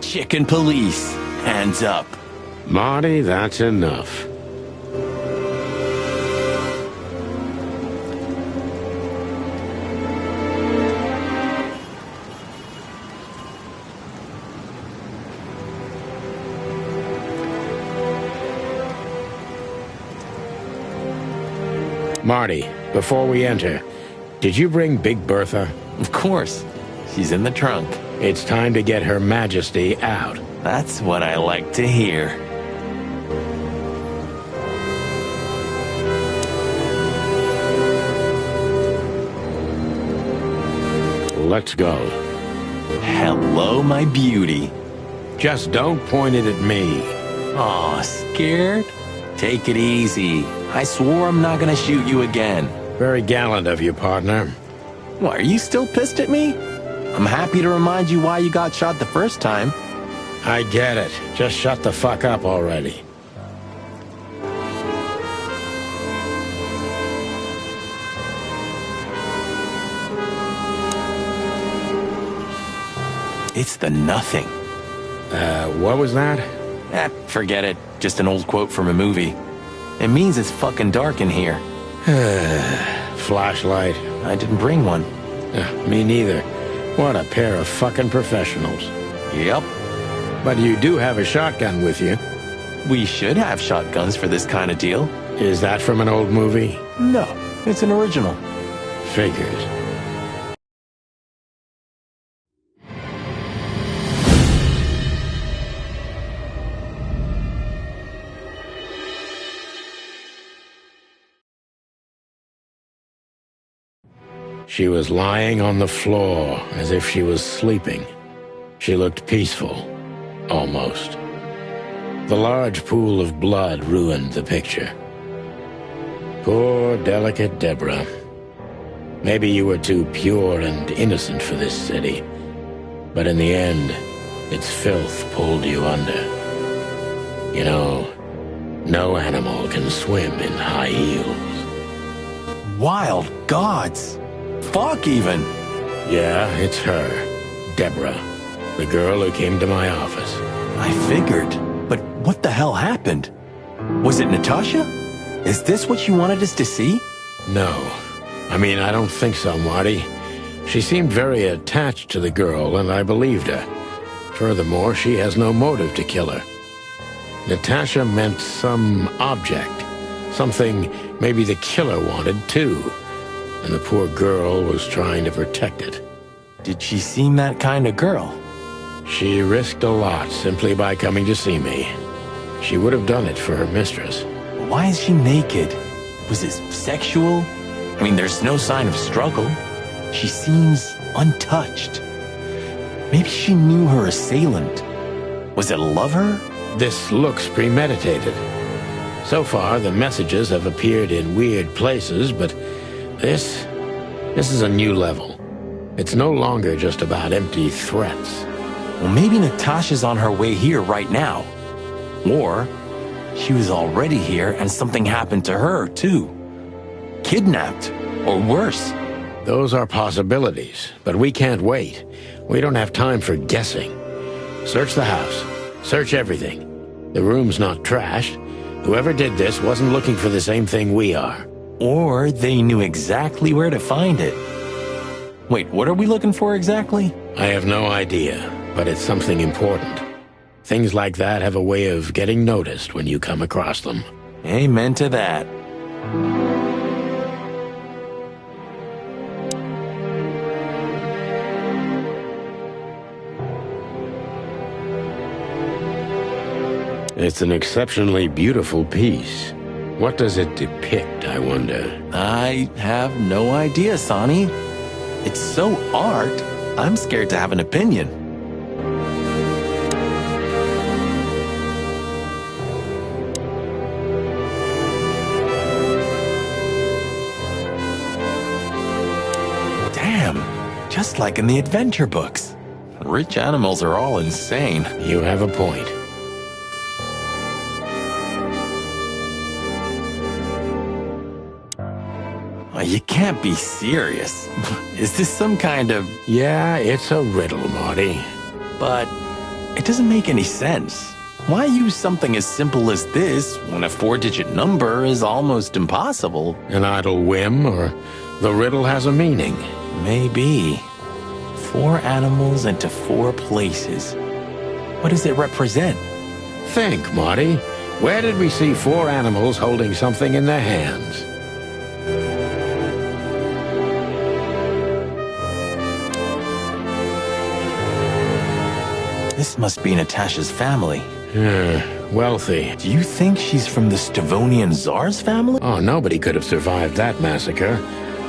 Chicken police. Hands up. Marty, that's enough. Marty, before we enter, did you bring Big Bertha? Of course. She's in the trunk. It's time to get Her Majesty out. That's what I like to hear. Let's go. Hello, my beauty. Just don't point it at me. Aw, scared? Take it easy. I swore I'm not gonna shoot you again. Very gallant of you, partner. What, are you still pissed at me? I'm happy to remind you why you got shot the first time. I get it. Just shut the fuck up already. It's the nothing. What was that? Forget it. Just an old quote from a movie. It means it's fucking dark in here. Flashlight. I didn't bring one. Me neither. What a pair of fucking professionals. Yep. But you do have a shotgun with you. We should have shotguns for this kind of deal. Is that from an old movie? No, it's an original. Figures. She was lying on the floor as if she was sleeping. She looked peaceful, almost. The large pool of blood ruined the picture. Poor, delicate Deborah. Maybe you were too pure and innocent for this city, but in the end, its filth pulled you under. You know, no animal can swim in high heels. Wild gods! Fuck, even! Yeah, it's her. Deborah. The girl who came to my office. I figured. But what the hell happened? Was it Natasha? Is this what you wanted us to see? No. I mean, I don't think so, Marty. She seemed very attached to the girl, and I believed her. Furthermore, she has no motive to kill her. Natasha meant some object. Something maybe the killer wanted, too. And the poor girl was trying to protect it. Did she seem that kind of girl? She risked a lot simply by coming to see me. She would have done it for her mistress. Why is she naked? Was it sexual? I mean, there's no sign of struggle. She seems untouched. Maybe she knew her assailant. Was it a lover? This looks premeditated. So far, the messages have appeared in weird places, but this is a new level. It's no longer just about empty threats. Well, maybe Natasha's on her way here right now. Or she was already here and something happened to her, too. Kidnapped, or worse. Those are possibilities, but we can't wait. We don't have time for guessing. Search the house. Search everything. The room's not trashed. Whoever did this wasn't looking for the same thing we are. Or they knew exactly where to find it. Wait, what are we looking for exactly? I have no idea, but it's something important. Things like that have a way of getting noticed when you come across them. Amen to that. It's an exceptionally beautiful piece. What does it depict, I wonder? I have no idea, Sonny. It's so art, I'm scared to have an opinion. Damn, just like in the adventure books. Rich animals are all insane. You have a point. You can't be serious. Is this some kind of... Yeah, it's a riddle, Marty. But it doesn't make any sense. Why use something as simple as this when a 4-digit number is almost impossible? An idle whim, or the riddle has a meaning? Maybe. 4 animals into 4 places. What does it represent? Think, Marty. Where did we see 4 animals holding something in their hands? This must be Natasha's family. Wealthy. Do you think she's from the Stavonian Tsar's family? Oh, nobody could have survived that massacre.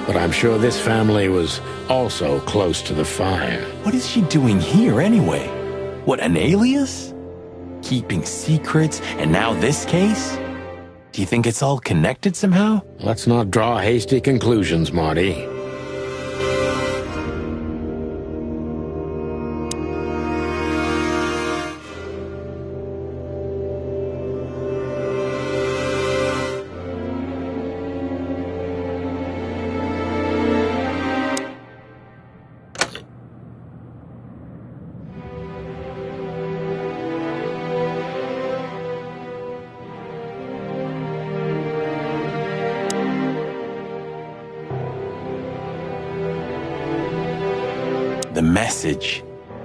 But I'm sure this family was also close to the fire. What is she doing here anyway? What, an alias? Keeping secrets, and now this case? Do you think it's all connected somehow? Let's not draw hasty conclusions, Marty. The message.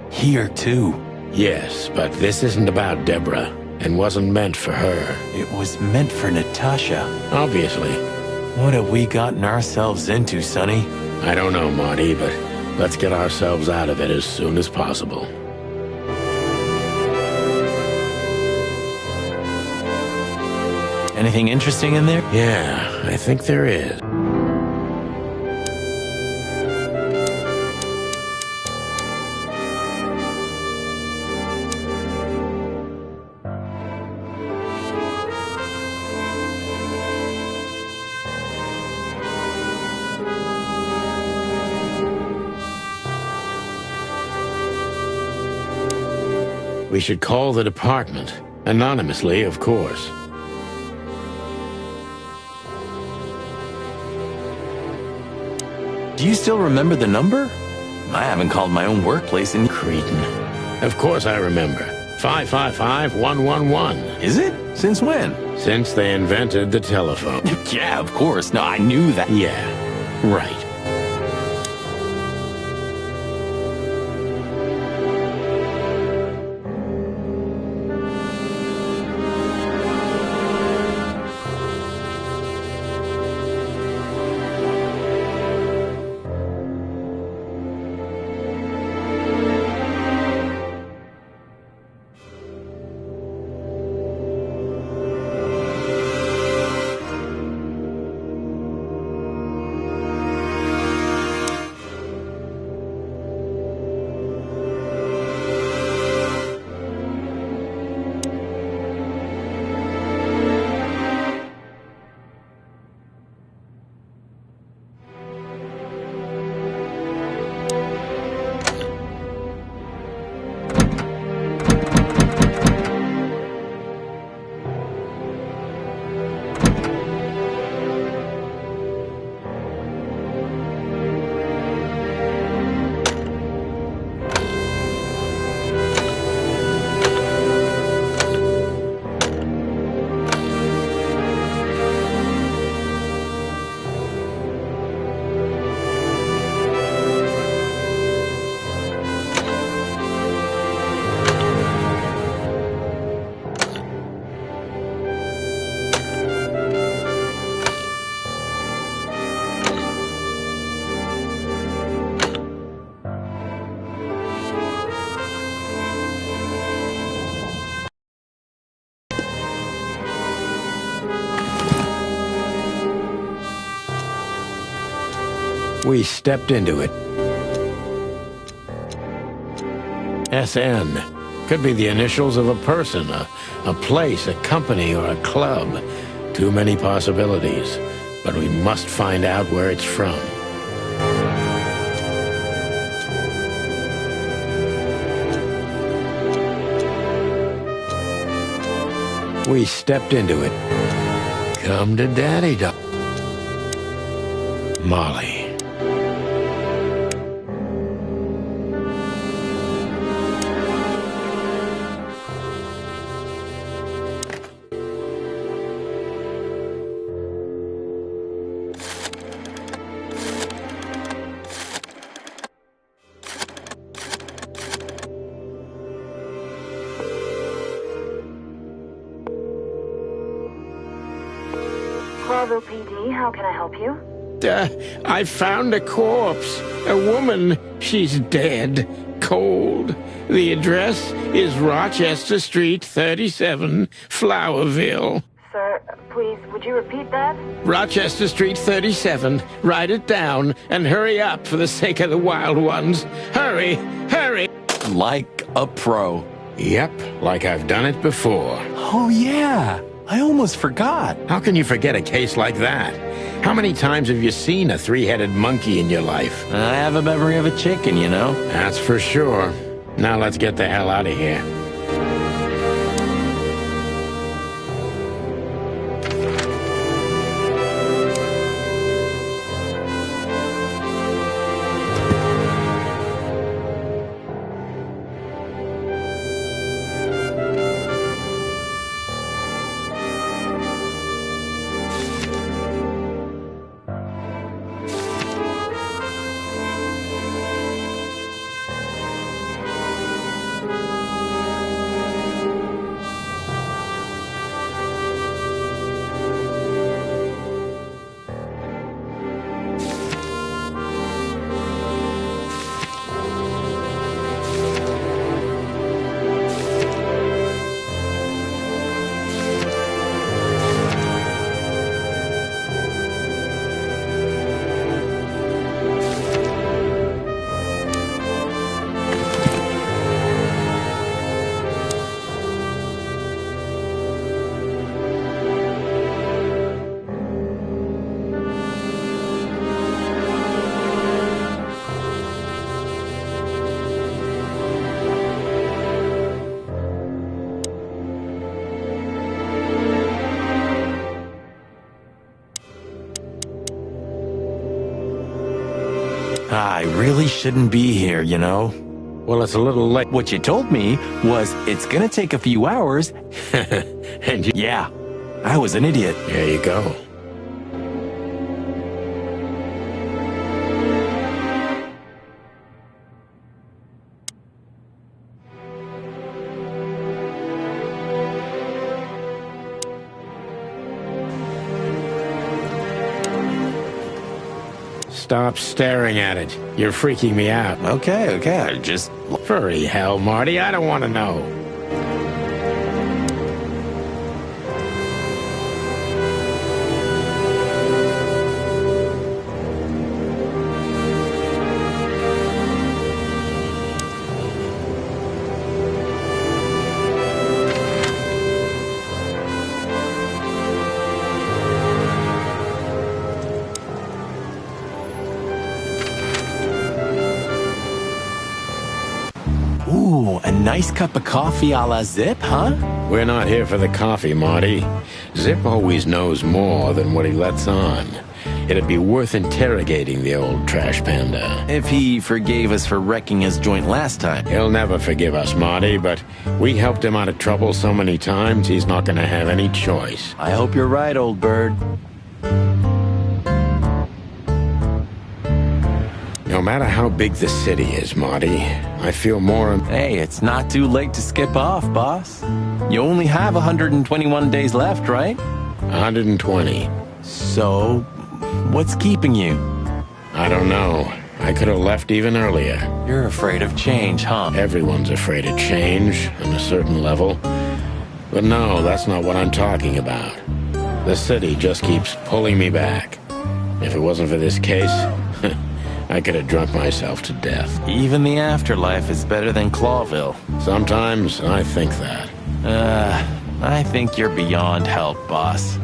Here, too. Yes, but this isn't about Deborah, and wasn't meant for her. It was meant for Natasha. Obviously. What have we gotten ourselves into, Sonny? I don't know, Marty, but let's get ourselves out of it as soon as possible. Anything interesting in there? Yeah, I think there is. We should call the department. Anonymously, of course. Do you still remember the number? I haven't called my own workplace in... Cretin. Of course I remember. 555-111. Is it? Since when? Since they invented the telephone. Yeah, of course. No, I knew that. Yeah, right. We stepped into it. SN. Could be the initials of a person, a place, a company, or a club. Too many possibilities. But we must find out where it's from. We stepped into it. Come to Daddy, Molly. Corvo PD, how can I help you? I found a corpse. A woman. She's dead. Cold. The address is Rochester Street, 37, Flowerville. Sir, please, would you repeat that? Rochester Street, 37. Write it down and hurry up for the sake of the wild ones. Hurry! Hurry! Like a pro. Yep, like I've done it before. Oh, yeah. I almost forgot. How can you forget a case like that? How many times have you seen a three-headed monkey in your life? I have a memory of a chicken, you know? That's for sure. Now let's get the hell out of here. I really shouldn't be here, you know? Well, it's a little late. What you told me was it's gonna take a few hours. And yeah, I was an idiot. There you go. Stop staring at it. You're freaking me out. Okay, I just... Furry hell, Marty, I don't want to know. Ooh, a nice cup of coffee a la Zip, huh? We're not here for the coffee, Marty. Zip always knows more than what he lets on. It'd be worth interrogating the old trash panda. If he forgave us for wrecking his joint last time. He'll never forgive us, Marty, but we helped him out of trouble so many times, he's not gonna have any choice. I hope you're right, old bird. No matter how big the city is, Marty, I feel more... Hey, it's not too late to skip off, boss. You only have 121 days left, right? 120. So, what's keeping you? I don't know. I could have left even earlier. You're afraid of change, huh? Everyone's afraid of change, on a certain level. But no, that's not what I'm talking about. The city just keeps pulling me back. If it wasn't for this case, I could have drunk myself to death. Even the afterlife is better than Clawville. Sometimes I think that. I think you're beyond help, boss.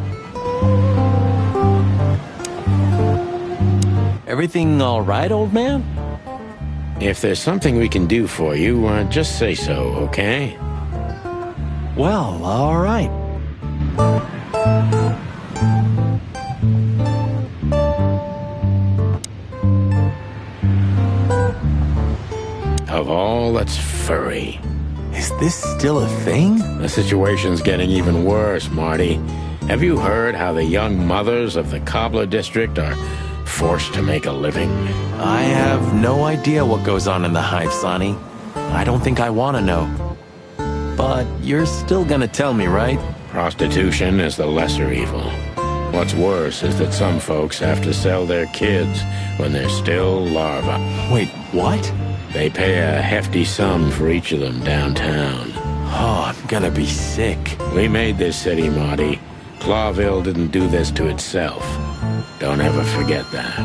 Everything all right, old man? If there's something we can do for you, just say so, okay? Well, all right. Of all that's furry. Is this still a thing? The situation's getting even worse, Marty. Have you heard how the young mothers of the Cobbler District are forced to make a living? I have no idea what goes on in the hive, Sonny. I don't think I want to know. But you're still gonna tell me, right? Prostitution is the lesser evil. What's worse is that some folks have to sell their kids when they're still larvae. Wait, what? They pay a hefty sum for each of them downtown. Oh, I'm gonna be sick. We made this city, Marty. Clawville didn't do this to itself. Don't ever forget that.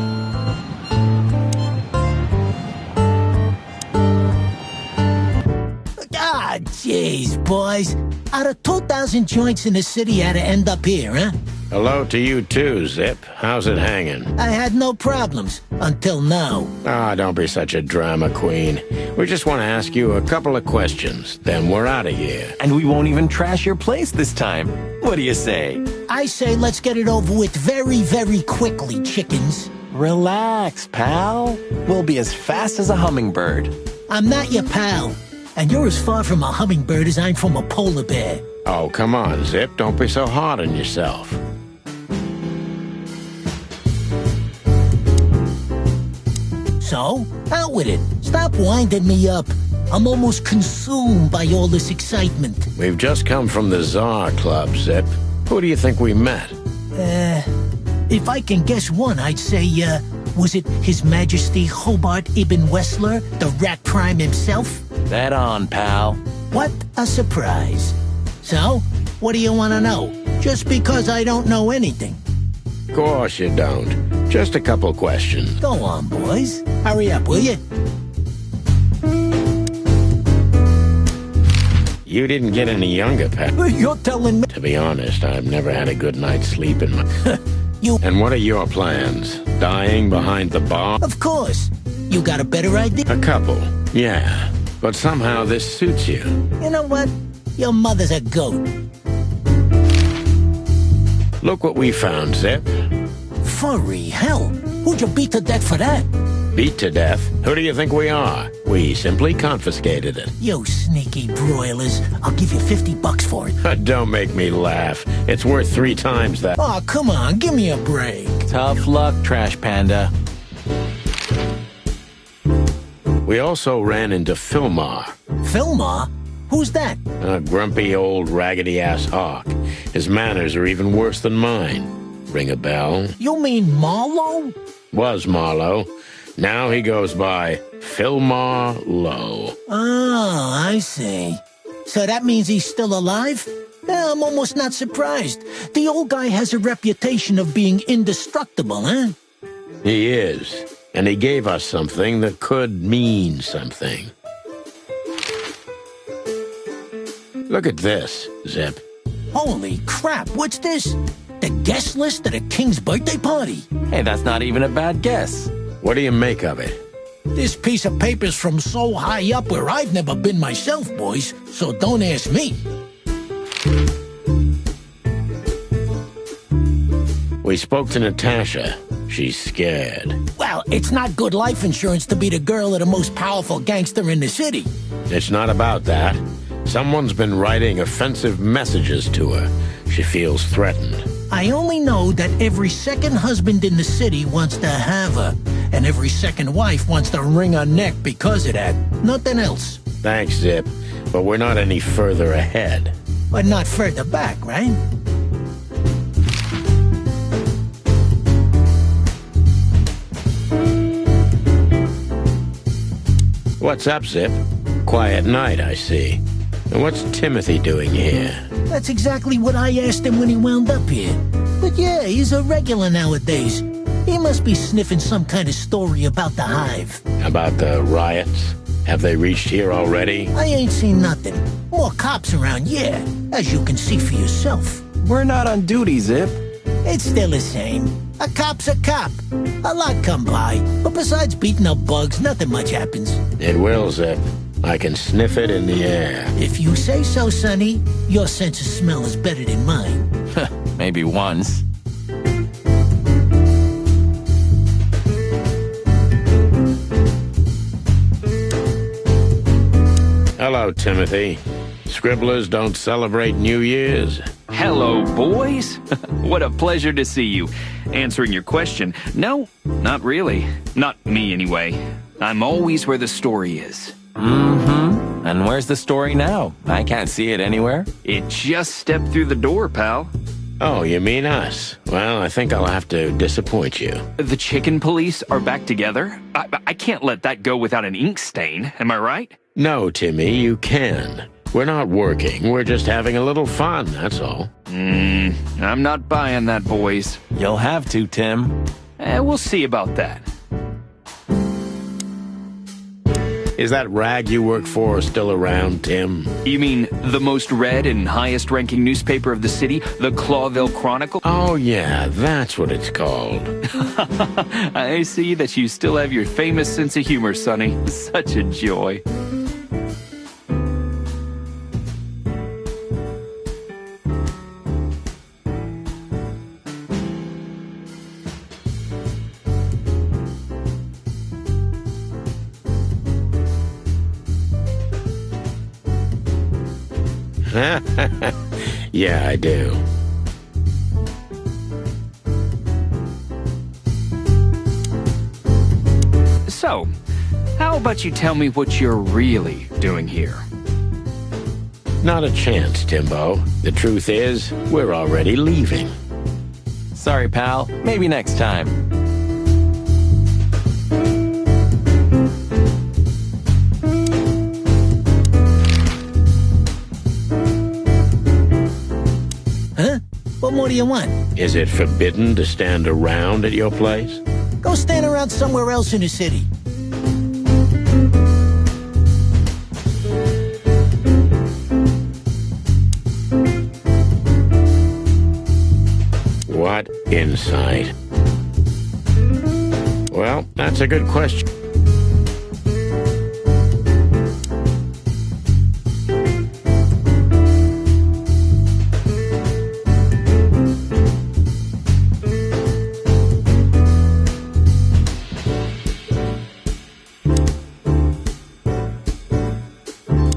Ah, jeez, boys. Out of 2,000 joints in the city, had to end up here, huh? Hello to you too, Zip. How's it hanging? I had no problems, until now. Don't be such a drama queen. We just want to ask you a couple of questions, then we're out of here. And we won't even trash your place this time. What do you say? I say let's get it over with very, very quickly, chickens. Relax, pal. We'll be as fast as a hummingbird. I'm not your pal, and you're as far from a hummingbird as I'm from a polar bear. Oh, come on, Zip. Don't be so hard on yourself. So, out with it. Stop winding me up. I'm almost consumed by all this excitement. We've just come from the Tsar Club, Zip. Who do you think we met? If I can guess one, I'd say, was it His Majesty Hobart Ibn Wessler, the Rat Prime himself? That on, pal. What a surprise. So, what do you want to know? Just because I don't know anything. Of course you don't. Just a couple questions. Go on, boys. Hurry up, will you? You didn't get any younger, Pep. You're telling me... To be honest, I've never had a good night's sleep in my... And what are your plans? Dying behind the bar? Of course. You got a better idea? A couple, yeah. But somehow this suits you. You know what? Your mother's a goat. Look what we found, Zip. Furry hell. Who'd you beat to death for that? Beat to death? Who do you think we are? We simply confiscated it. You sneaky broilers. I'll give you $50 for it. Don't make me laugh. It's worth 3 times that. Oh, come on. Give me a break. Tough luck, Trash Panda. We also ran into Filmar. Filmar? Who's that? A grumpy old raggedy-ass hawk. His manners are even worse than mine. Ring a bell? You mean Marlowe? Was Marlowe. Now he goes by Filmar Lowe. Oh, I see. So that means he's still alive? Yeah, I'm almost not surprised. The old guy has a reputation of being indestructible, huh? He is. And he gave us something that could mean something. Look at this, Zip. Holy crap, what's this? The guest list at a king's birthday party? Hey, that's not even a bad guess. What do you make of it? This piece of paper's from so high up where I've never been myself, boys, so don't ask me. We spoke to Natasha. She's scared. Well, it's not good life insurance to be the girl of the most powerful gangster in the city. It's not about that. Someone's been writing offensive messages to her. She feels threatened. I only know that every second husband in the city wants to have her, and every second wife wants to wring her neck because of that. Nothing else. Thanks, Zip, but we're not any further ahead. But not further back, right? What's up, Zip? Quiet night, I see. And what's Timothy doing here? That's exactly what I asked him when he wound up here. But yeah, he's a regular nowadays. He must be sniffing some kind of story about the Hive. About the riots? Have they reached here already? I ain't seen nothing. More cops around, yeah, as you can see for yourself. We're not on duty, Zip. It's still the same. A cop's a cop. A lot come by, but besides beating up bugs, nothing much happens. It will, Zip. I can sniff it in the air. If you say so, Sonny, your sense of smell is better than mine. Maybe once. Hello, Timothy. Scribblers don't celebrate New Year's. Hello, boys. What a pleasure to see you. Answering your question, no, not really. Not me, anyway. I'm always where the story is. Mm-hmm. And where's the story now? I can't see it anywhere. It just stepped through the door, pal. Oh, you mean us? Well, I think I'll have to disappoint you. The chicken police are back together? I can't let that go without an ink stain, am I right? No, Timmy, you can. We're not working. We're just having a little fun, that's all. I'm not buying that, boys. You'll have to, Tim. We'll see about that. Is that rag you work for still around, Tim? You mean the most read and highest-ranking newspaper of the city, the Clawville Chronicle? Oh, yeah, that's what it's called. I see that you still have your famous sense of humor, Sonny. Such a joy. Yeah, I do. So, how about you tell me what you're really doing here? Not a chance, Timbo. The truth is, we're already leaving. Sorry, pal. Maybe next time. What more do you want? Is it forbidden to stand around at your place? Go stand around somewhere else in the city. What insight? Well, that's a good question.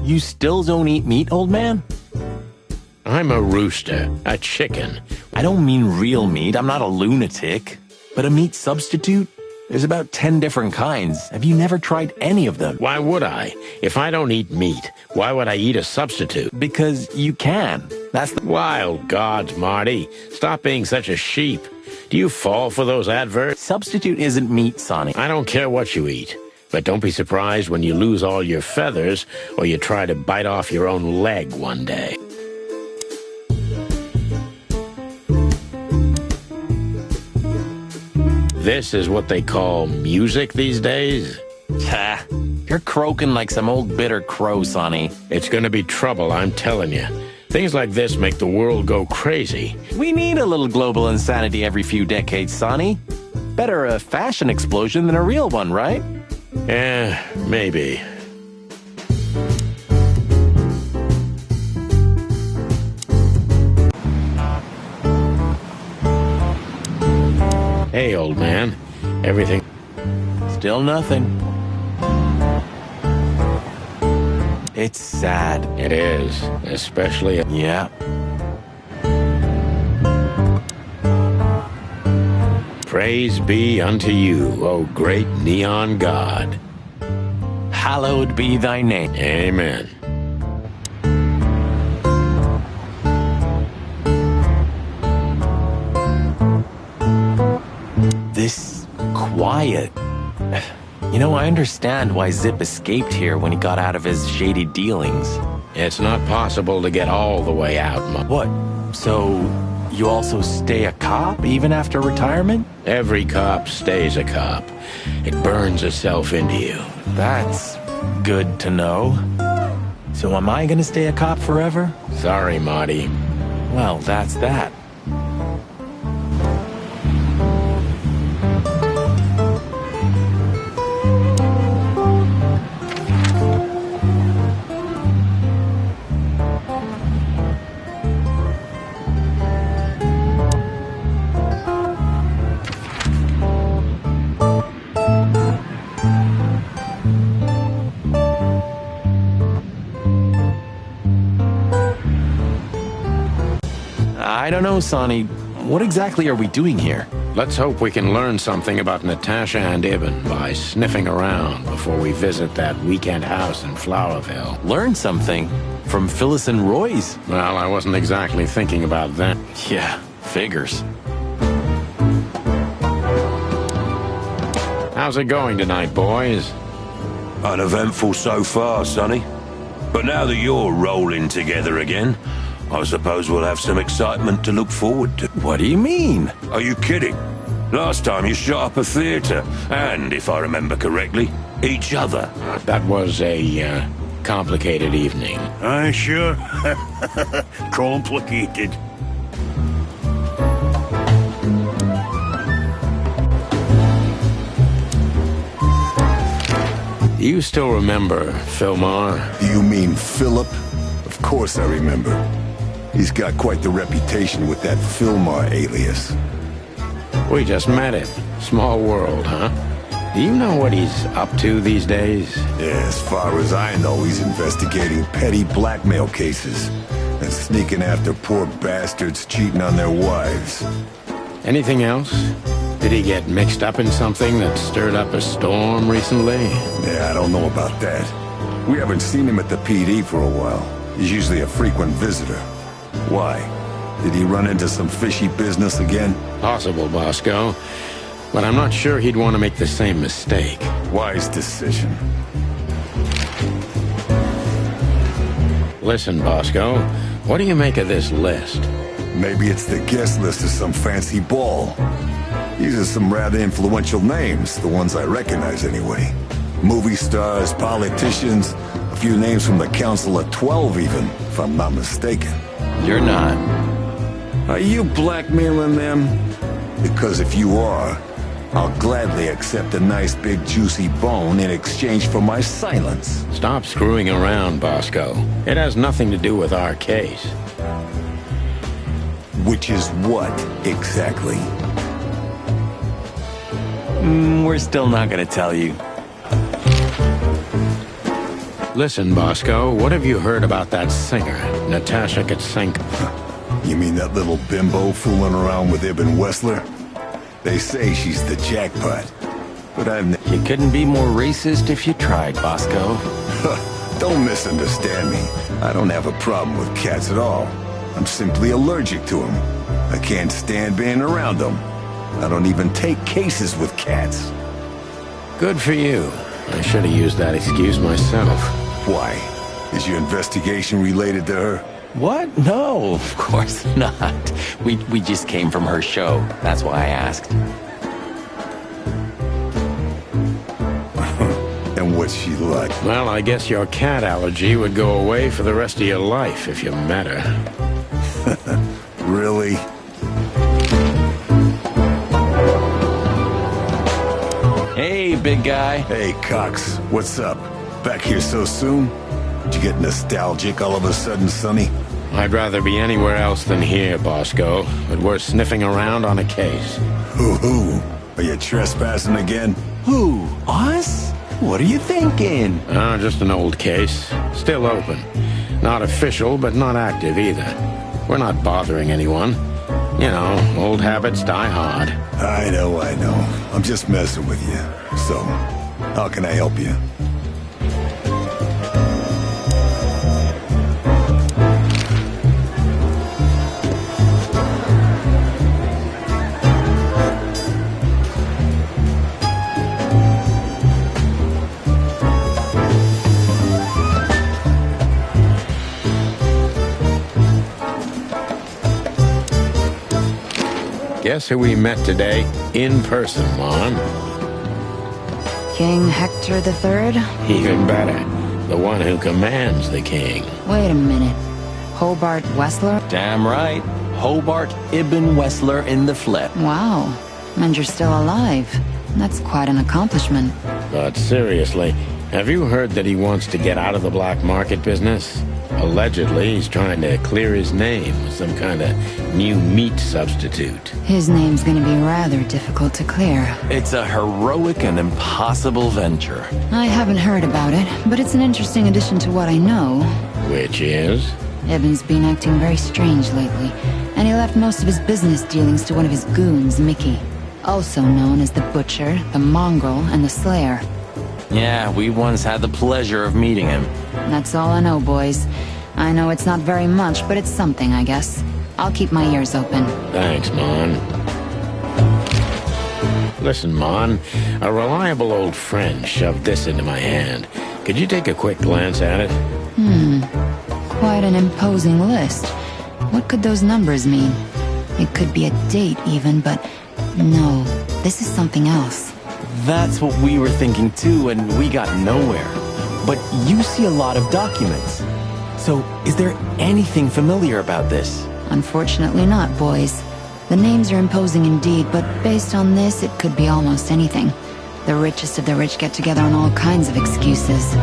You still don't eat meat, old man? I'm a rooster, a chicken. I don't mean real meat. I'm not a lunatic. But a meat substitute? There's about 10 different kinds. Have you never tried any of them? Why would I? If I don't eat meat, why would I eat a substitute? Because you can. That's the... Wild gods, Marty. Stop being such a sheep. Do you fall for those adverts? Substitute isn't meat, Sonny. I don't care what you eat. But don't be surprised when you lose all your feathers or you try to bite off your own leg one day. This is what they call music these days? Ha! You're croaking like some old bitter crow, Sonny. It's gonna be trouble, I'm telling you. Things like this make the world go crazy. We need a little global insanity every few decades, Sonny. Better a fashion explosion than a real one, right? Yeah, maybe. Hey, old man. Everything... Still nothing. It's sad. It is, especially... Yeah. Praise be unto you, O great neon god. Hallowed be thy name. Amen. This quiet. You know, I understand why Zip escaped here when he got out of his shady dealings. It's not possible to get all the way out, What? So, you also stay a cop even after retirement? Every cop stays a cop. It burns itself into you. That's good to know. So am I gonna stay a cop forever? Sorry, Marty. Well, that's that. I don't know, Sonny. What exactly are we doing here? Let's hope we can learn something about Natasha and Ibn by sniffing around before we visit that weekend house in Flowerville. Learn something? From Phyllis and Roy's? Well, I wasn't exactly thinking about that. Yeah, figures. How's it going tonight, boys? Uneventful so far, Sonny. But now that you're rolling together again, I suppose we'll have some excitement to look forward to. What do you mean? Are you kidding? Last time you shot up a theater, and, if I remember correctly, each other. That was a, complicated evening. Sure. Complicated. You still remember Philmar? Do you mean Philip? Of course I remember. He's got quite the reputation with that Philmar alias. We just met him. Small world, huh? Do you know what he's up to these days? Yeah, as far as I know, he's investigating petty blackmail cases and sneaking after poor bastards cheating on their wives. Anything else? Did he get mixed up in something that stirred up a storm recently? Yeah, I don't know about that. We haven't seen him at the PD for a while. He's usually a frequent visitor. Why? Did he run into some fishy business again? Possible, Bosco. But I'm not sure he'd want to make the same mistake. Wise decision. Listen, Bosco, what do you make of this list? Maybe it's the guest list of some fancy ball. These are some rather influential names, the ones I recognize anyway. Movie stars, politicians, a few names from the Council of 12 even, if I'm not mistaken. You're not. Are you blackmailing them? Because if you are, I'll gladly accept a nice big juicy bone in exchange for my silence. Stop screwing around, Bosco. It has nothing to do with our case. Which is what, exactly? We're still not gonna tell you. Listen, Bosco, what have you heard about that singer, Natasha Katsenko? You mean that little bimbo fooling around with Ibn Wessler? They say she's the jackpot, but You couldn't be more racist if you tried, Bosco. Don't misunderstand me. I don't have a problem with cats at all. I'm simply allergic to them. I can't stand being around them. I don't even take cases with cats. Good for you. I should have used that excuse myself. Why? Is your investigation related to her? What? No, of course not. We just came from her show. That's why I asked. And what's she like? Well, I guess your cat allergy would go away for the rest of your life if you met her. Really? Hey, big guy. Hey, Cox. What's up? Back here so soon? Did you get nostalgic all of a sudden, Sonny? I'd rather be anywhere else than here, Bosco, but we're sniffing around on a case. Who? Are you trespassing again? Who? Us? What are you thinking? Just an old case. Still open. Not official, but not active either. We're not bothering anyone. You know, old habits die hard. I know. I'm just messing with you. So, how can I help you? Guess who we met today in person, Mon? King Hector III? Even better. The one who commands the king. Wait a minute. Hobart Wessler? Damn right. Hobart Ibn Wessler in the flesh. Wow. And you're still alive. That's quite an accomplishment. But seriously, have you heard that he wants to get out of the black market business? Allegedly, he's trying to clear his name with some kind of new meat substitute. His name's gonna be rather difficult to clear. It's a heroic and impossible venture. I haven't heard about it, but it's an interesting addition to what I know. Which is? Ibn's been acting very strange lately, and he left most of his business dealings to one of his goons, Mickey. Also known as the Butcher, the Mongrel, and the Slayer. Yeah, we once had the pleasure of meeting him. That's all I know, boys. I know it's not very much, but it's something, I guess. I'll keep my ears open. Thanks, Mon. Listen, Mon, a reliable old friend shoved this into my hand. Could you take a quick glance at it? Quite an imposing list. What could those numbers mean? It could be a date even, but no, this is something else. That's what we were thinking too, and we got nowhere. But you see a lot of documents. So, is there anything familiar about this? Unfortunately not, boys. The names are imposing indeed, but based on this, it could be almost anything. The richest of the rich get together on all kinds of excuses.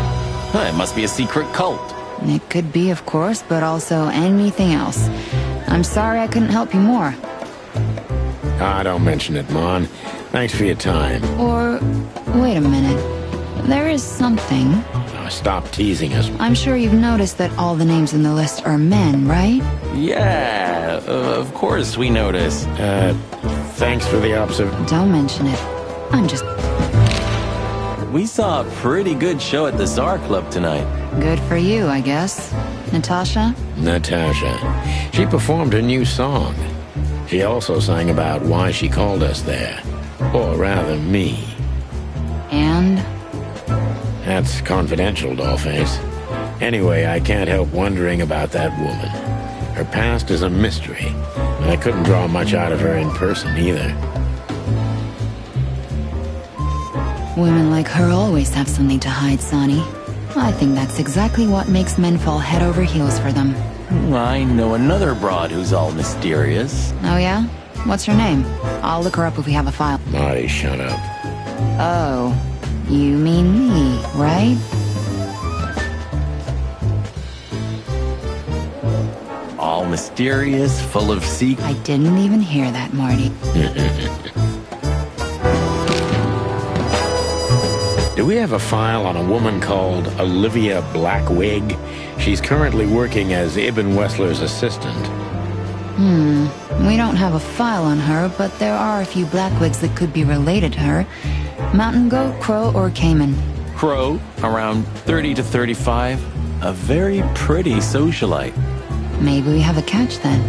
It must be a secret cult. It could be, of course, but also anything else. I'm sorry I couldn't help you more. Don't mention it, Mon. Thanks for your time. Or, wait a minute. There is something. Stop teasing us. I'm sure you've noticed that all the names in the list are men, right? Yeah, of course we notice. Thanks for the observation. Don't mention it. I'm just... We saw a pretty good show at the Tsar Club tonight. Good for you, I guess. Natasha? Natasha. She performed a new song. She also sang about why she called us there. Or rather, me. And? That's confidential, Dollface. Anyway, I can't help wondering about that woman. Her past is a mystery, and I couldn't draw much out of her in person either. Women like her always have something to hide, Sonny. I think that's exactly what makes men fall head over heels for them. I know another broad who's all mysterious. Oh yeah? What's her name? I'll look her up if we have a file. Marty, shut up. Oh, you mean me, right? All mysterious, full of secrets. I didn't even hear that, Marty. Do we have a file on a woman called Olivia Blackwig? She's currently working as Ibn Wessler's assistant. We don't have a file on her, but there are a few Blackwigs that could be related to her. Mountain goat, crow, or caiman? Crow, around 30 to 35. A very pretty socialite. Maybe we have a catch then.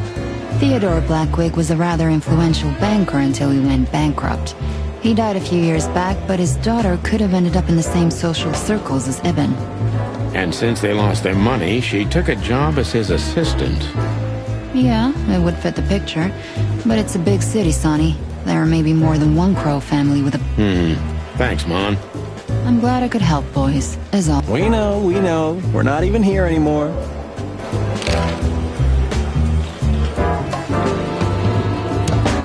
Theodore Blackwig was a rather influential banker until he went bankrupt. He died a few years back, but his daughter could have ended up in the same social circles as Ibn. And since they lost their money, she took a job as his assistant. Yeah, it would fit the picture. But it's a big city, Sonny. There may be more than one Crow family with a... Thanks, Mon. I'm glad I could help, boys, as all. We know. We're not even here anymore.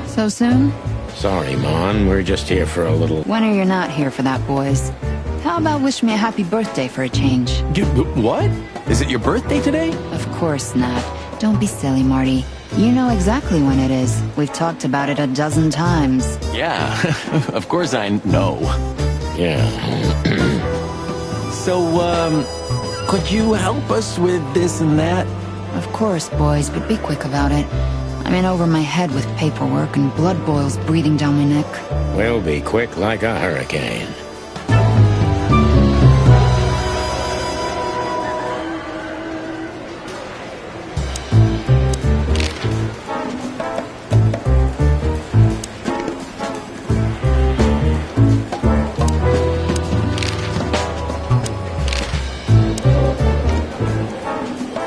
So soon? Sorry, Mon. We're just here for a little... When are you not here for that, boys? How about wish me a happy birthday for a change? What? Is it your birthday today? Of course not. Don't be silly, Marty. You know exactly when it is. We've talked about it a dozen times. Yeah, of course I know. Yeah. So, could you help us with this and that? Of course, boys, but be quick about it. I'm in over my head with paperwork and blood boils breathing down my neck. We'll be quick like a hurricane.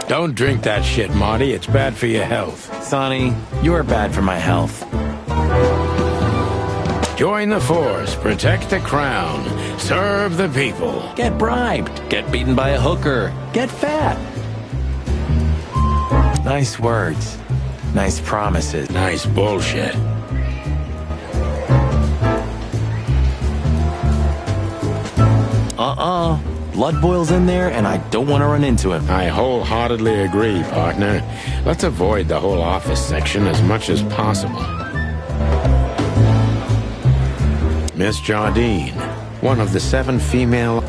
Don't drink that shit, Marty. It's bad for your health. Sonny, you're bad for my health. Join the force, protect the crown, serve the people. Get bribed, get beaten by a hooker, get fat. Nice words, nice promises. Nice bullshit. Blood boils in there, and I don't want to run into him. I wholeheartedly agree, partner. Let's avoid the whole office section as much as possible. Miss Jardine, one of the 7 female...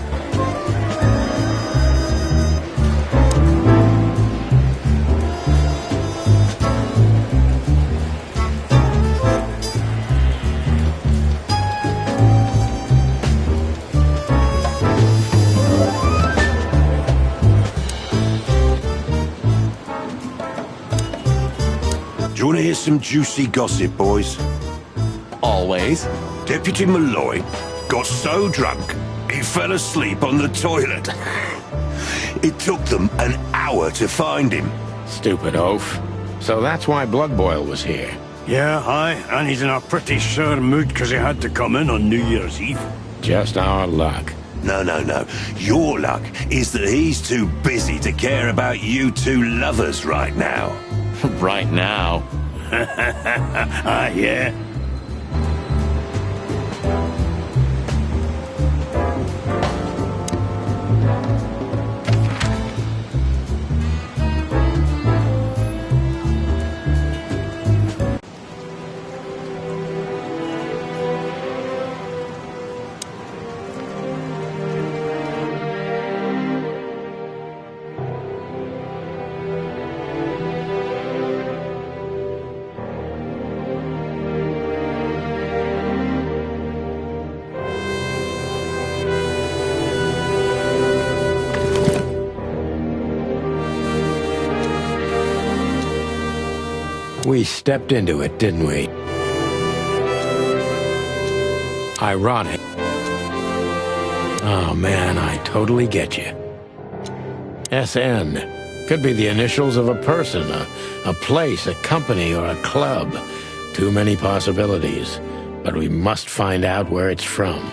Do you want to hear some juicy gossip, boys? Always. Deputy Malloy got so drunk, he fell asleep on the toilet. It took them an hour to find him. Stupid oaf. So that's why Blood Boil was here. Yeah, aye, and he's in a pretty sore mood because he had to come in on New Year's Eve. Just our luck. No. Your luck is that he's too busy to care about you two lovers right now. Right now? Ah, yeah. We stepped into it, didn't we? Ironic. Oh man, I totally get you. SN. Could be the initials of a person, a place, a company, or a club. Too many possibilities. But we must find out where it's from.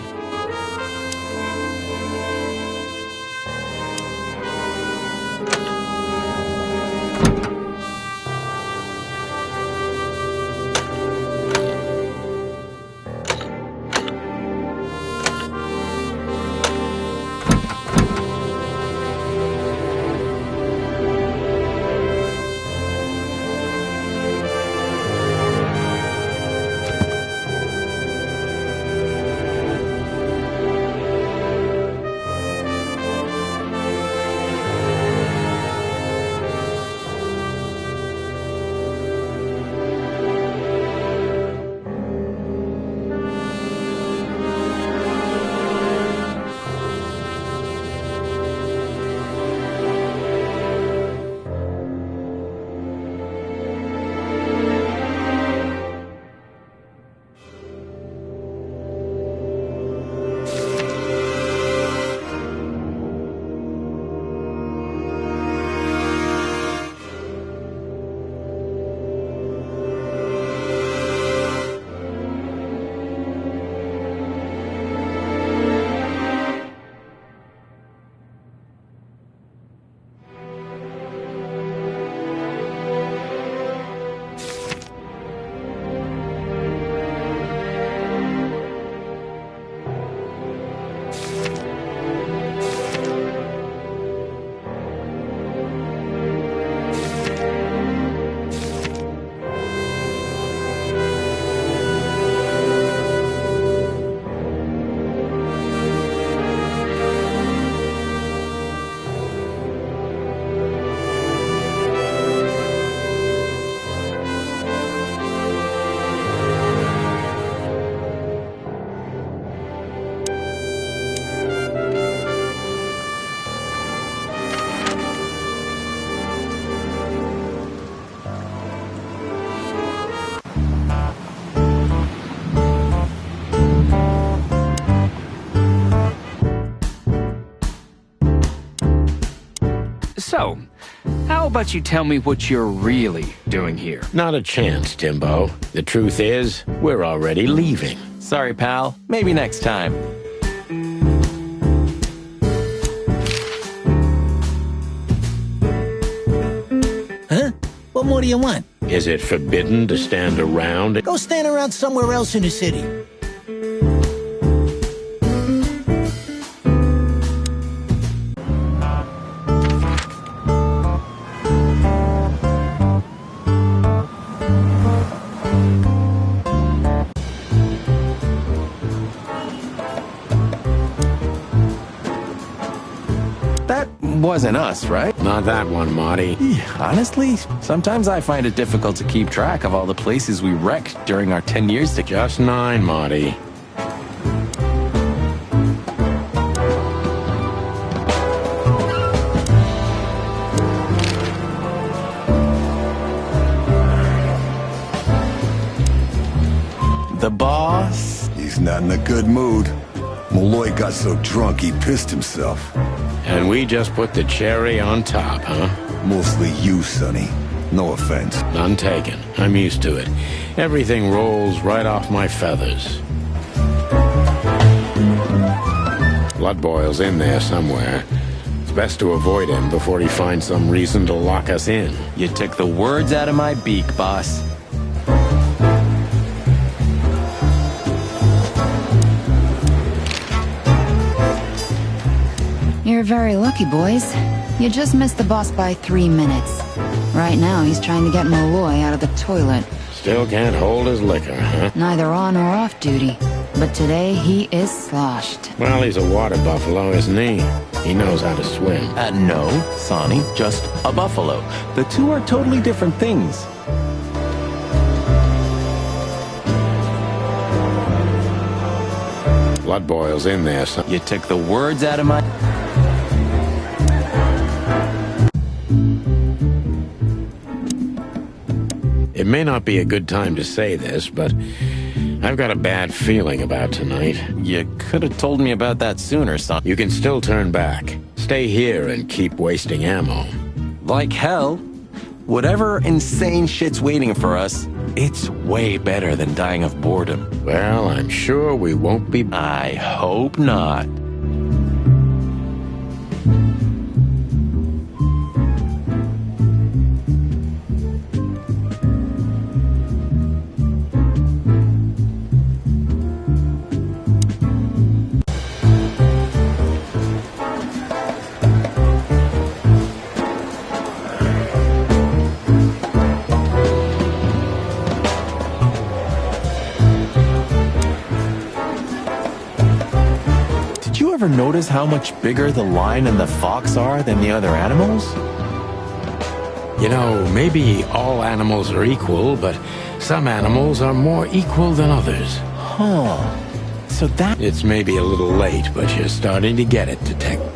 So, how about you tell me what you're really doing here? Not a chance, Timbo. The truth is, we're already leaving. Sorry, pal. Maybe next time. Huh? What more do you want? Is it forbidden to stand around? Go stand around somewhere else in the city. Wasn't us, right? Not that one, Marty. Honestly, sometimes I find it difficult to keep track of all the places we wrecked during our 10 years together. Just 9, Marty. The boss? He's not in a good mood. Malloy got so drunk he pissed himself. And we just put the cherry on top, huh? Mostly you, Sonny. No offense. None taken. I'm used to it. Everything rolls right off my feathers. Blood boil's in there somewhere. It's best to avoid him before he finds some reason to lock us in. You took the words out of my beak, boss. You're very lucky, boys. You just missed the boss by 3 minutes. Right now, he's trying to get Malloy out of the toilet. Still can't hold his liquor, huh? Neither on or off duty. But today, he is sloshed. Well, he's a water buffalo, isn't he? He knows how to swim. No, Sonny, just a buffalo. The two are totally different things. Blood boil's in there, son. You took the words out of my... It may not be a good time to say this, but I've got a bad feeling about tonight. You could have told me about that sooner, son. You can still turn back. Stay here and keep wasting ammo. Like hell. Whatever insane shit's waiting for us, it's way better than dying of boredom. Well, I'm sure we won't be... I hope not. Notice how much bigger the lion and the fox are than the other animals? You know, maybe all animals are equal, but some animals are more equal than others. Huh. So that... It's maybe a little late, but you're starting to get it, Detective.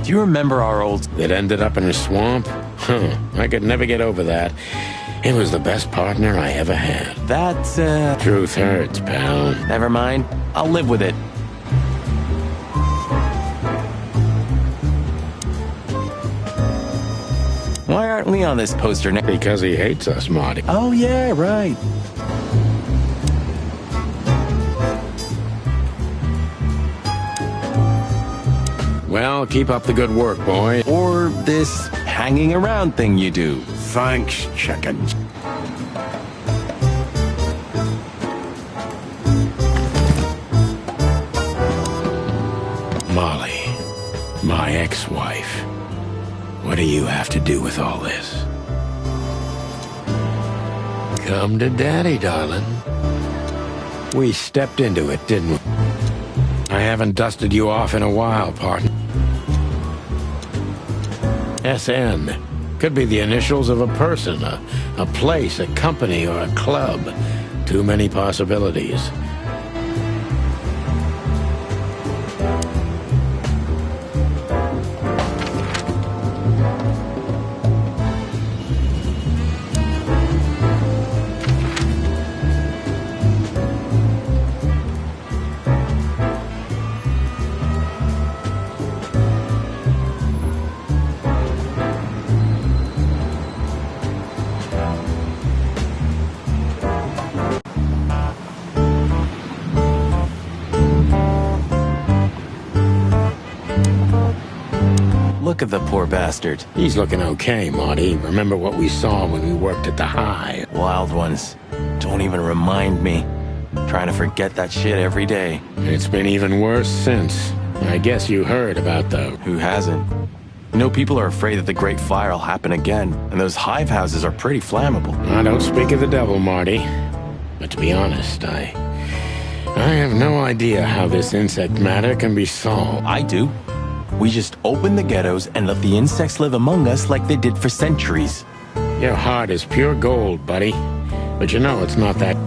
Do you remember our old... That ended up in a swamp? Huh. I could never get over that. It was the best partner I ever had. That, Truth hurts, pal. Never mind. I'll live with it. Why aren't we on this poster now? Because he hates us, Marty. Oh, yeah, right. Well, keep up the good work, boy. Or this hanging around thing you do. Thanks, chickens. Molly, my ex-wife. What do you have to do with all this? Come to Daddy, darling. We stepped into it, didn't we? I haven't dusted you off in a while, partner. SN. Could be the initials of a person, a place, a company, or a club. Too many possibilities. of the poor bastard. He's looking okay, Marty. Remember what we saw when we worked at the Hive? Wild ones. Don't even remind me. Trying to forget that shit every day. It's been even worse since. I guess you heard about the... Who hasn't? You know, people are afraid that the Great Fire will happen again, and those hive houses are pretty flammable. I don't speak of the devil, Marty. But to be honest, I have no idea how this insect matter can be solved. I do. We just open the ghettos and let the insects live among us like they did for centuries. Your heart is pure gold, buddy. But you know it's not that...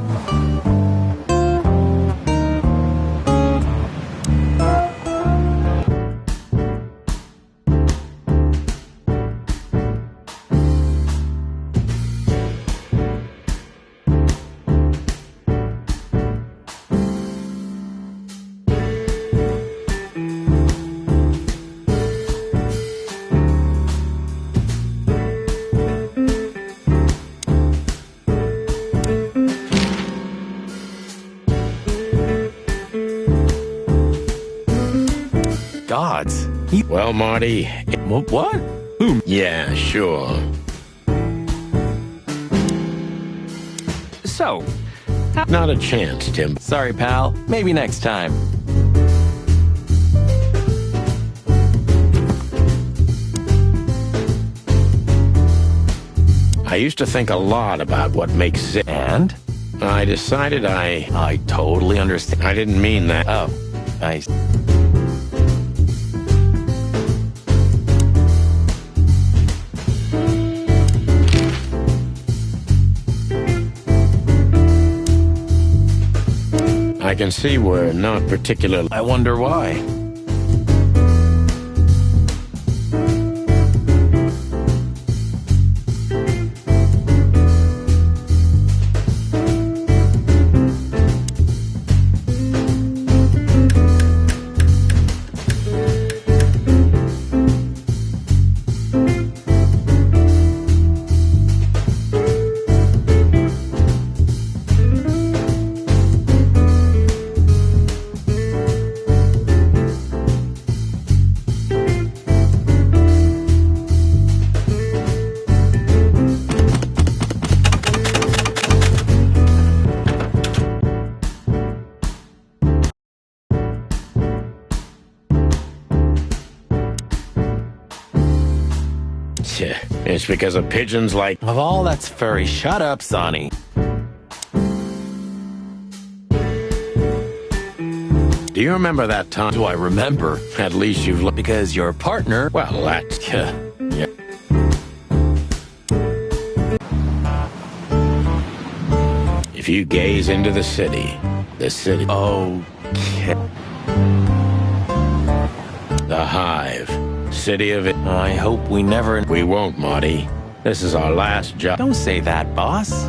Gods. Well, Marty... What? Who? Yeah, sure. So... Not a chance, Tim. Sorry, pal. Maybe next time. I used to think a lot about what makes it... And? I decided I totally understand. I didn't mean that. Oh, I... I can see we're not particularly... I wonder why. It's because of pigeons like... Of all that's furry, shut up, Sonny. Do you remember that time? Do I remember? At least you've looked... Because your partner... Well, that's... Yeah. If you gaze into the city... Okay. The Hive. City of it. I hope we never... We won't, Marty. This is our last job. Don't say that, boss.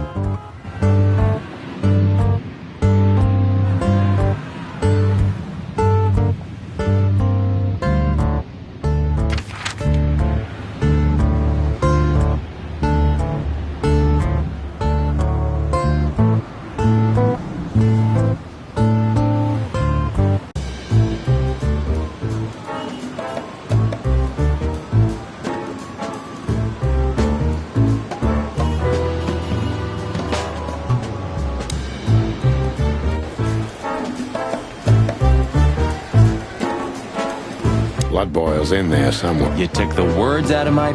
Blood boils in there somewhere. You took the words out of my...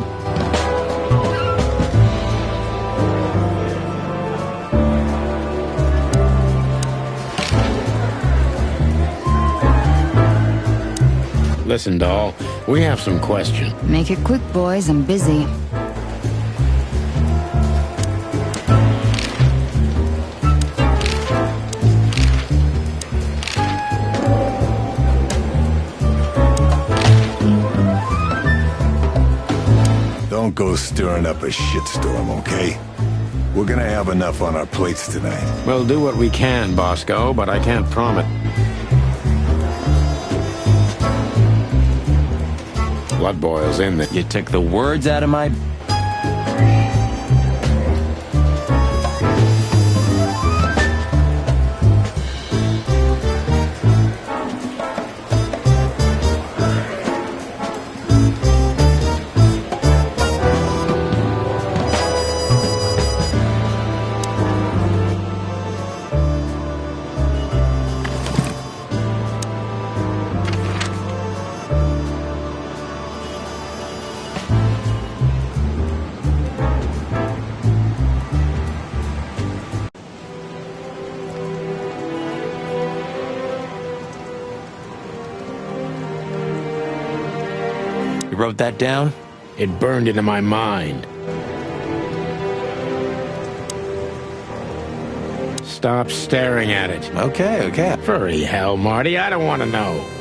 Listen, doll, we have some questions. Make it quick, boys. I'm busy. Don't go stirring up a shitstorm, okay? We're gonna have enough on our plates tonight. We'll do what we can, Bosco, but I can't promise. Blood boils in there. You took the words out of my... wrote that down? It burned into my mind. Stop staring at it. Okay, okay. Furry hell, Marty, I don't want to know.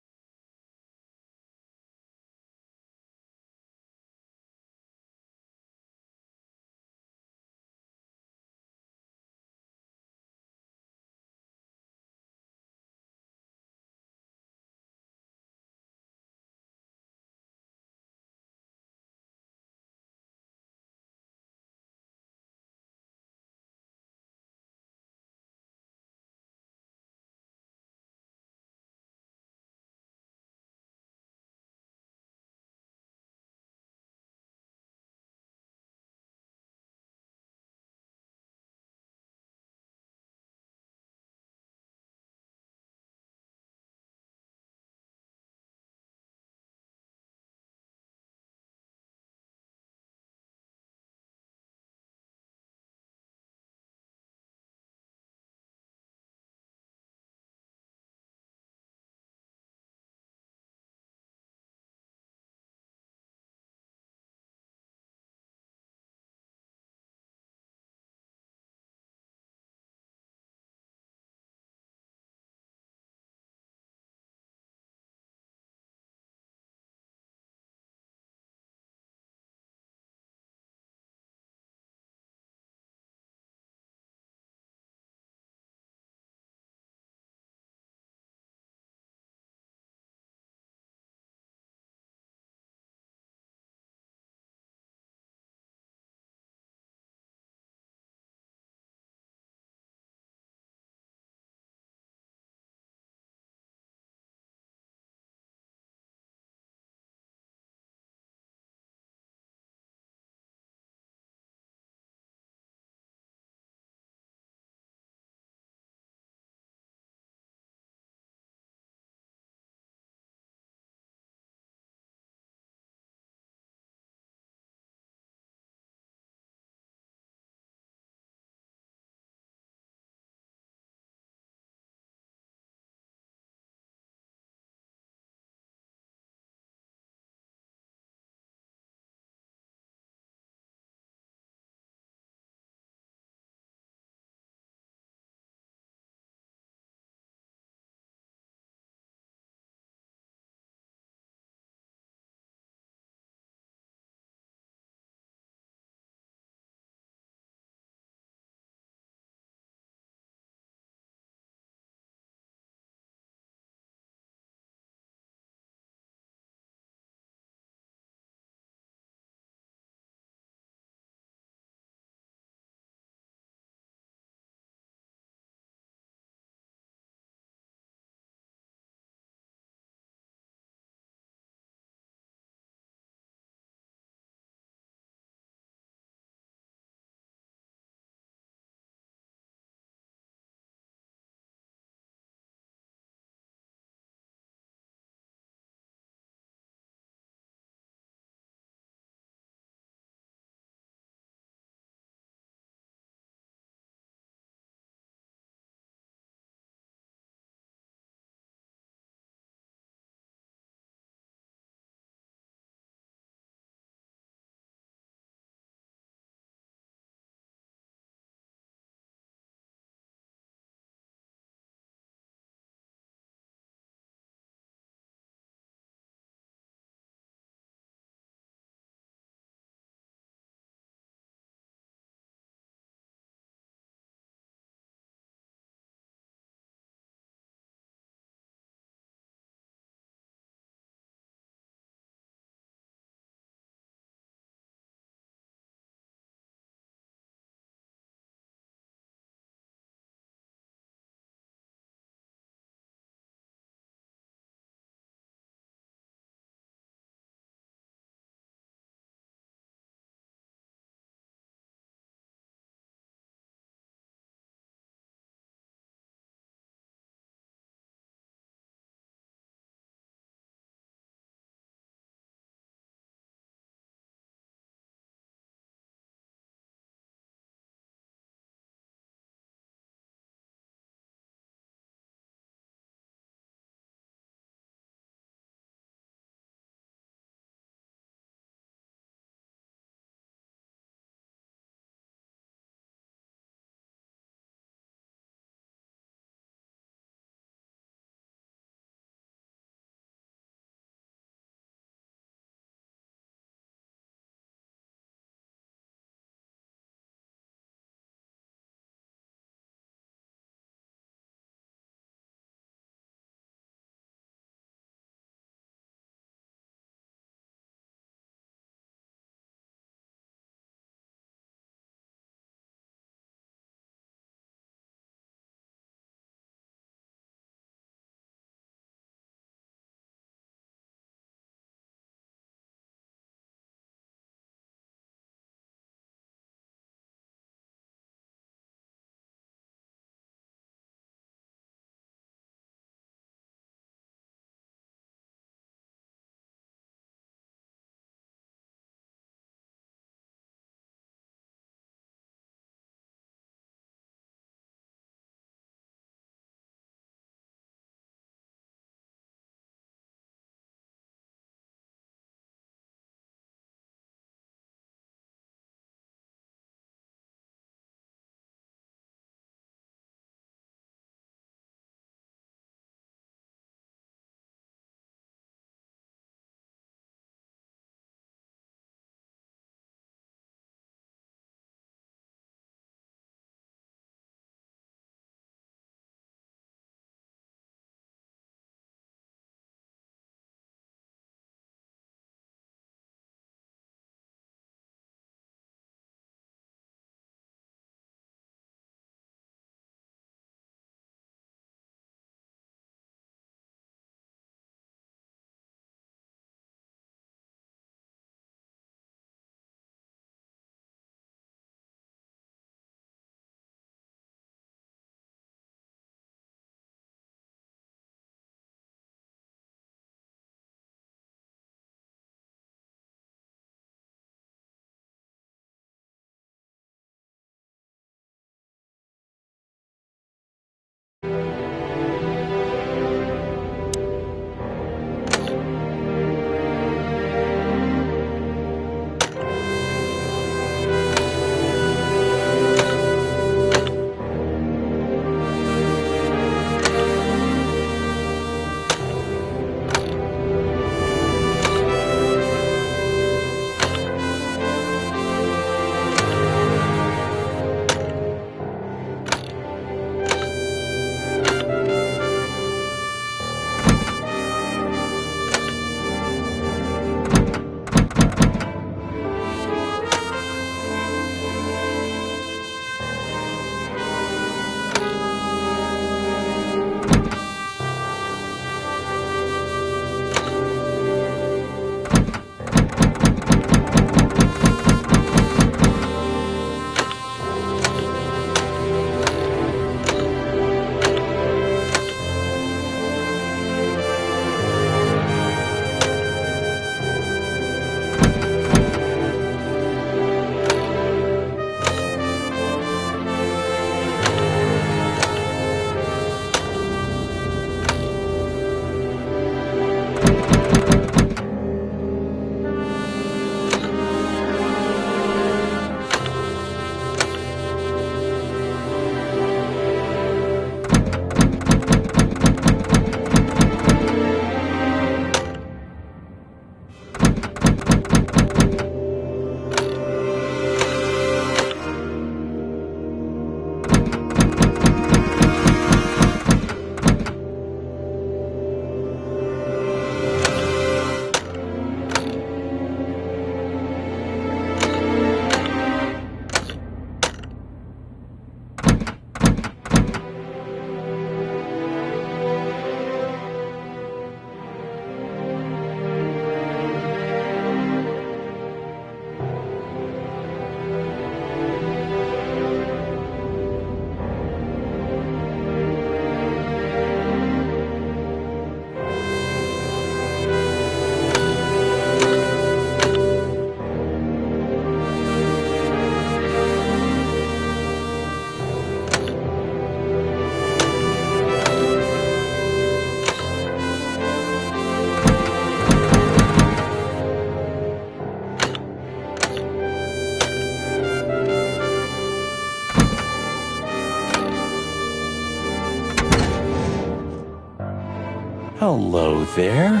Hello there.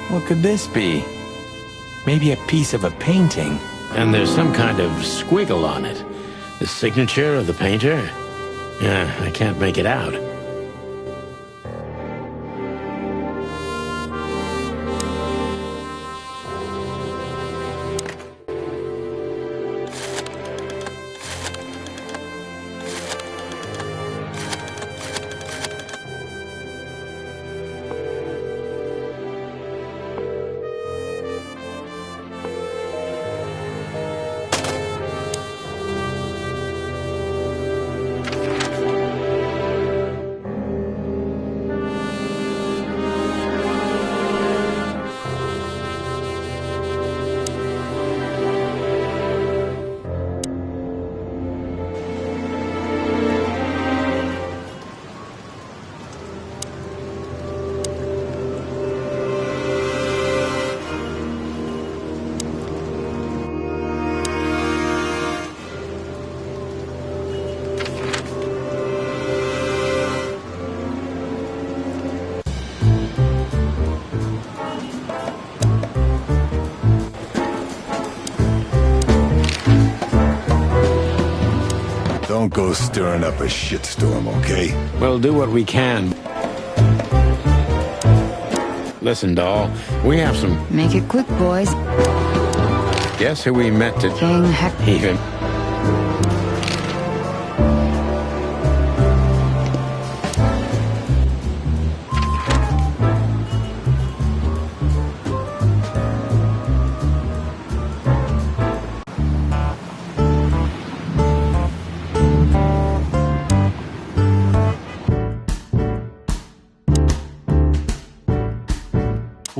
What could this be? Maybe a piece of a painting. And there's some kind of squiggle on it. The signature of the painter? Yeah, I can't make it out. Don't go stirring up a shitstorm, okay? We'll do what we can. Listen, doll, we have some... Make it quick, boys. Guess who we met to... King Hector. Even...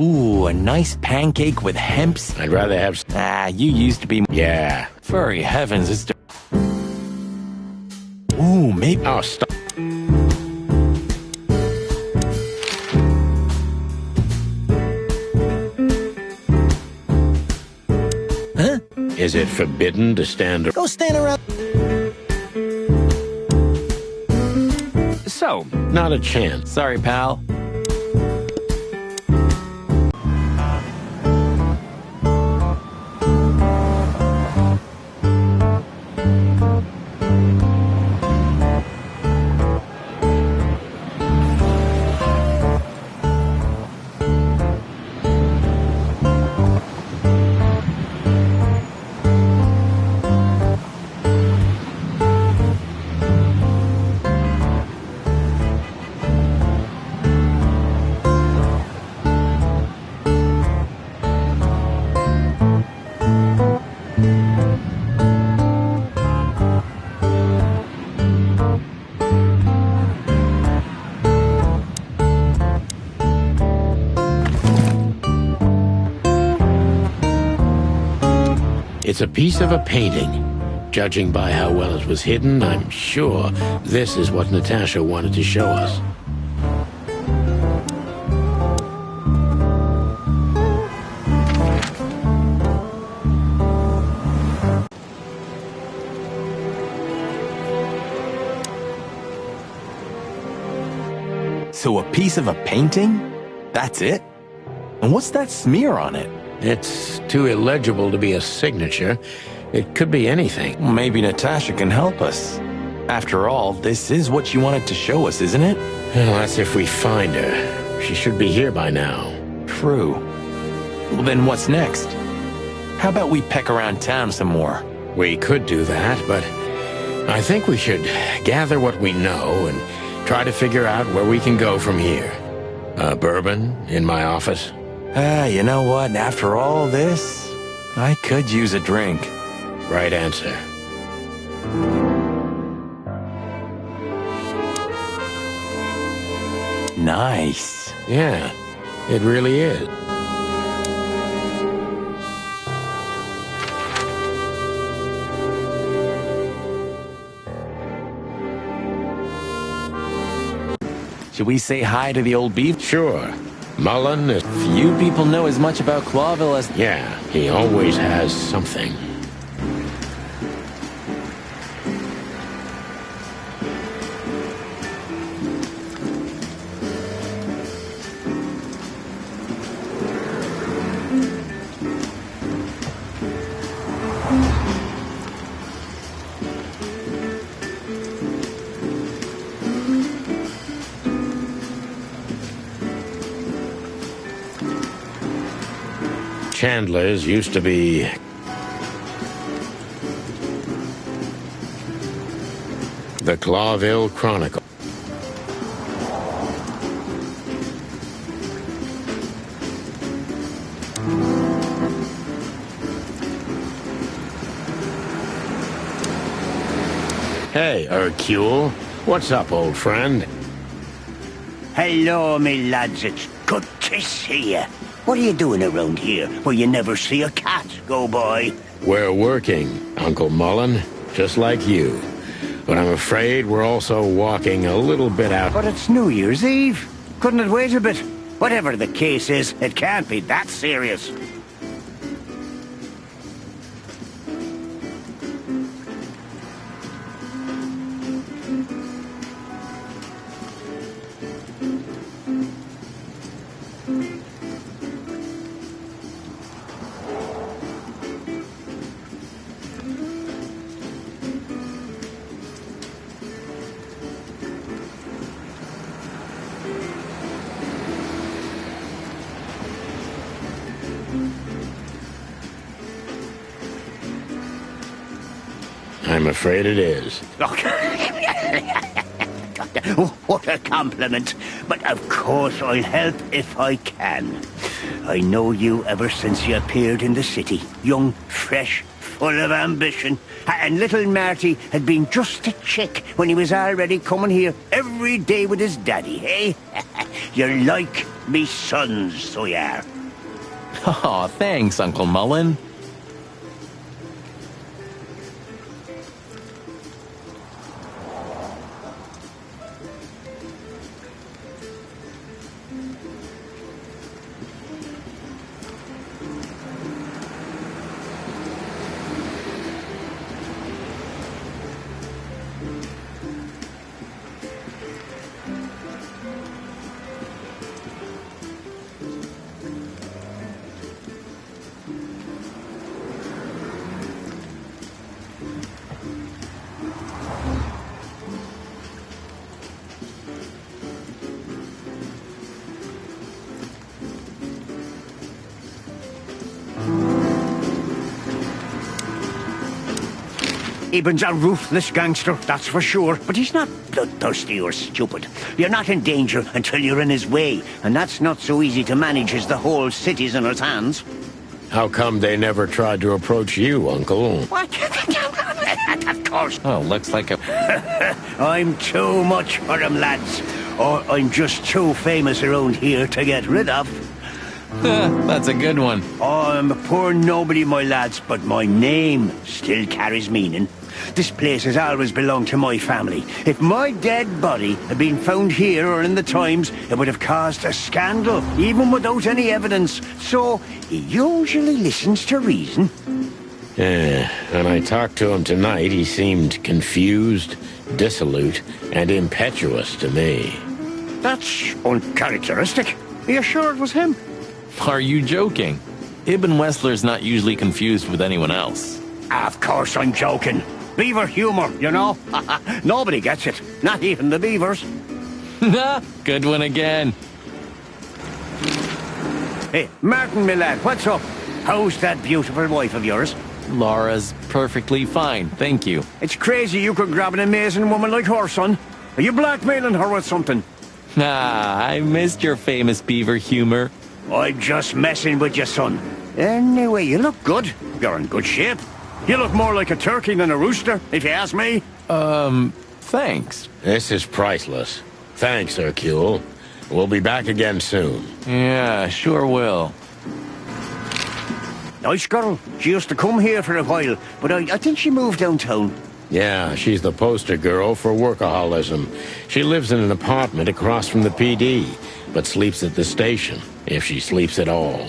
Ooh, a nice pancake with hemps. I'd rather have... You used to be... Yeah. Furry heavens, it's... Ooh, maybe... Oh, stop. Huh? Is it forbidden to stand... Go stand around... So... Not a chance. Sorry, pal. It's a piece of a painting. Judging by how well it was hidden, I'm sure this is what Natasha wanted to show us. So a piece of a painting? That's it? And what's that smear on it? It's too illegible to be a signature. It could be anything. Well, maybe Natasha can help us. After all, this is what she wanted to show us, isn't it? Well, that's if we find her. She should be here by now. True. Well, then what's next? How about we peck around town some more? We could do that, but I think we should gather what we know and try to figure out where we can go from here. Bourbon in my office? You know what? After all this, I could use a drink. Right answer. Nice. Yeah, it really is. Should we say hi to the old beef? Sure. Mullen is... Few people know as much about Clawville as... Yeah, he always has something. Chandler's used to be... the Clawville Chronicle. Hey, Hercule. What's up, old friend? Hello, me lads. It's good to see you. What are you doing around here where you never see a cat go by? We're working, Uncle Mullen, just like you. But I'm afraid we're also walking a little bit out. But it's New Year's Eve. Couldn't it wait a bit? Whatever the case is, it can't be that serious. I'm afraid it is. What a compliment. But of course I'll help if I can. I know you ever since you appeared in the city. Young, fresh, full of ambition. And little Marty had been just a chick when he was already coming here every day with his daddy, eh? You're like me sons, so you are. Aw, thanks, Uncle Mullen. Eben's a ruthless gangster, that's for sure. But he's not bloodthirsty or stupid. You're not in danger until you're in his way. And that's not so easy to manage as the whole city's in his hands. How come they never tried to approach you, Uncle? What? Of course. Oh, looks like a... I'm too much for him, lads. Or I'm just too famous around here to get rid of. That's a good one. I'm a poor nobody, my lads, but my name still carries meaning. This place has always belonged to my family. If my dead body had been found here or in the Times, it would have caused a scandal, even without any evidence. So, he usually listens to reason. Yeah, when I talked to him tonight, he seemed confused, dissolute, and impetuous to me. That's uncharacteristic. Are you sure it was him? Are you joking? Ibn Wessler's not usually confused with anyone else. Of course I'm joking. Beaver humor, you know? Nobody gets it. Not even the beavers. Good one again. Hey, Martin, my lad, what's up? How's that beautiful wife of yours? Laura's perfectly fine, thank you. It's crazy you could grab an amazing woman like her, son. Are you blackmailing her with something? I missed your famous beaver humor. I'm just messing with you, son. Anyway, you look good. You're in good shape. You look more like a turkey than a rooster, if you ask me. Thanks. This is priceless. Thanks, Hercule. We'll be back again soon. Yeah, sure will. Nice girl. She used to come here for a while, but I think she moved downtown. Yeah, she's the poster girl for workaholism. She lives in an apartment across from the PD, but sleeps at the station, if she sleeps at all.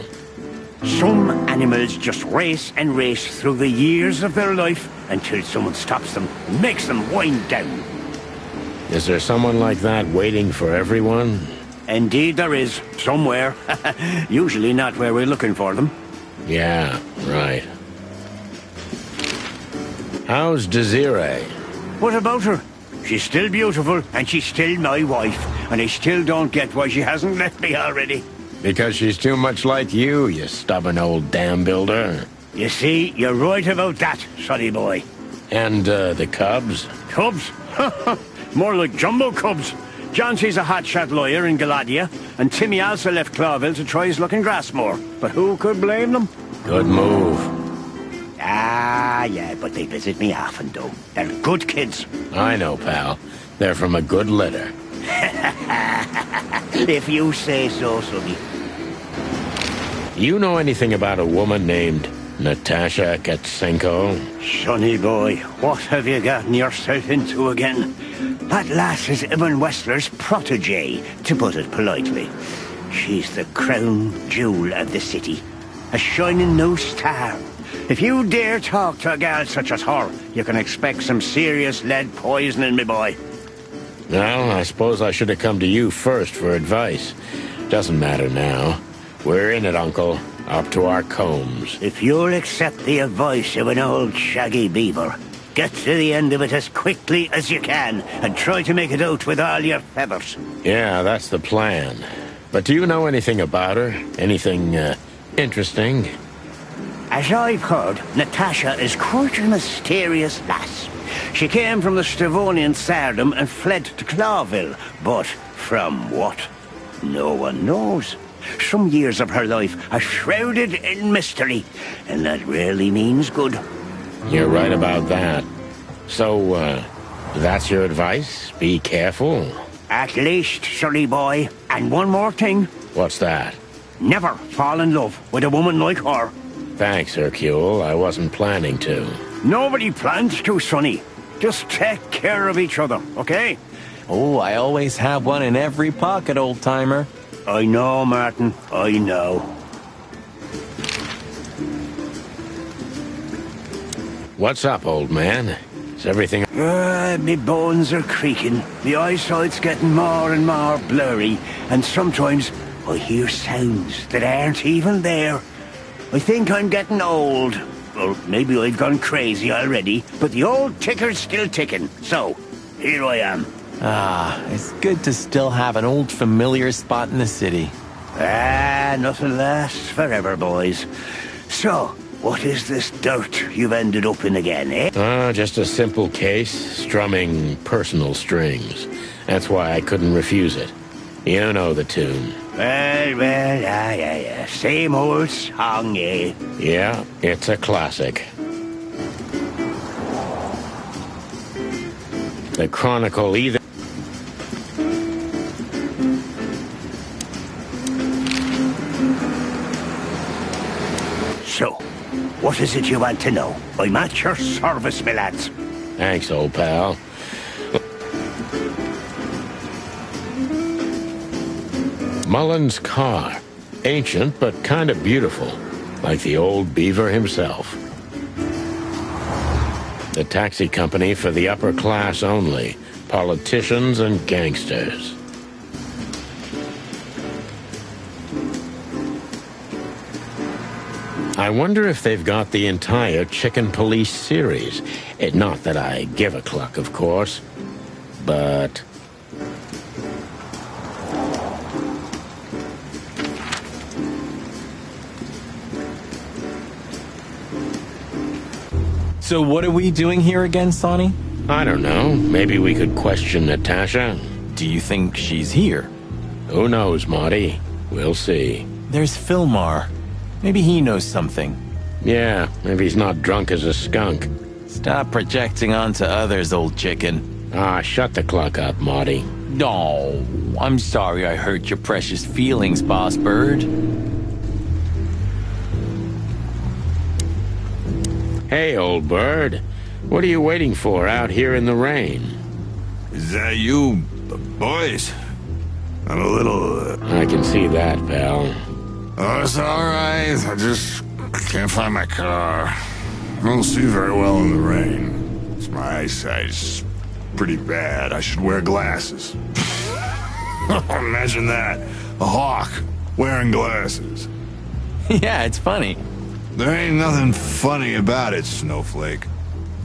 Some animals just race and race through the years of their life until someone stops them and makes them wind down. Is there someone like that waiting for everyone? Indeed there is, somewhere. Usually not where we're looking for them. Yeah, right. How's Desiree? What about her? She's still beautiful, and she's still my wife, and I still don't get why she hasn't left me already. Because she's too much like you stubborn old dam builder. You see, you're right about that, sonny boy. And, the cubs? Cubs? More like jumbo cubs. Johnson's a hotshot lawyer in Galadia, and Timmy also left Clawville to try his luck in Grassmore. But who could blame them? Good move. Ah, yeah, but they visit me often, though. They're good kids. I know, pal. They're from a good litter. If you say so, sonny. You know anything about a woman named Natasha Katsenko? Sonny boy, what have you gotten yourself into again? That lass is Evan Wessler's protege, to put it politely. She's the crown jewel of the city. A shining new star. If you dare talk to a gal such as her, you can expect some serious lead poisoning, me boy. Well, I suppose I should have come to you first for advice. Doesn't matter now. We're in it, Uncle. Up to our combs. If you'll accept the advice of an old shaggy beaver, get to the end of it as quickly as you can, and try to make it out with all your feathers. Yeah, that's the plan. But do you know anything about her? Anything, interesting? As I've heard, Natasha is quite a mysterious lass. She came from the Stavonian Tsardom and fled to Clawville. But from what? No one knows. Some years of her life are shrouded in mystery, and that rarely means good. You're right about that. So, that's your advice? Be careful? At least, sonny boy. And one more thing. What's that? Never fall in love with a woman like her. Thanks, Hercule. I wasn't planning to. Nobody plans to, sonny. Just take care of each other, okay? Oh, I always have one in every pocket, old-timer. I know, Martin. I know. What's up, old man? Is everything... Me bones are creaking. The eyesight's getting more and more blurry. And sometimes I hear sounds that aren't even there. I think I'm getting old. Or maybe I've gone crazy already. But the old ticker's still ticking. So, here I am. Ah, it's good to still have an old familiar spot in the city. Ah, nothing lasts forever, boys. So, what is this dirt you've ended up in again, eh? Just a simple case, strumming personal strings. That's why I couldn't refuse it. You know the tune. Well, yeah. Same old song, eh? Yeah, it's a classic. The Chronicle either... So, what is it you want to know? I'm at your service, my lads. Thanks, old pal. Mullen's car. Ancient, but kind of beautiful. Like the old beaver himself. The taxi company for the upper class only. Politicians and gangsters. I wonder if they've got the entire Chicken Police series. Not that I give a cluck, of course. But... So what are we doing here again, Sonny? I don't know. Maybe we could question Natasha. Do you think she's here? Who knows, Marty? We'll see. There's Philmar. Maybe he knows something. Yeah, maybe he's not drunk as a skunk. Stop projecting onto others, old chicken. Ah, shut the clock up, Marty. No, I'm sorry I hurt your precious feelings, Boss Bird. Hey, old bird. What are you waiting for out here in the rain? Is that you, boys? I'm a little... I can see that, pal. Oh, it's alright. I just can't find my car. I don't see very well in the rain. My eyesight's pretty bad. I should wear glasses. Imagine that. A hawk wearing glasses. Yeah, it's funny. There ain't nothing funny about it, Snowflake.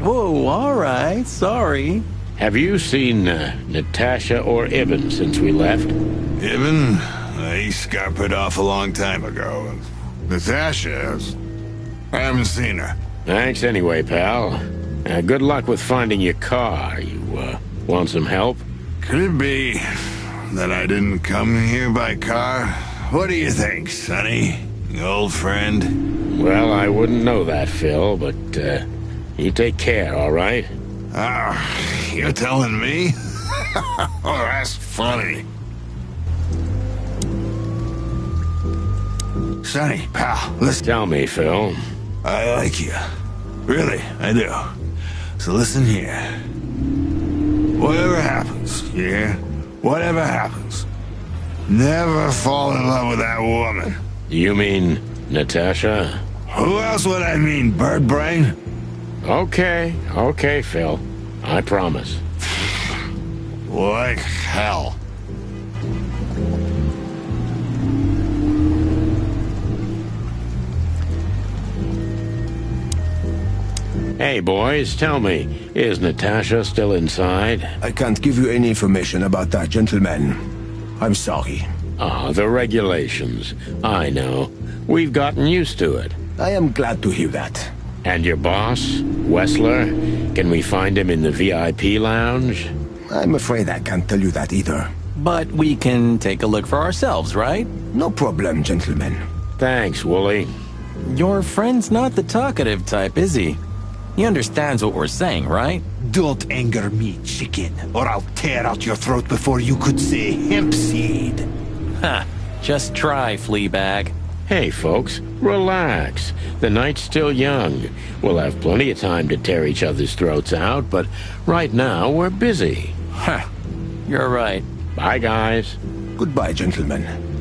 Whoa, alright, sorry. Have you seen Natasha or Ibn since we left? Ibn? He scampered off a long time ago. Natasha, I haven't seen her. Thanks anyway, pal. Good luck with finding your car. You, want some help? Could it be that I didn't come here by car? What do you think, Sonny? Old friend? Well, I wouldn't know that, Phil, but, you take care, all right? You're telling me? Oh, that's funny. Sonny, pal, listen. Tell me, Phil. I like you. Really, I do. So listen here. Whatever happens, you hear? Whatever happens, never fall in love with that woman. You mean Natasha? Who else would I mean, bird brain? Okay, Phil. I promise. Like hell. Hey, boys, tell me, is Natasha still inside? I can't give you any information about that, gentlemen. I'm sorry. The regulations. I know. We've gotten used to it. I am glad to hear that. And your boss, Wessler? Can we find him in the VIP lounge? I'm afraid I can't tell you that either. But we can take a look for ourselves, right? No problem, gentlemen. Thanks, Wooly. Your friend's not the talkative type, is he? He understands what we're saying, right? Don't anger me, chicken, or I'll tear out your throat before you could say hemp seed. Ha! Just try, Fleabag. Hey, folks, relax. The night's still young. We'll have plenty of time to tear each other's throats out, but right now we're busy. Huh. You're right. Bye, guys. Goodbye, gentlemen.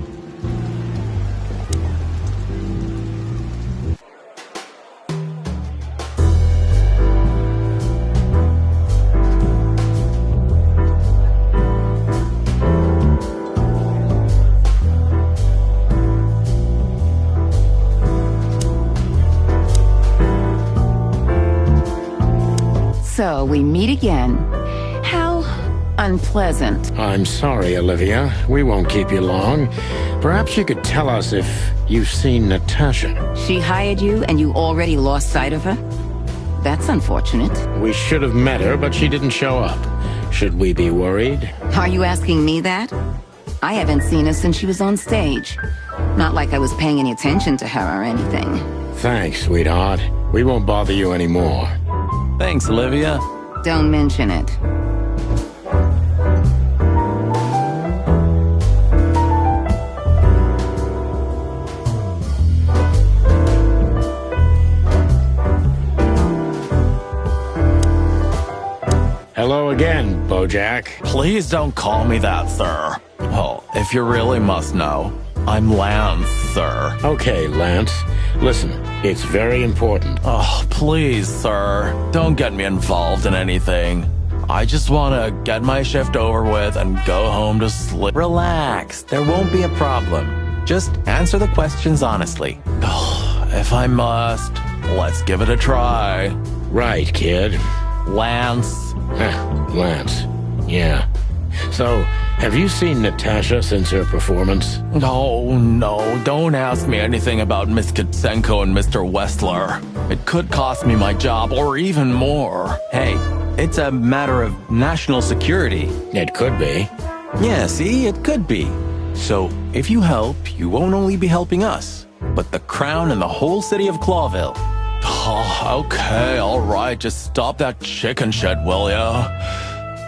So, we meet again. How unpleasant. I'm sorry, Olivia. We won't keep you long. Perhaps you could tell us if you've seen Natasha. She hired you and you already lost sight of her? That's unfortunate. We should have met her, but she didn't show up. Should we be worried? Are you asking me that? I haven't seen her since she was on stage. Not like I was paying any attention to her or anything. Thanks, sweetheart. We won't bother you anymore. Thanks, Olivia. Don't mention it. Hello again, Bojack. Please don't call me that, sir. Oh, if you really must know, I'm Lance, sir. Okay, Lance. Listen, it's very important. Oh, please, sir. Don't get me involved in anything. I just want to get my shift over with and go home to sleep. Relax. There won't be a problem. Just answer the questions honestly. Oh, if I must, let's give it a try. Right, kid. Lance. Lance. Yeah. So, have you seen Natasha since her performance? Oh, no. Don't ask me anything about Miss Kitsenko and Mr. Wessler. It could cost me my job or even more. Hey, it's a matter of national security. It could be. Yeah, see? It could be. So, if you help, you won't only be helping us, but the crown and the whole city of Clawville. Oh, okay, all right. Just stop that chicken shit, will ya?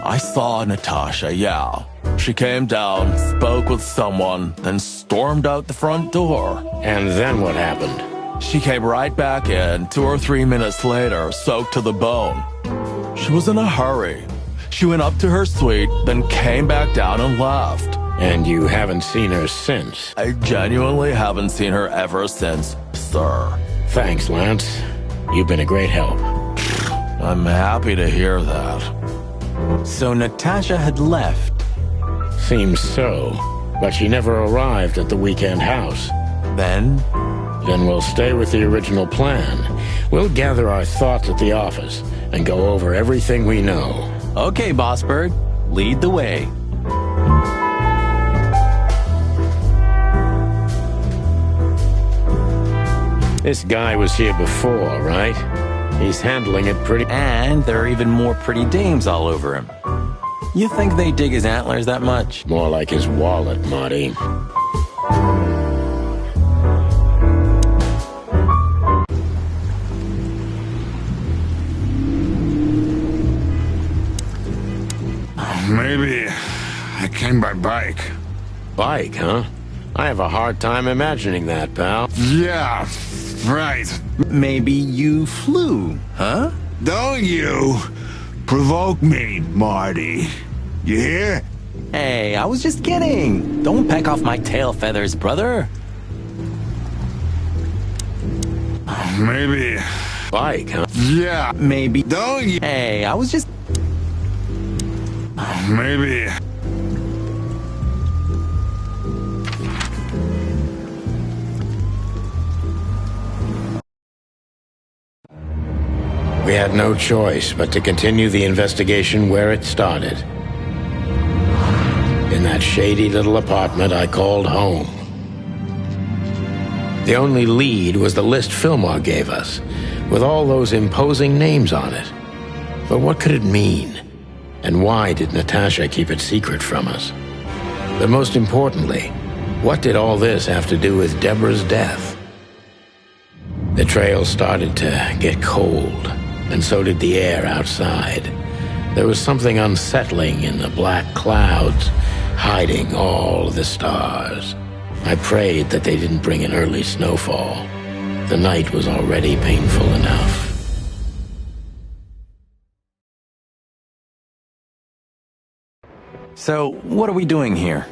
I saw Natasha, yeah. She came down, spoke with someone, then stormed out the front door. And then what happened? She came right back in 2 or 3 minutes later, soaked to the bone. She was in a hurry. She went up to her suite, then came back down and left. And you haven't seen her since? I genuinely haven't seen her ever since, sir. Thanks, Lance. You've been a great help. I'm happy to hear that. So Natasha had left? Seems so, but she never arrived at the weekend house. Then? Then we'll stay with the original plan. We'll gather our thoughts at the office and go over everything we know. Okay, Bossberg. Lead the way. This guy was here before, right? He's handling it pretty... And there are even more pretty dames all over him. You think they dig his antlers that much? More like his wallet, Marty. Maybe I came by bike. Bike, huh? I have a hard time imagining that, pal. Yeah, right. Maybe you flew, huh? Don't you provoke me, Marty. You hear? Hey, I was just kidding. Don't peck off my tail feathers, brother. Maybe. Bike, huh? Yeah. Maybe. Don't you? Hey, I was just... Maybe. We had no choice but to continue the investigation where it started. In that shady little apartment I called home. The only lead was the list Fillmore gave us, with all those imposing names on it. But what could it mean? And why did Natasha keep it secret from us? But most importantly, what did all this have to do with Deborah's death? The trail started to get cold, and so did the air outside. There was something unsettling in the black clouds, hiding all the stars. I prayed that they didn't bring an early snowfall. The night was already painful enough. So, what are we doing here?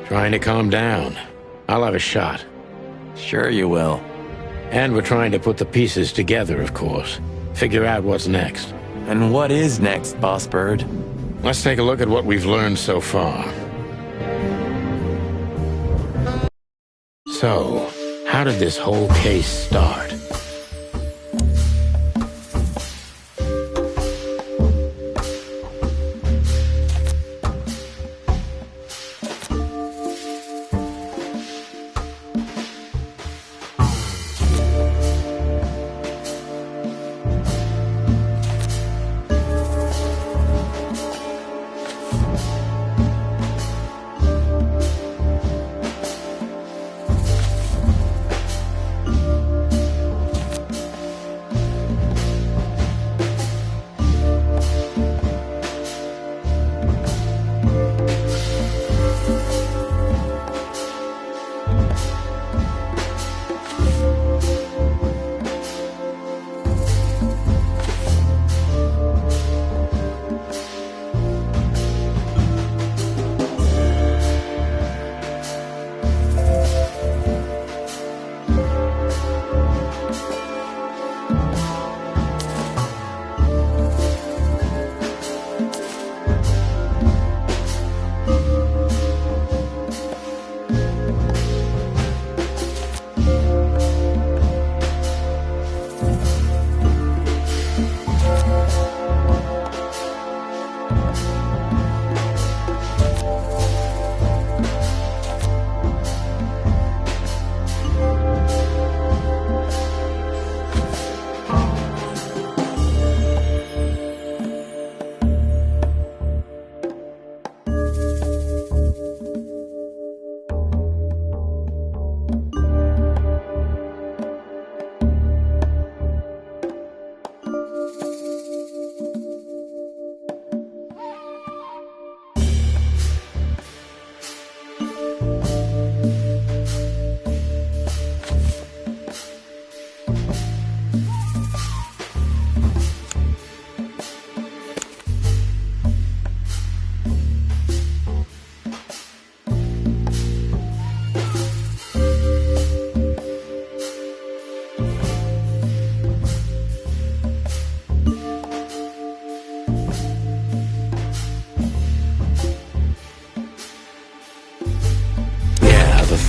Trying to calm down. I'll have a shot. Sure you will. And we're trying to put the pieces together, of course. Figure out what's next. And what is next, Boss Bird? Let's take a look at what we've learned so far. So, how did this whole case start?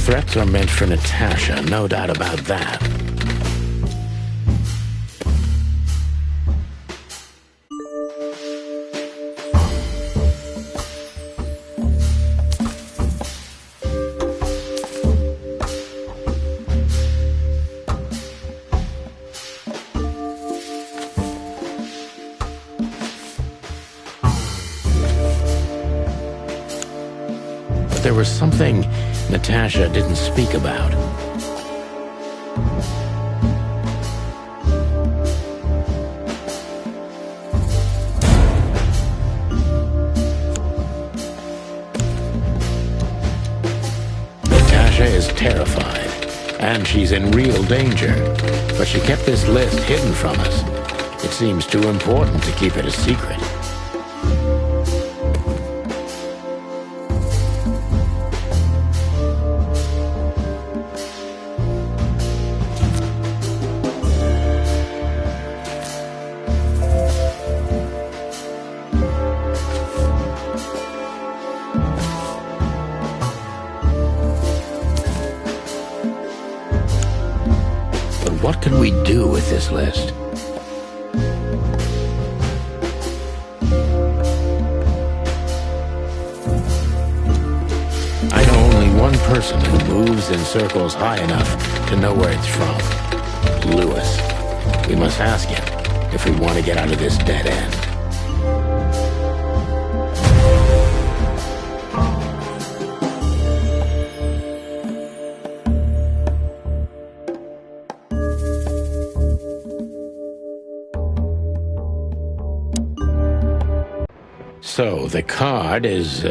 Threats are meant for Natasha, no doubt about that. there was something Natasha didn't speak about. Natasha is terrified, and she's in real danger, but she kept this list hidden from us. It seems too important to keep it a secret. What can we do with this list? I know only one person who moves in circles high enough to know where it's from. Lewis. We must ask him if we want to get out of this dead end. So, the card is,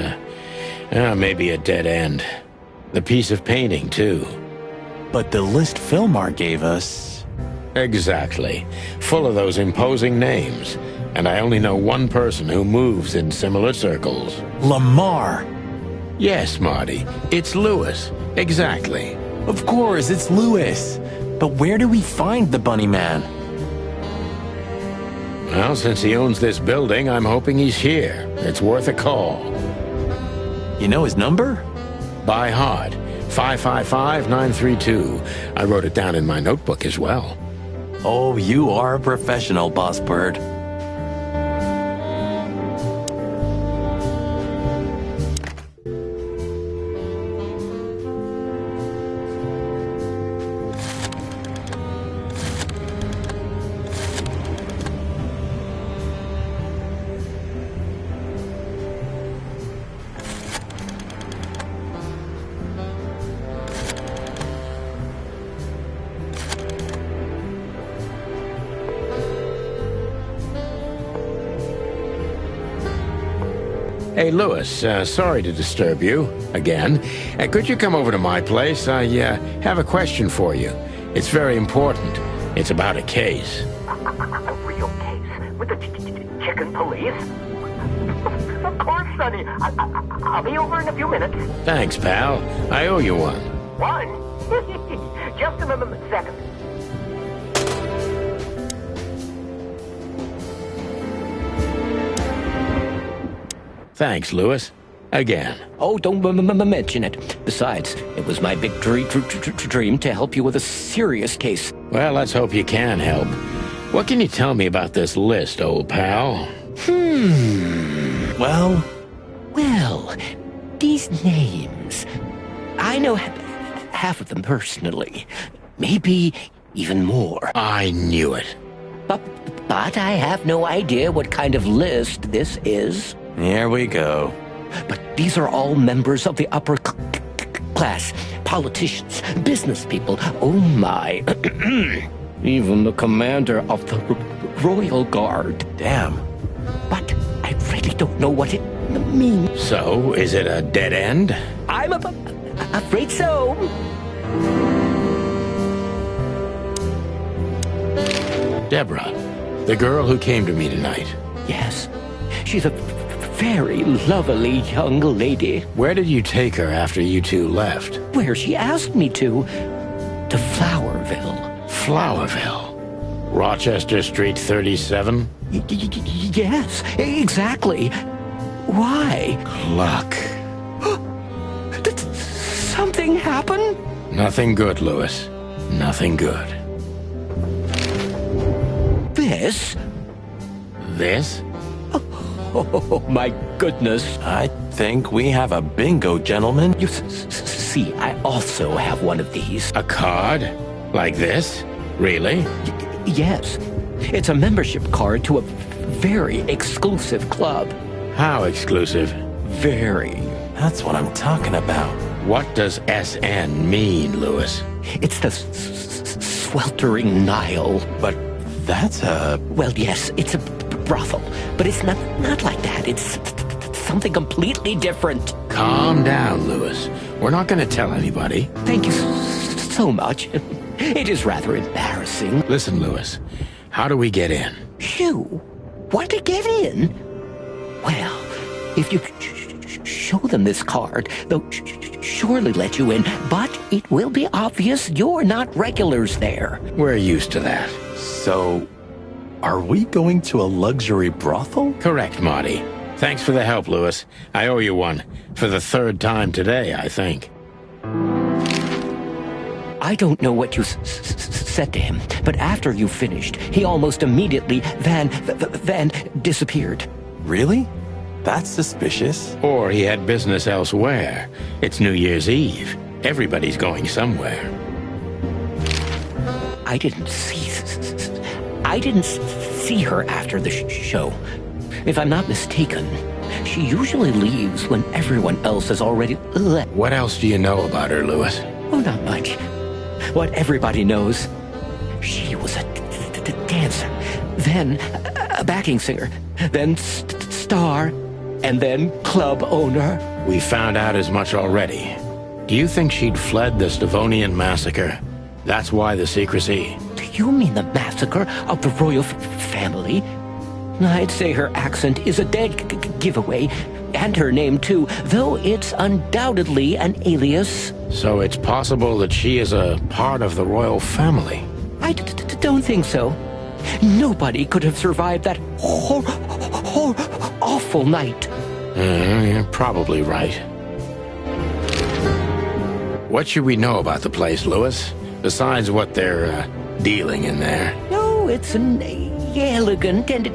maybe a dead end. The piece of painting, too. But the list Philmar gave us... Exactly. Full of those imposing names. And I only know one person who moves in similar circles. Lamar! Yes, Marty. It's Lewis. Exactly. Of course, it's Lewis. But where do we find the Bunny Man? Well, since he owns this building, I'm hoping he's here. It's worth a call. You know his number? By heart. 555-932. I wrote it down in my notebook as well. Oh, you are a professional, Boss Bird. Hey, Lewis, sorry to disturb you, again. Could you come over to my place? I have a question for you. It's very important. It's about a case. A real case? With the chicken police? Of course, Sonny. I'll be over in a few minutes. Thanks, pal. I owe you one. One? Just a second. Thanks, Lewis. Again. Oh, don't mention it. Besides, it was my big dream to help you with a serious case. Well, let's hope you can help. What can you tell me about this list, old pal? Well, these names. I know half of them personally. Maybe even more. I knew it. But I have no idea what kind of list this is. Here we go. But these are all members of the upper class, politicians, business people. Oh my. Even the commander of the Royal Guard. Damn. But I really don't know what it means. So, is it a dead end? I'm afraid so. Deborah, the girl who came to me tonight. Yes. She's a very lovely young lady. Where did you take her after you two left? Where she asked me to. To Flowerville. Flowerville? Rochester Street 37? Yes, exactly. Why? Luck. Did something happen? Nothing good, Lewis. Nothing good. This? This? Oh, my goodness. I think we have a bingo, gentlemen. You see, I also have one of these. A card? Like this? Really? Yes. It's a membership card to a very exclusive club. How exclusive? Very. That's what I'm talking about. What does SN mean, Lewis? It's the sweltering Nile. But that's a... Well, yes, it's a brothel. But it's not like that. It's something completely different. Calm down, Lewis. We're not going to tell anybody. Thank you so much. It is rather embarrassing. Listen, Lewis. How do we get in? You? Want to get in? Well, if you show them this card, they'll surely let you in, but it will be obvious you're not regulars there. We're used to that. So, are we going to a luxury brothel? Correct, Marty. Thanks for the help, Lewis. I owe you one. For the third time today, I think. I don't know what you said to him, but after you finished, he almost immediately Van disappeared. Really? That's suspicious. Or he had business elsewhere. It's New Year's Eve. Everybody's going somewhere. I didn't see her after the show. If I'm not mistaken, she usually leaves when everyone else has already left. What else do you know about her, Lewis? Oh, not much. What everybody knows. She was a dancer, then a backing singer, then star, and then club owner. We found out as much already. Do you think she'd fled the Stavonian massacre? That's why the secrecy. Do you mean the massacre of the royal family? I'd say her accent is a dead giveaway, and her name too, though it's undoubtedly an alias. So it's possible that she is a part of the royal family? I don't think so. Nobody could have survived that awful night. You're probably right. What should we know about the place, Lewis? Besides what they're dealing in there? No, it's an elegant and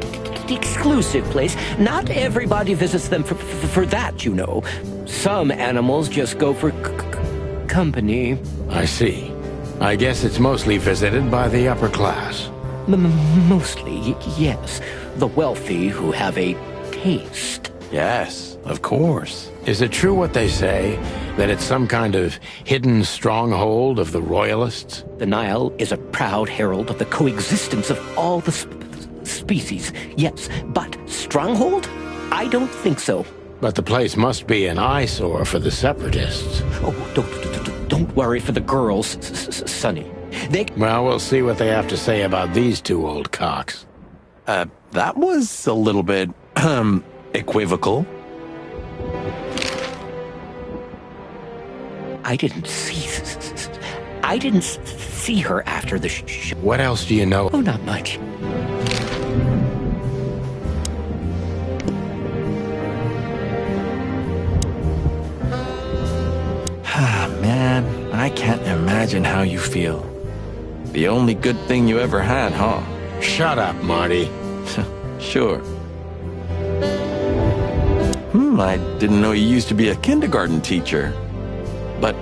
exclusive place. Not everybody visits them for that, you know. Some animals just go for company. I see. I guess it's mostly visited by the upper class. Mostly, yes. The wealthy who have a taste. Yes, of course. Is it true what they say, that it's some kind of hidden stronghold of the royalists? The Nile is a proud herald of the coexistence of all the species, yes, but stronghold? I don't think so. But the place must be an eyesore for the separatists. Oh, don't worry for the girls, Sonny. Well, we'll see what they have to say about these two old cocks. That was a little bit, equivocal. I didn't see her after the show. What else do you know? Oh, not much. Man, I can't imagine how you feel. The only good thing you ever had, huh? Shut up, Marty. Sure. I didn't know you used to be a kindergarten teacher. But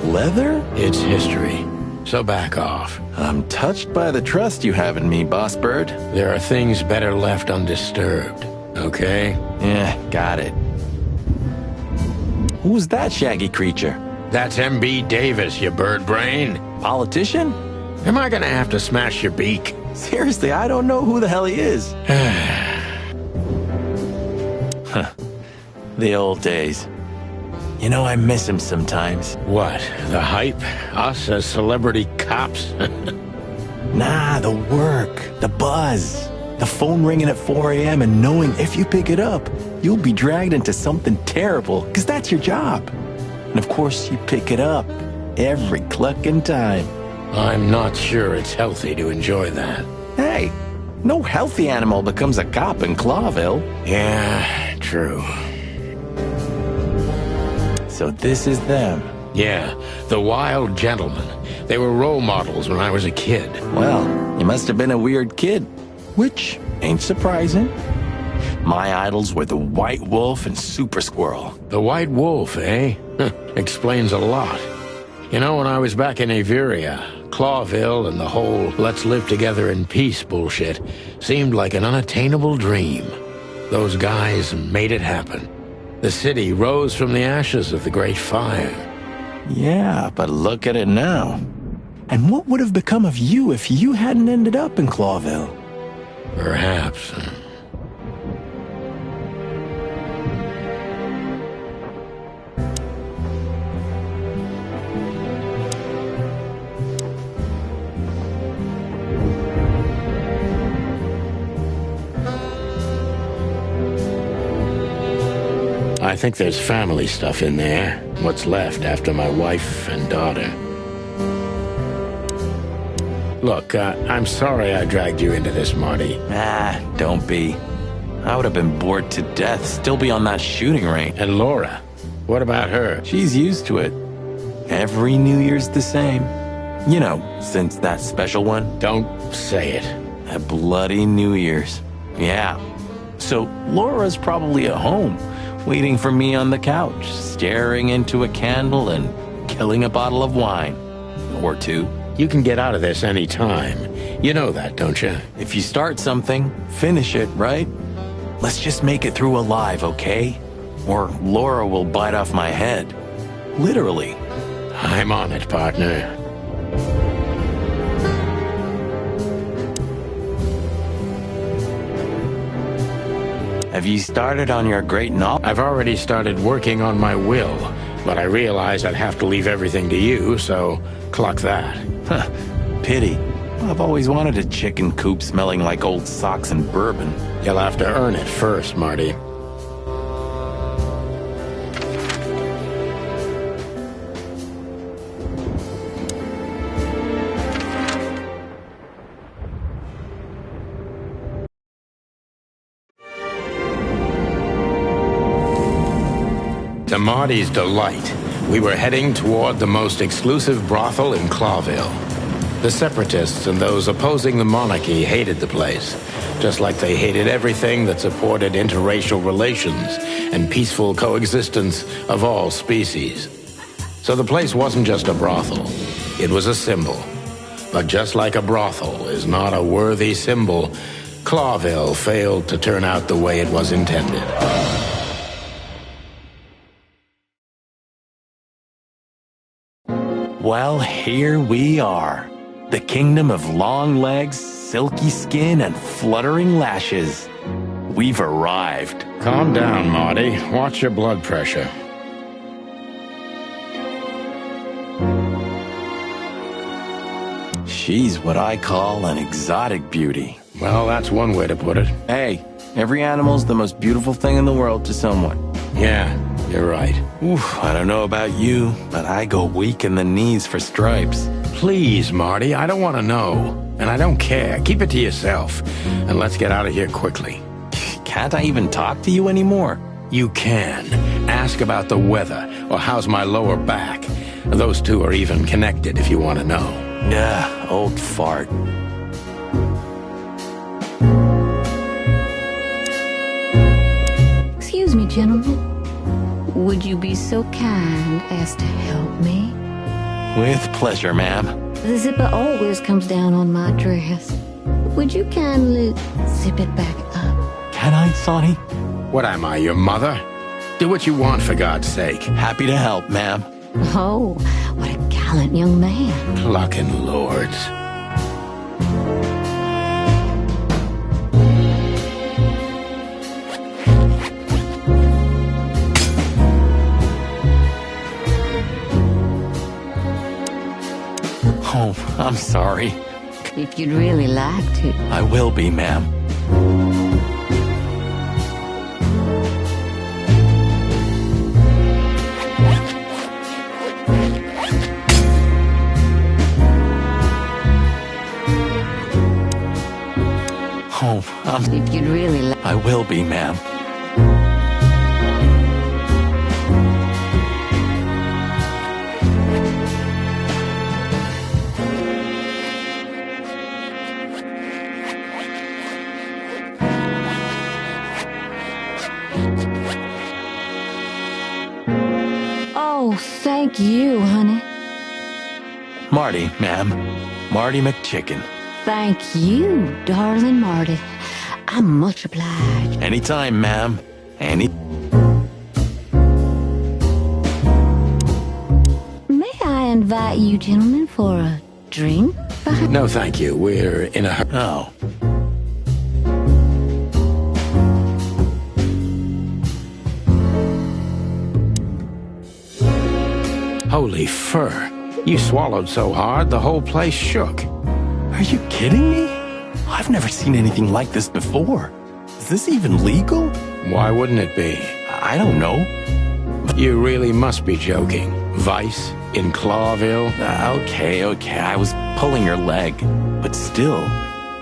leather? It's history. So back off. I'm touched by the trust you have in me, Boss Bird. There are things better left undisturbed, okay? Yeah, got it. Who's that shaggy creature? That's M.B. Davis, you bird brain. Politician? Am I gonna have to smash your beak? Seriously, I don't know who the hell he is. Huh. The old days. You know, I miss him sometimes. What? The hype? Us as celebrity cops? Nah, the work, the buzz, the phone ringing at 4 a.m. and knowing if you pick it up, you'll be dragged into something terrible, because that's your job. And of course, you pick it up every clucking time. I'm not sure it's healthy to enjoy that. Hey, no healthy animal becomes a cop in Clawville. Yeah, true. So this is them. Yeah, the Wild Gentlemen. They were role models when I was a kid. Well, you must have been a weird kid, which ain't surprising. My idols were the White Wolf and Super Squirrel. The White Wolf, eh? Explains a lot. You know, when I was back in Averia, Clawville and the whole let's live together in peace bullshit seemed like an unattainable dream. Those guys made it happen. The city rose from the ashes of the Great Fire. Yeah, but look at it now. And what would have become of you if you hadn't ended up in Clawville? Perhaps. I think there's family stuff in there. What's left after my wife and daughter. Look, I'm sorry I dragged you into this, Marty. Ah, don't be. I would have been bored to death, still be on that shooting range. And Laura, what about her? She's used to it. Every New Year's the same. You know, since that special one. Don't say it. A bloody New Year's. Yeah. So Laura's probably at home, waiting for me on the couch, staring into a candle and killing a bottle of wine. Or two. You can get out of this any time. You know that, don't you? If you start something, finish it, right? Let's just make it through alive, okay? Or Laura will bite off my head. Literally. I'm on it, partner. Have you started on your great novel? I've already started working on my will, but I realized I'd have to leave everything to you, so cluck that. Huh. Pity. I've always wanted a chicken coop smelling like old socks and bourbon. You'll have to earn it first, Marty. To Marty's delight, we were heading toward the most exclusive brothel in Clawville. The separatists and those opposing the monarchy hated the place, just like they hated everything that supported interracial relations and peaceful coexistence of all species. So the place wasn't just a brothel, it was a symbol. But just like a brothel is not a worthy symbol, Clawville failed to turn out the way it was intended. Well, here we are. The kingdom of long legs, silky skin, and fluttering lashes. We've arrived. Calm down, Marty. Watch your blood pressure. She's what I call an exotic beauty. Well, that's one way to put it. Hey, every animal's the most beautiful thing in the world to someone. Yeah, you're right. Oof, I don't know about you, but I go weak in the knees for Stripes. Please, Marty, I don't want to know. And I don't care. Keep it to yourself. And let's get out of here quickly. Can't I even talk to you anymore? You can. Ask about the weather, or how's my lower back. Those two are even connected if you want to know. Yeah, old fart. Excuse me, gentlemen. Would you be so kind as to help me? With pleasure, ma'am. The zipper always comes down on my dress. Would you kindly zip it back up? Can I, Sonny? What am I, your mother? Do what you want, for God's sake. Happy to help, ma'am. Oh, what a gallant young man. Clucking lords. Oh, I'm sorry. If you'd really like to. I will be, ma'am. Oh, If you'd really like. I will be, ma'am. Oh, thank you, honey. Marty, ma'am. Marty McChicken. Thank you, darling Marty. I'm much obliged. Anytime, ma'am. invite you gentlemen for a drink? No, thank you. We're in a hurry. Oh. Holy fur. You swallowed so hard, the whole place shook. Are you kidding me? I've never seen anything like this before. Is this even legal? Why wouldn't it be? I don't know. You really must be joking. Vice in Clawville? Okay, I was pulling your leg. But still,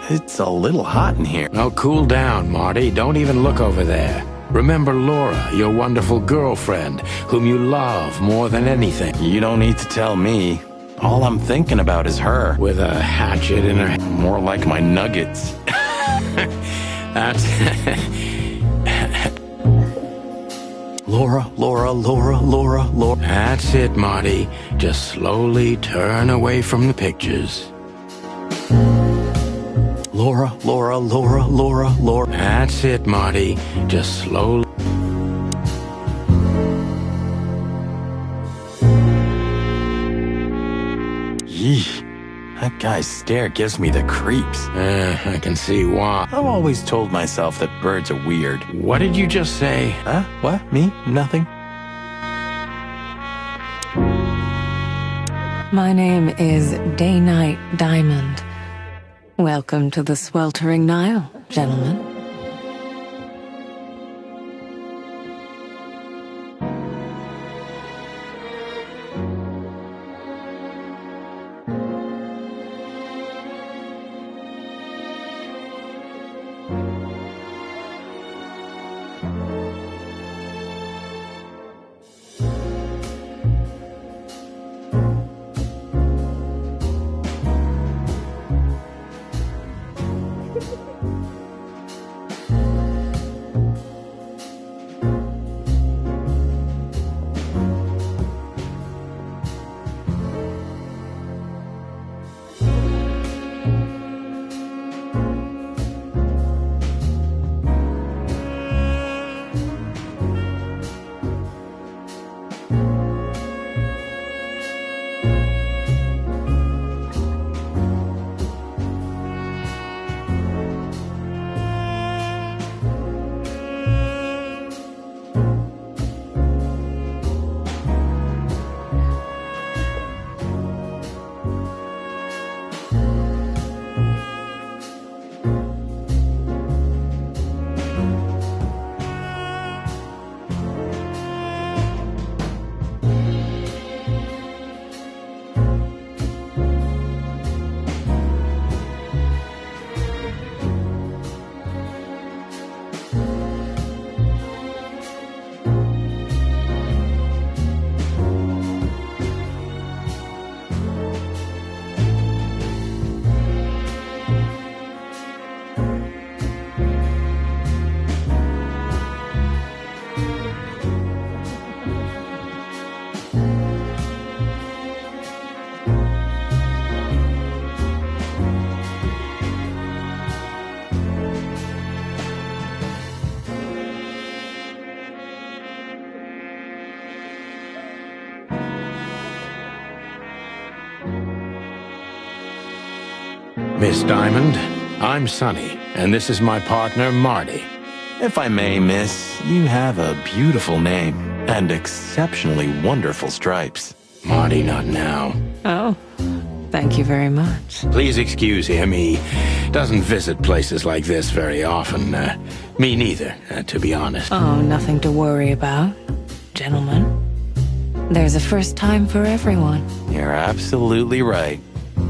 it's a little hot in here. Oh, cool down, Marty. Don't even look over there. Remember Laura, your wonderful girlfriend, whom you love more than anything. You don't need to tell me. All I'm thinking about is her. With a hatchet in her... More like my nuggets. That's... Laura. That's it, Marty. Just slowly turn away from the pictures. Laura. That's it, Marty. Just slowly... Yeesh. That guy's stare gives me the creeps. I can see why. I've always told myself that birds are weird. What did you just say? Huh? What? Me? Nothing? My name is Day-Night Diamond. Welcome to the sweltering Nile, gentlemen. Miss Diamond, I'm Sonny, and this is my partner, Marty. If I may, miss, you have a beautiful name and exceptionally wonderful stripes. Marty, not now. Oh, thank you very much. Please excuse him. He doesn't visit places like this very often. Me neither, to be honest. Oh, nothing to worry about, gentlemen. There's a first time for everyone. You're absolutely right.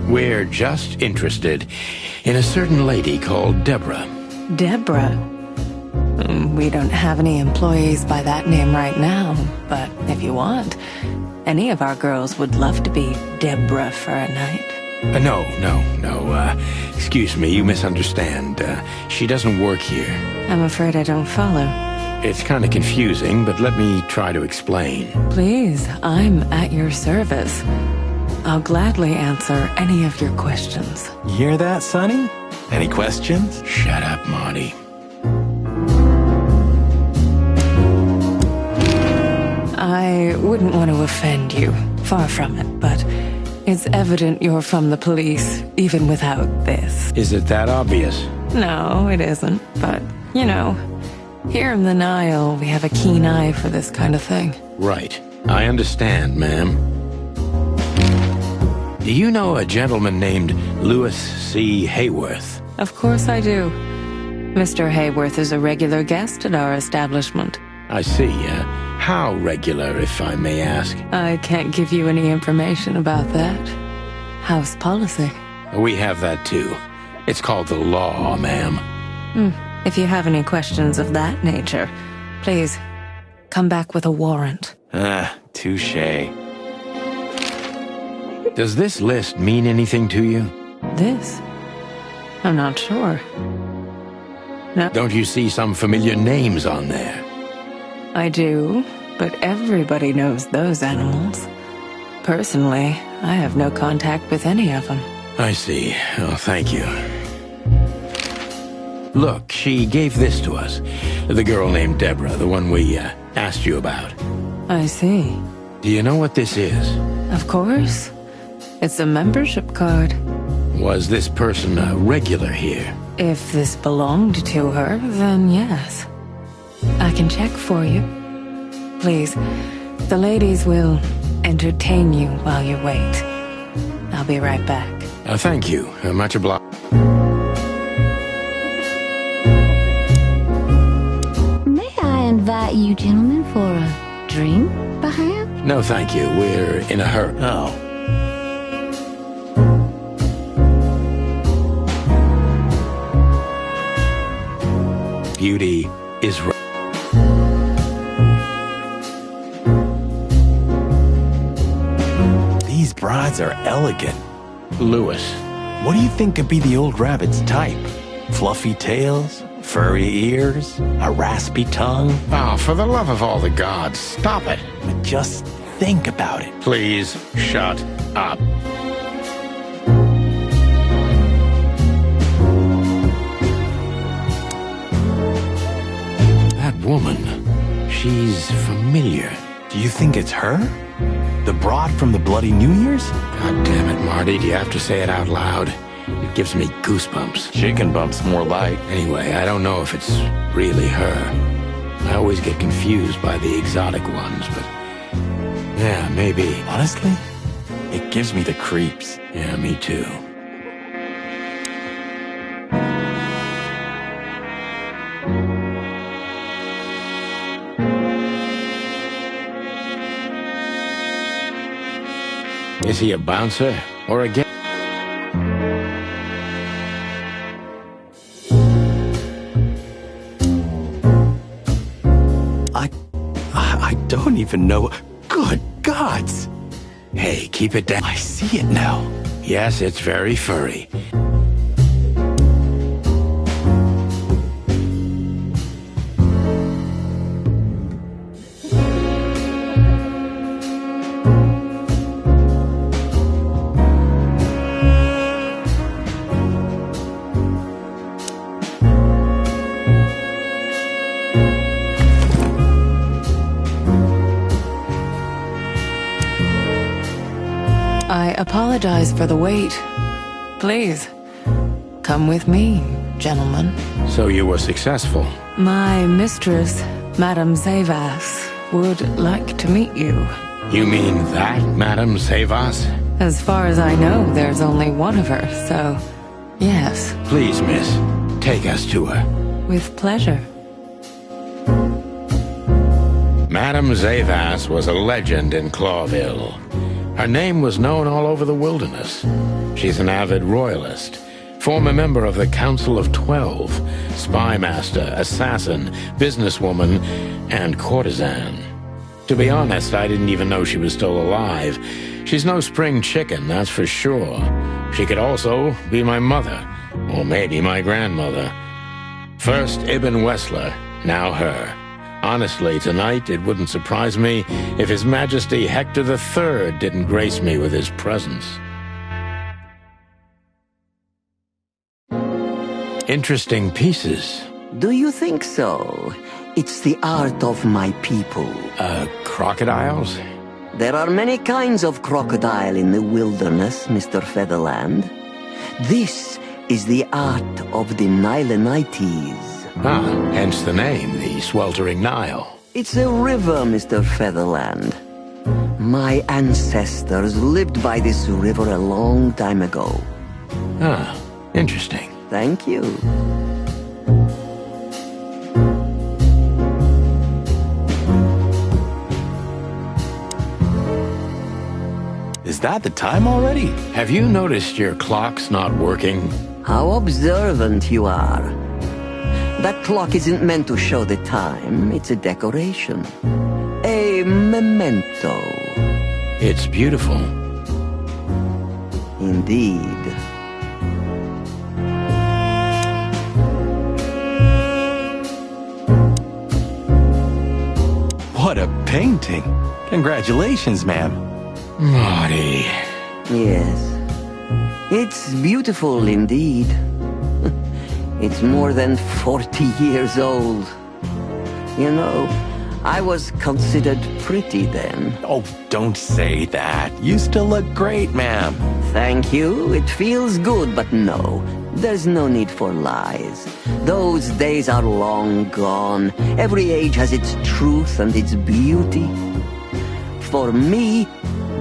We're just interested in a certain lady called Deborah. Deborah? We don't have any employees by that name right now, but if you want, any of our girls would love to be Deborah for a night. No. Excuse me, you misunderstand. She doesn't work here. I'm afraid I don't follow. It's kind of confusing, but let me try to explain. Please, I'm at your service. I'll gladly answer any of your questions. You hear that, Sonny? Any questions? Shut up, Marty. I wouldn't want to offend you, far from it, but It's evident you're from the police, even without this. Is it that obvious? No, it isn't. But, you know, here in the Nile, we have a keen eye for this kind of thing. Right. I understand, ma'am. Do you know a gentleman named Louis C. Hayworth? Of course I do. Mr. Hayworth is a regular guest at our establishment. I see. How regular, if I may ask? I can't give you any information about that. House policy. We have that too. It's called the law, ma'am. If you have any questions of that nature, please come back with a warrant. Touche. Does this list mean anything to you? This? I'm not sure. No. Don't you see some familiar names on there? I do, but everybody knows those animals. Personally, I have no contact with any of them. I see. Oh, thank you. Look, she gave this to us. The girl named Deborah, the one we asked you about. I see. Do you know what this is? Of course. It's a membership card. Was this person a regular here? If this belonged to her, then yes. I can check for you. Please, the ladies will entertain you while you wait. I'll be right back. Thank you. Much obliged. May I invite you gentlemen for a drink, perhaps? No, thank you. We're in a hurry. Oh. Beauty is right. These brides are elegant. Louis. What do you think could be the old rabbit's type? Fluffy tails? Furry ears? A raspy tongue? Oh, for the love of all the gods, stop it. But just think about it. Please, shut up. That woman, she's familiar. Do you think it's her? The broad from the Bloody New Year's? God damn it, Marty, do you have to say it out loud? It gives me goosebumps. Chicken bumps, more like. Anyway, I don't know if it's really her. I always get confused by the exotic ones, but yeah, maybe. Honestly, it gives me the creeps. Yeah, me too. Is he a bouncer or a guest? I don't even know. Good gods! Hey, keep it down. I see it now. Yes, it's very furry. I apologize for the wait. Please, come with me, gentlemen. So you were successful. My mistress, Madame Zavas, would like to meet you. You mean that, Madame Zavas? As far as I know, there's only one of her, so yes. Please, miss, take us to her. With pleasure. Madame Zavas was a legend in Clawville. Her name was known all over the wilderness. She's an avid royalist, former member of the Council of 12, spy master, assassin, businesswoman, and courtesan. To be honest, I didn't even know she was still alive. She's no spring chicken, that's for sure. She could also be my mother, or maybe my grandmother. First Ibn Wessler, now her. Honestly, tonight it wouldn't surprise me if His Majesty Hector III didn't grace me with his presence. Interesting pieces. Do you think so? It's the art of my people. Crocodiles? There are many kinds of crocodile in the wilderness, Mr. Featherland. This is the art of the Nilenites. Ah, hence the name, the Sweltering Nile. It's a river, Mr. Featherland. My ancestors lived by this river a long time ago. Ah, interesting. Thank you. Is that the time already? Have you noticed your clock's not working? How observant you are. That clock isn't meant to show the time. It's a decoration. A memento. It's beautiful. Indeed. What a painting. Congratulations, ma'am. Marty. Yes. It's beautiful indeed. It's more than 40 years old. You know, I was considered pretty then. Oh, don't say that. You still look great, ma'am. Thank you. It feels good, but no. There's no need for lies. Those days are long gone. Every age has its truth and its beauty. For me,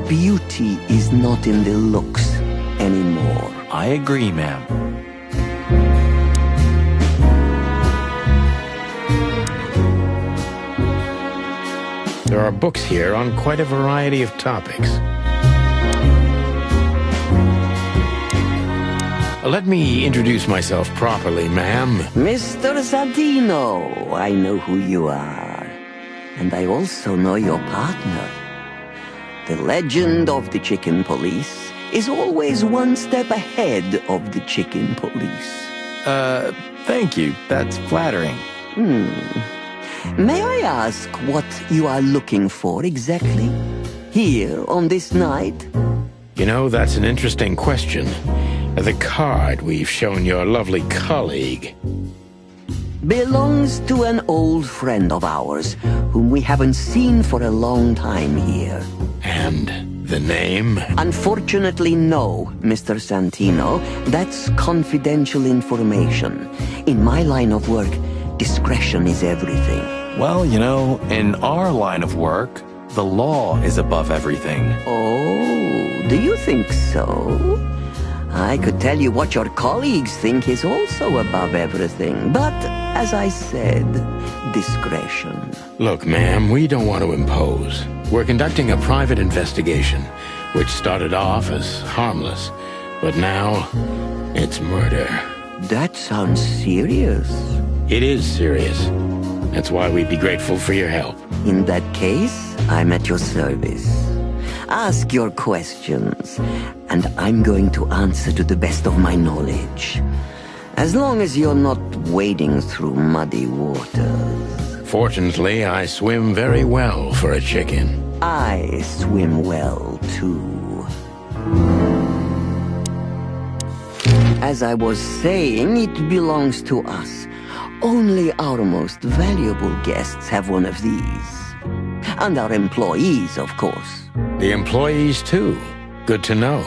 beauty is not in the looks anymore. I agree, ma'am. There are books here on quite a variety of topics. Let me introduce myself properly, ma'am. Mr. Santino, I know who you are. And I also know your partner. The legend of the Chicken Police is always one step ahead of the Chicken Police. Thank you. That's flattering. May I ask what you are looking for exactly? Here, on this night? You know, that's an interesting question. The card we've shown your lovely colleague belongs to an old friend of ours, whom we haven't seen for a long time here. And the name? Unfortunately, no, Mr. Santino. That's confidential information. In my line of work, discretion is everything. Well, you know, in our line of work, the law is above everything. Oh, do you think so? I could tell you what your colleagues think is also above everything, but, as I said, discretion. Look, ma'am, we don't want to impose. We're conducting a private investigation, which started off as harmless, but now it's murder. That sounds serious. It is serious. That's why we'd be grateful for your help. In that case, I'm at your service. Ask your questions, and I'm going to answer to the best of my knowledge. As long as you're not wading through muddy waters. Fortunately, I swim very well for a chicken. I swim well, too. As I was saying, it belongs to us. Only our most valuable guests have one of these. And our employees, of course. The employees, too. Good to know.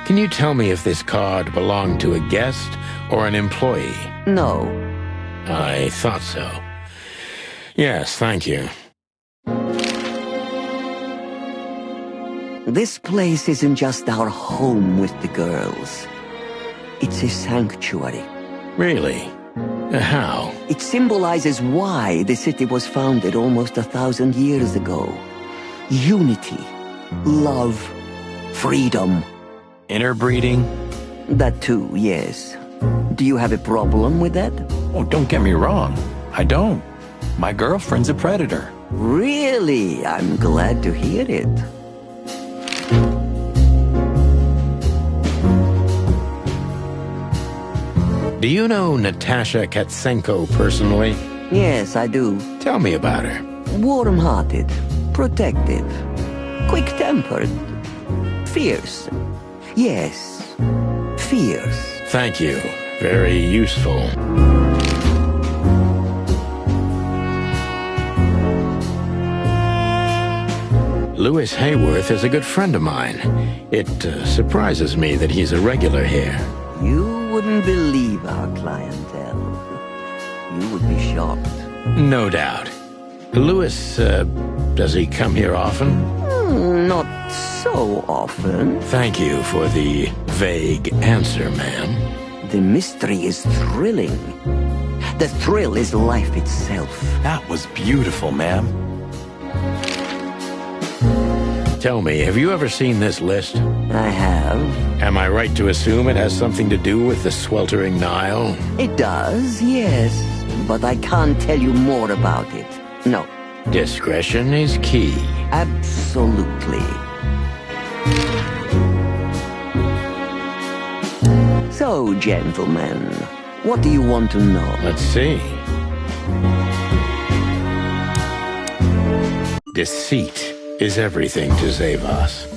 Can you tell me if this card belonged to a guest or an employee? No. I thought so. Yes, thank you. This place isn't just our home with the girls. It's a sanctuary. Really? How? It symbolizes why the city was founded almost 1,000 years ago. Unity, love, freedom. Interbreeding? That too, yes. Do you have a problem with that? Oh, don't get me wrong. I don't. My girlfriend's a predator. Really? I'm glad to hear it. Do you know Natasha Katsenko personally? Yes, I do. Tell me about her. Warm-hearted, protective, quick-tempered, fierce. Yes, fierce. Thank you. Very useful. Louis Hayworth is a good friend of mine. It surprises me that he's a regular here. You wouldn't believe our clientele. You would be shocked. No doubt. Louis, does he come here often? Not so often. Thank you for the vague answer, ma'am. The mystery is thrilling. The thrill is life itself. That was beautiful, ma'am. Tell me, have you ever seen this list? I have. Am I right to assume it has something to do with the sweltering Nile? It does, yes. But I can't tell you more about it. No. Discretion is key. Absolutely. So, gentlemen, what do you want to know? Let's see. Deceit is everything to Zavas.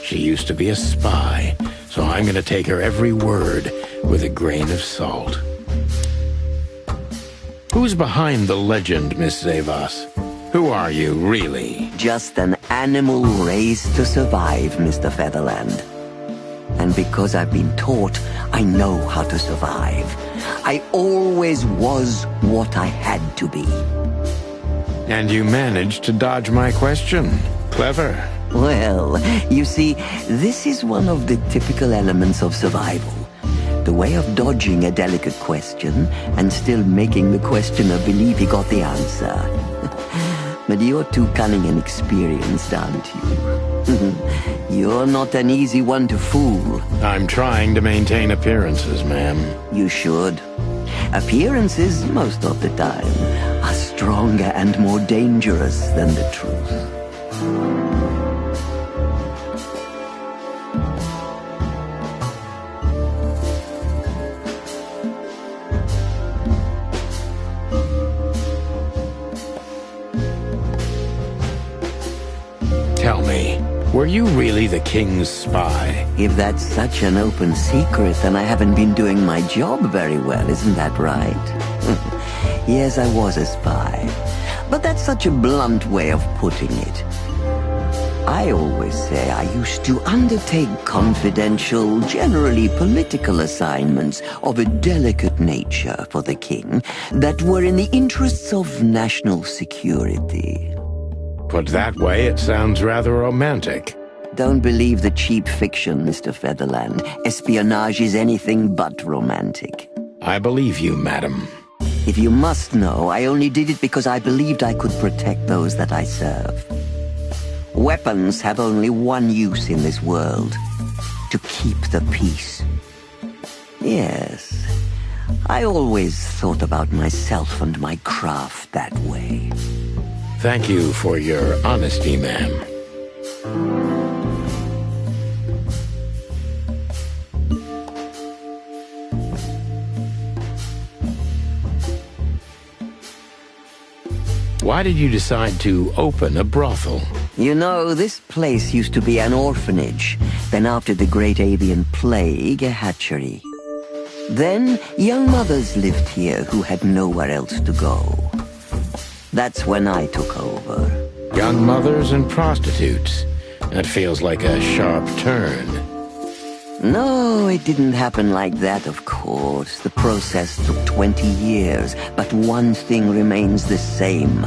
She used to be a spy, so I'm going to take her every word with a grain of salt. Who's behind the legend, Miss Zavas? Who are you, really? Just an animal raised to survive, Mr. Featherland. And because I've been taught, I know how to survive. I always was what I had to be. And you managed to dodge my question. Clever. Well, you see, this is one of the typical elements of survival. The way of dodging a delicate question and still making the questioner believe he got the answer. But you're too cunning and experienced, aren't you? You're not an easy one to fool. I'm trying to maintain appearances, ma'am. You should. Appearances, most of the time, are stronger and more dangerous than the truth. Tell me, were you really the king's spy? If that's such an open secret, then I haven't been doing my job very well, isn't that right? Yes, I was a spy. But that's such a blunt way of putting it. I always say I used to undertake confidential, generally political assignments of a delicate nature for the king that were in the interests of national security. Put that way, it sounds rather romantic. Don't believe the cheap fiction, Mr. Featherland. Espionage is anything but romantic. I believe you, madam. If you must know, I only did it because I believed I could protect those that I serve. Weapons have only one use in this world: to keep the peace. Yes, I always thought about myself and my craft that way. Thank you for your honesty, ma'am. Why did you decide to open a brothel? You know, this place used to be an orphanage. Then after the Great Avian Plague, a hatchery. Then young mothers lived here who had nowhere else to go. That's when I took over. Young mothers and prostitutes. That feels like a sharp turn. No, it didn't happen like that, of course. The process took 20 years, but one thing remains the same.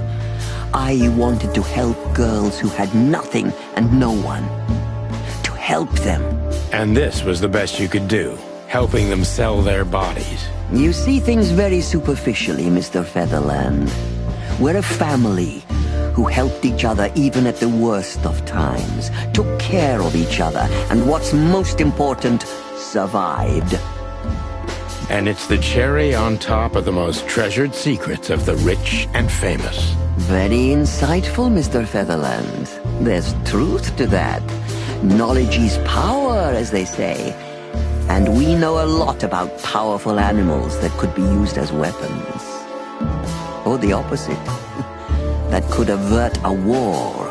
I wanted to help girls who had nothing and no one. To help them. And this was the best you could do, helping them sell their bodies. You see things very superficially, Mr. Featherland. We're a family who helped each other even at the worst of times, took care of each other, and what's most important, survived. And it's the cherry on top of the most treasured secrets of the rich and famous. Very insightful, Mr. Featherland. There's truth to that. Knowledge is power, as they say. And we know a lot about powerful animals that could be used as weapons. Or the opposite. That could avert a war.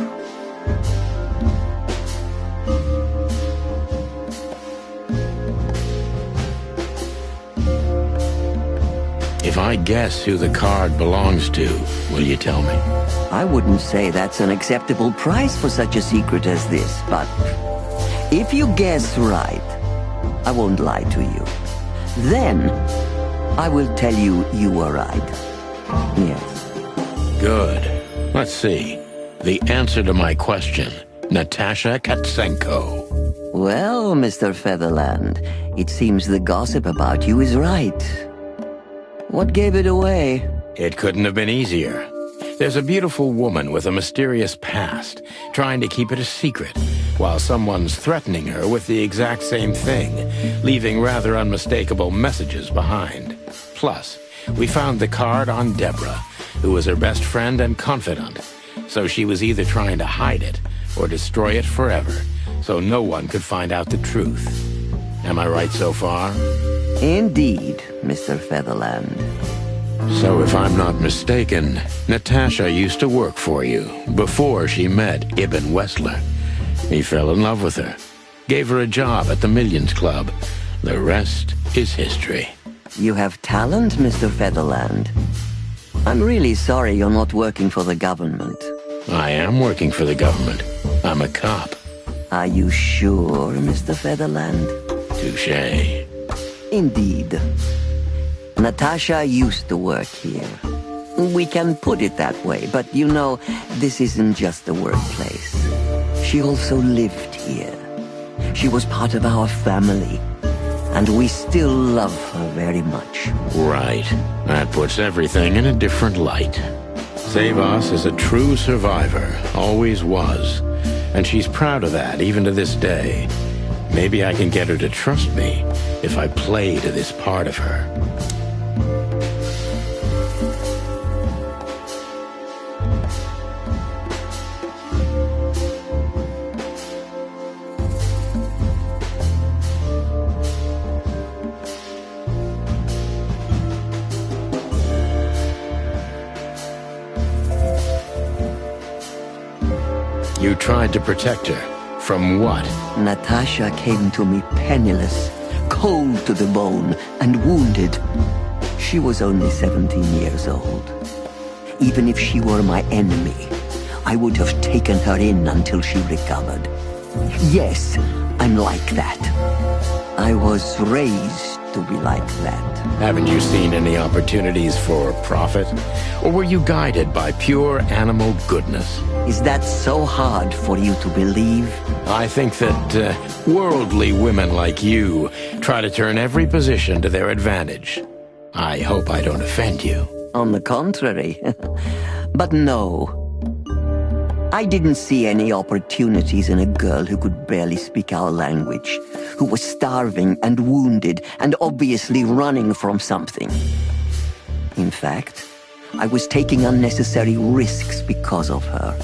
If I guess who the card belongs to, will you tell me? I wouldn't say that's an acceptable price for such a secret as this, but if you guess right, I won't lie to you. Then, I will tell you you were right. Yes. Good. Let's see. The answer to my question. Natasha Katsenko. Well, Mr. Featherland, it seems the gossip about you is right. What gave it away? It couldn't have been easier. There's a beautiful woman with a mysterious past, trying to keep it a secret, while someone's threatening her with the exact same thing, leaving rather unmistakable messages behind. Plus, we found the card on Deborah, who was her best friend and confidant, so she was either trying to hide it or destroy it forever, so no one could find out the truth. Am I right so far? Indeed, Mr. Featherland. So if I'm not mistaken, Natasha used to work for you before she met Ibn Wessler. He fell in love with her, gave her a job at the Millions Club. The rest is history. You have talent, Mr. Featherland. I'm really sorry you're not working for the government. I am working for the government. I'm a cop. Are you sure, Mr. Featherland? Touché. Indeed. Natasha used to work here. We can put it that way, but you know, this isn't just a workplace. She also lived here. She was part of our family, and we still love her very much. Right. That puts everything in a different light. Zavos is a true survivor, always was, and she's proud of that even to this day. Maybe I can get her to trust me if I play to this part of her. You tried to protect her. From what? Natasha came to me penniless, cold to the bone, and wounded. She was only 17 years old. Even if she were my enemy, I would have taken her in until she recovered. Yes, I'm like that. I was raised to be like that. Haven't you seen any opportunities for profit? Or were you guided by pure animal goodness? Is that so hard for you to believe? I think that worldly women like you try to turn every position to their advantage. I hope I don't offend you. On the contrary. But no. I didn't see any opportunities in a girl who could barely speak our language, who was starving and wounded and obviously running from something. In fact, I was taking unnecessary risks because of her.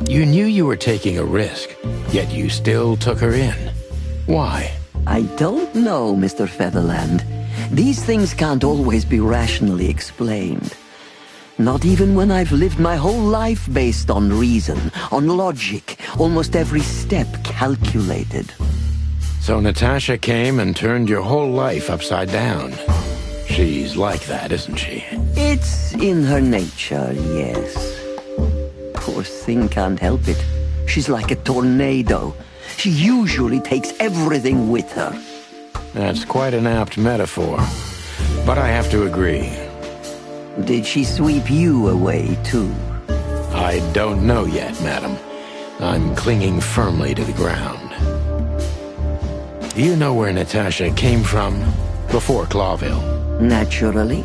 You knew you were taking a risk, yet you still took her in. Why? I don't know, Mr. Featherland. These things can't always be rationally explained. Not even when I've lived my whole life based on reason, on logic, almost every step calculated. So Natasha came and turned your whole life upside down. She's like that, isn't she? It's in her nature, yes. Poor thing can't help it. She's like a tornado. She usually takes everything with her. That's quite an apt metaphor. But I have to agree. Did she sweep you away, too? I don't know yet, madam. I'm clinging firmly to the ground. Do you know where Natasha came from before Clawville? Naturally.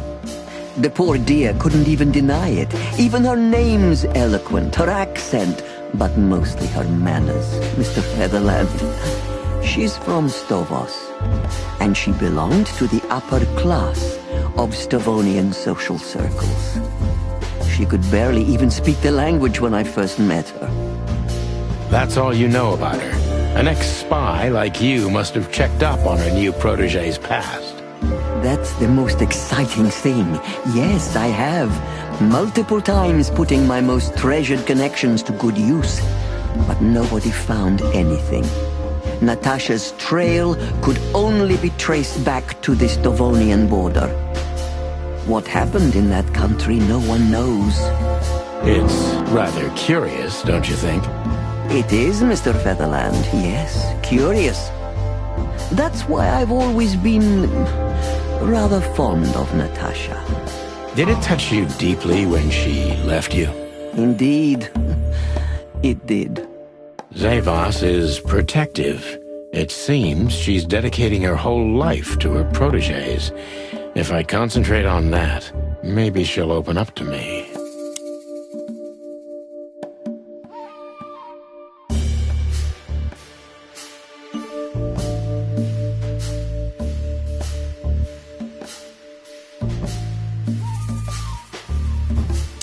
The poor dear couldn't even deny it. Even her name's eloquent, her accent, but mostly her manners, Mr. Featherland. She's from Stovos, and she belonged to the upper class of Stavonian social circles. She could barely even speak the language when I first met her. That's all you know about her. An ex-spy like you must have checked up on her new protege's past. That's the most exciting thing. Yes, I have. Multiple times putting my most treasured connections to good use. But nobody found anything. Natasha's trail could only be traced back to the Stovonian border. What happened in that country, no one knows. It's rather curious, don't you think? It is, Mr. Featherland, yes, curious. That's why I've always been rather fond of Natasha. Did it touch you deeply when she left you? Indeed, it did. Zavos is protective. It seems she's dedicating her whole life to her protégés. If I concentrate on that, maybe she'll open up to me.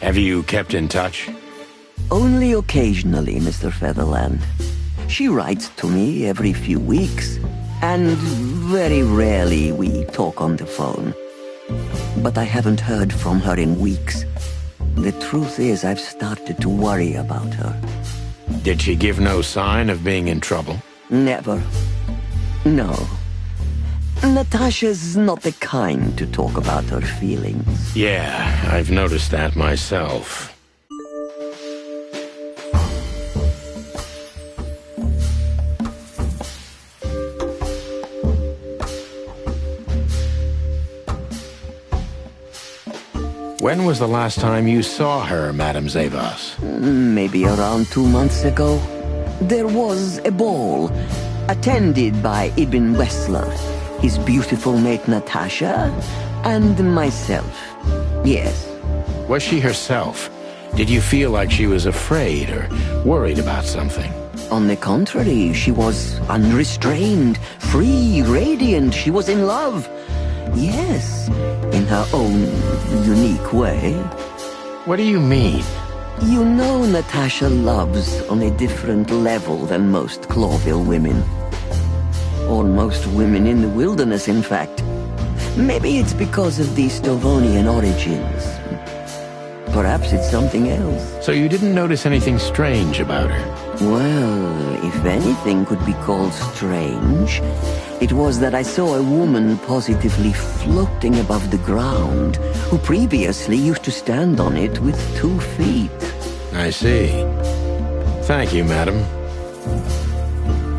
Have you kept in touch? Only occasionally, Mr. Featherland. She writes to me every few weeks, and very rarely we talk on the phone. But I haven't heard from her in weeks. The truth is, I've started to worry about her. Did she give no sign of being in trouble? Never. No. Natasha's not the kind to talk about her feelings. Yeah, I've noticed that myself. When was the last time you saw her, Madame Zavos? Maybe around 2 months ago. There was a ball, attended by Ibn Wessler, his beautiful mate Natasha, and myself. Yes. Was she herself? Did you feel like she was afraid or worried about something? On the contrary, she was unrestrained, free, radiant. She was in love. Yes, in her own unique way. What do you mean? You know Natasha loves on a different level than most Clawville women. Or most women in the wilderness, in fact. Maybe it's because of the Stovonian origins. Perhaps it's something else. So you didn't notice anything strange about her? Well, if anything could be called strange, it was that I saw a woman positively floating above the ground, who previously used to stand on it with 2 feet. I see. Thank you, madam.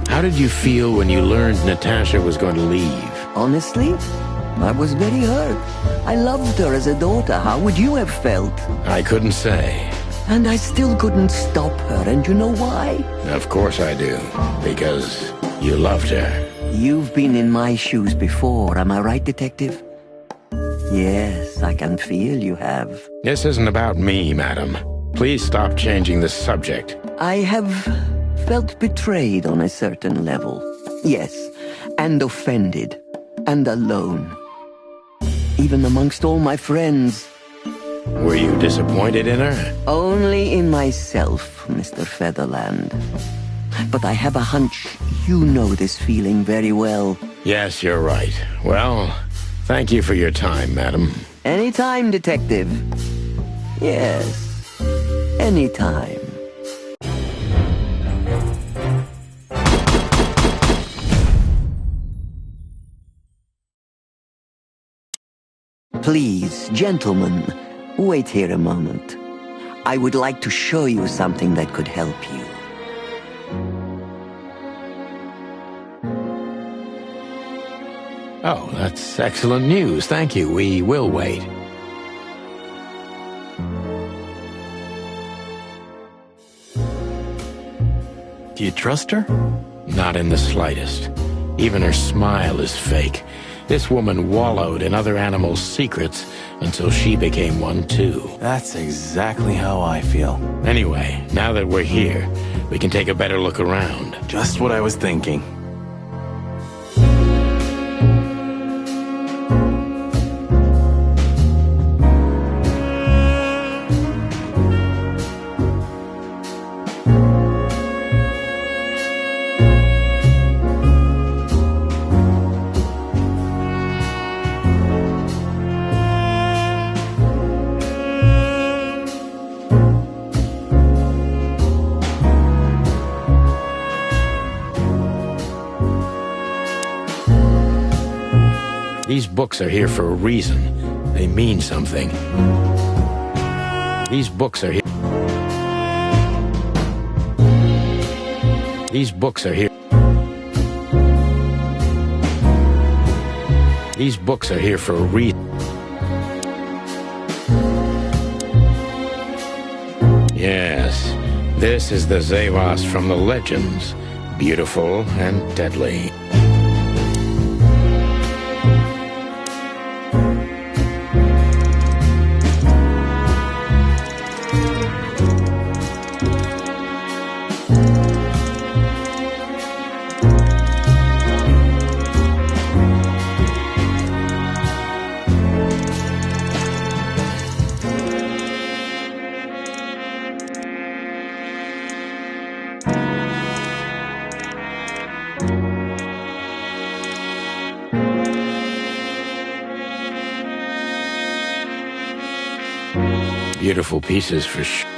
How did you feel when you learned Natasha was going to leave? Honestly, I was very hurt. I loved her as a daughter. How would you have felt? I couldn't say. And I still couldn't stop her, and you know why? Of course I do. Because you loved her. You've been in my shoes before, am I right, Detective? Yes, I can feel you have. This isn't about me, madam. Please stop changing the subject. I have felt betrayed on a certain level. Yes, and offended, and alone. Even amongst all my friends. Were you disappointed in her? Only in myself, Mr. Featherland. But I have a hunch you know this feeling very well. Yes, you're right. Well, thank you for your time, madam. Anytime, Detective. Yes, anytime. Please, gentlemen, wait here a moment. I would like to show you something that could help you. Oh, that's excellent news. Thank you. We will wait. Do you trust her? Not in the slightest. Even her smile is fake. This woman wallowed in other animals' secrets until she became one too. That's exactly how I feel. Anyway, now that we're here, we can take a better look around. Just what I was thinking. books are here for a reason. They mean something. These books are here. These books are here. These books are here for a reason. Yes, this is the Zavos from the legends. Beautiful and deadly. Beautiful pieces for sure.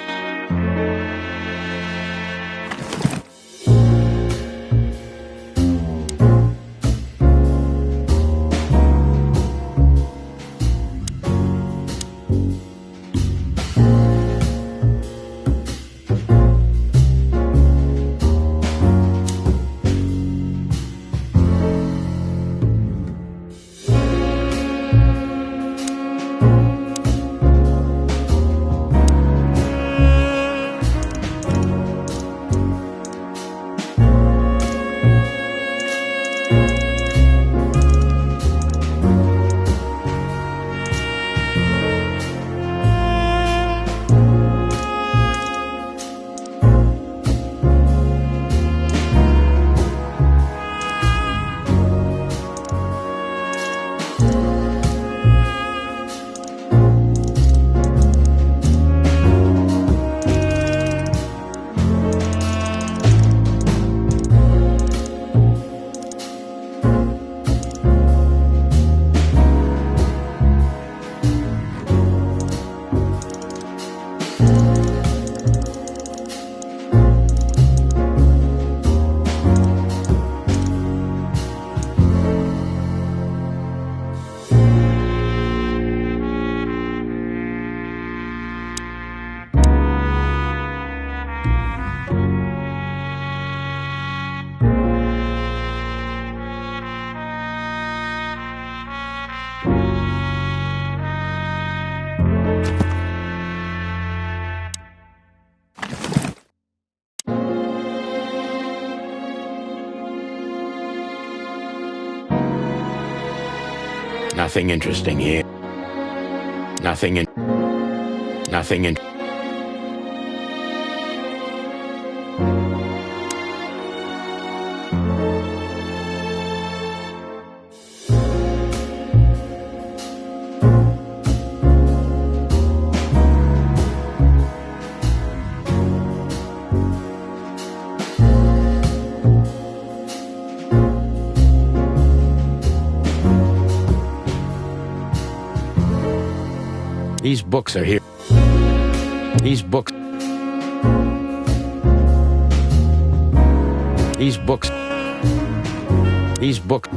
Nothing interesting here. Nothing in. These books are here. These books. These books. These books.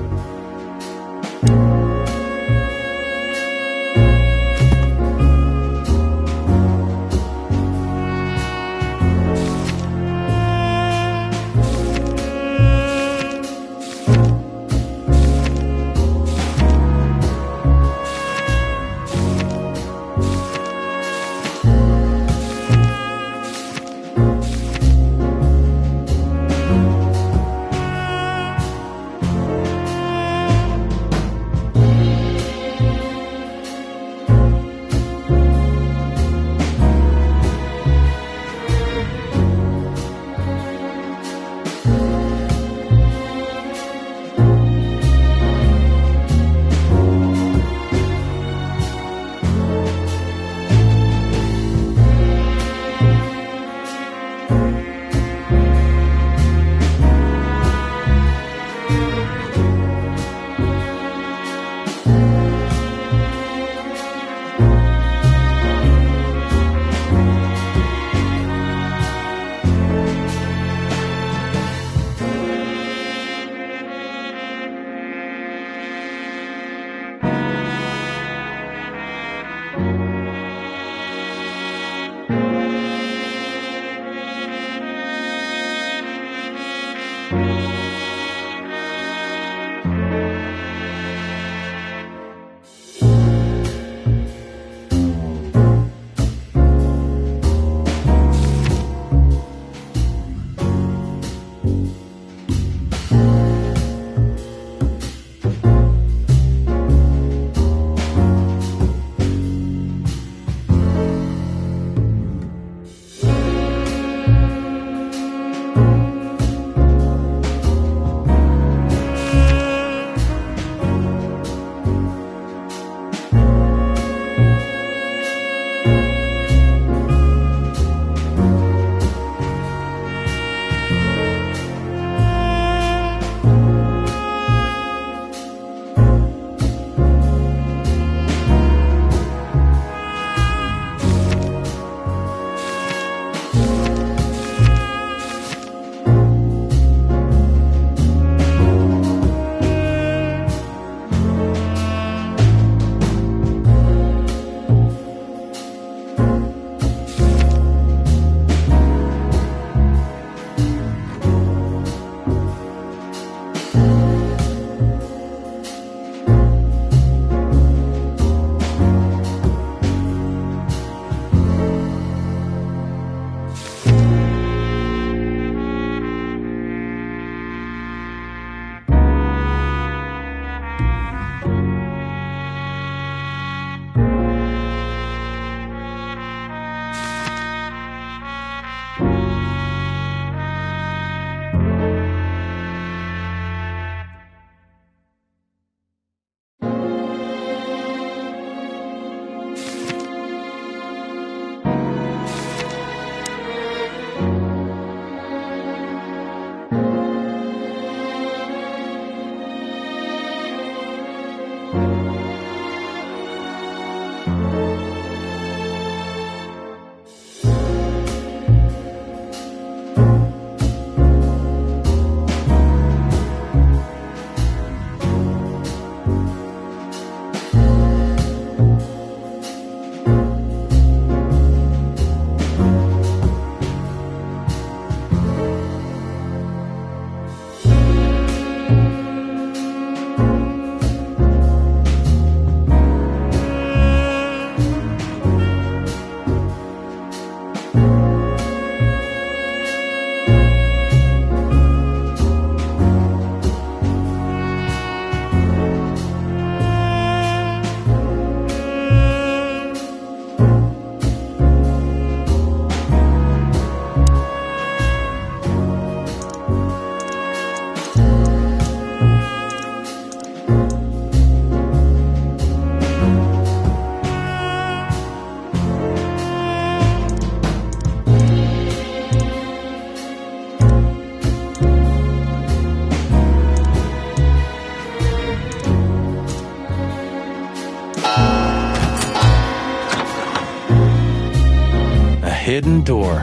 hidden door.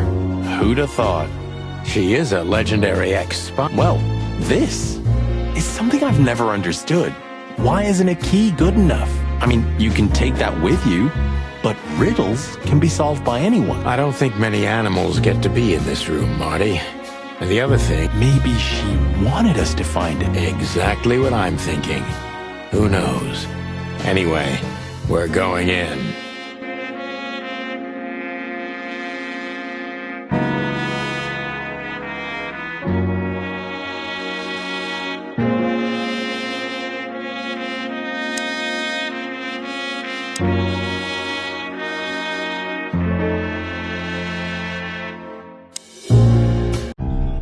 Who'd have thought? She is a legendary ex-spy. Well, this is something I've never understood. Why isn't a key good enough? I mean, you can take that with you, but riddles can be solved by anyone. I don't think many animals get to be in this room, Marty. And the other thing... Maybe she wanted us to find it. Exactly what I'm thinking. Who knows? Anyway, we're going in.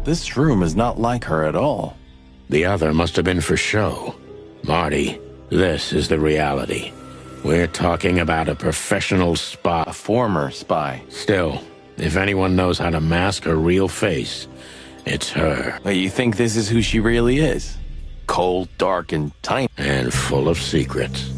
This room is not like her at all. The other must have been for show. Marty, this is the reality. We're talking about a professional spy. A former spy. Still, if anyone knows how to mask her real face, it's her. But you think this is who she really is? Cold, dark, and tiny. And full of secrets.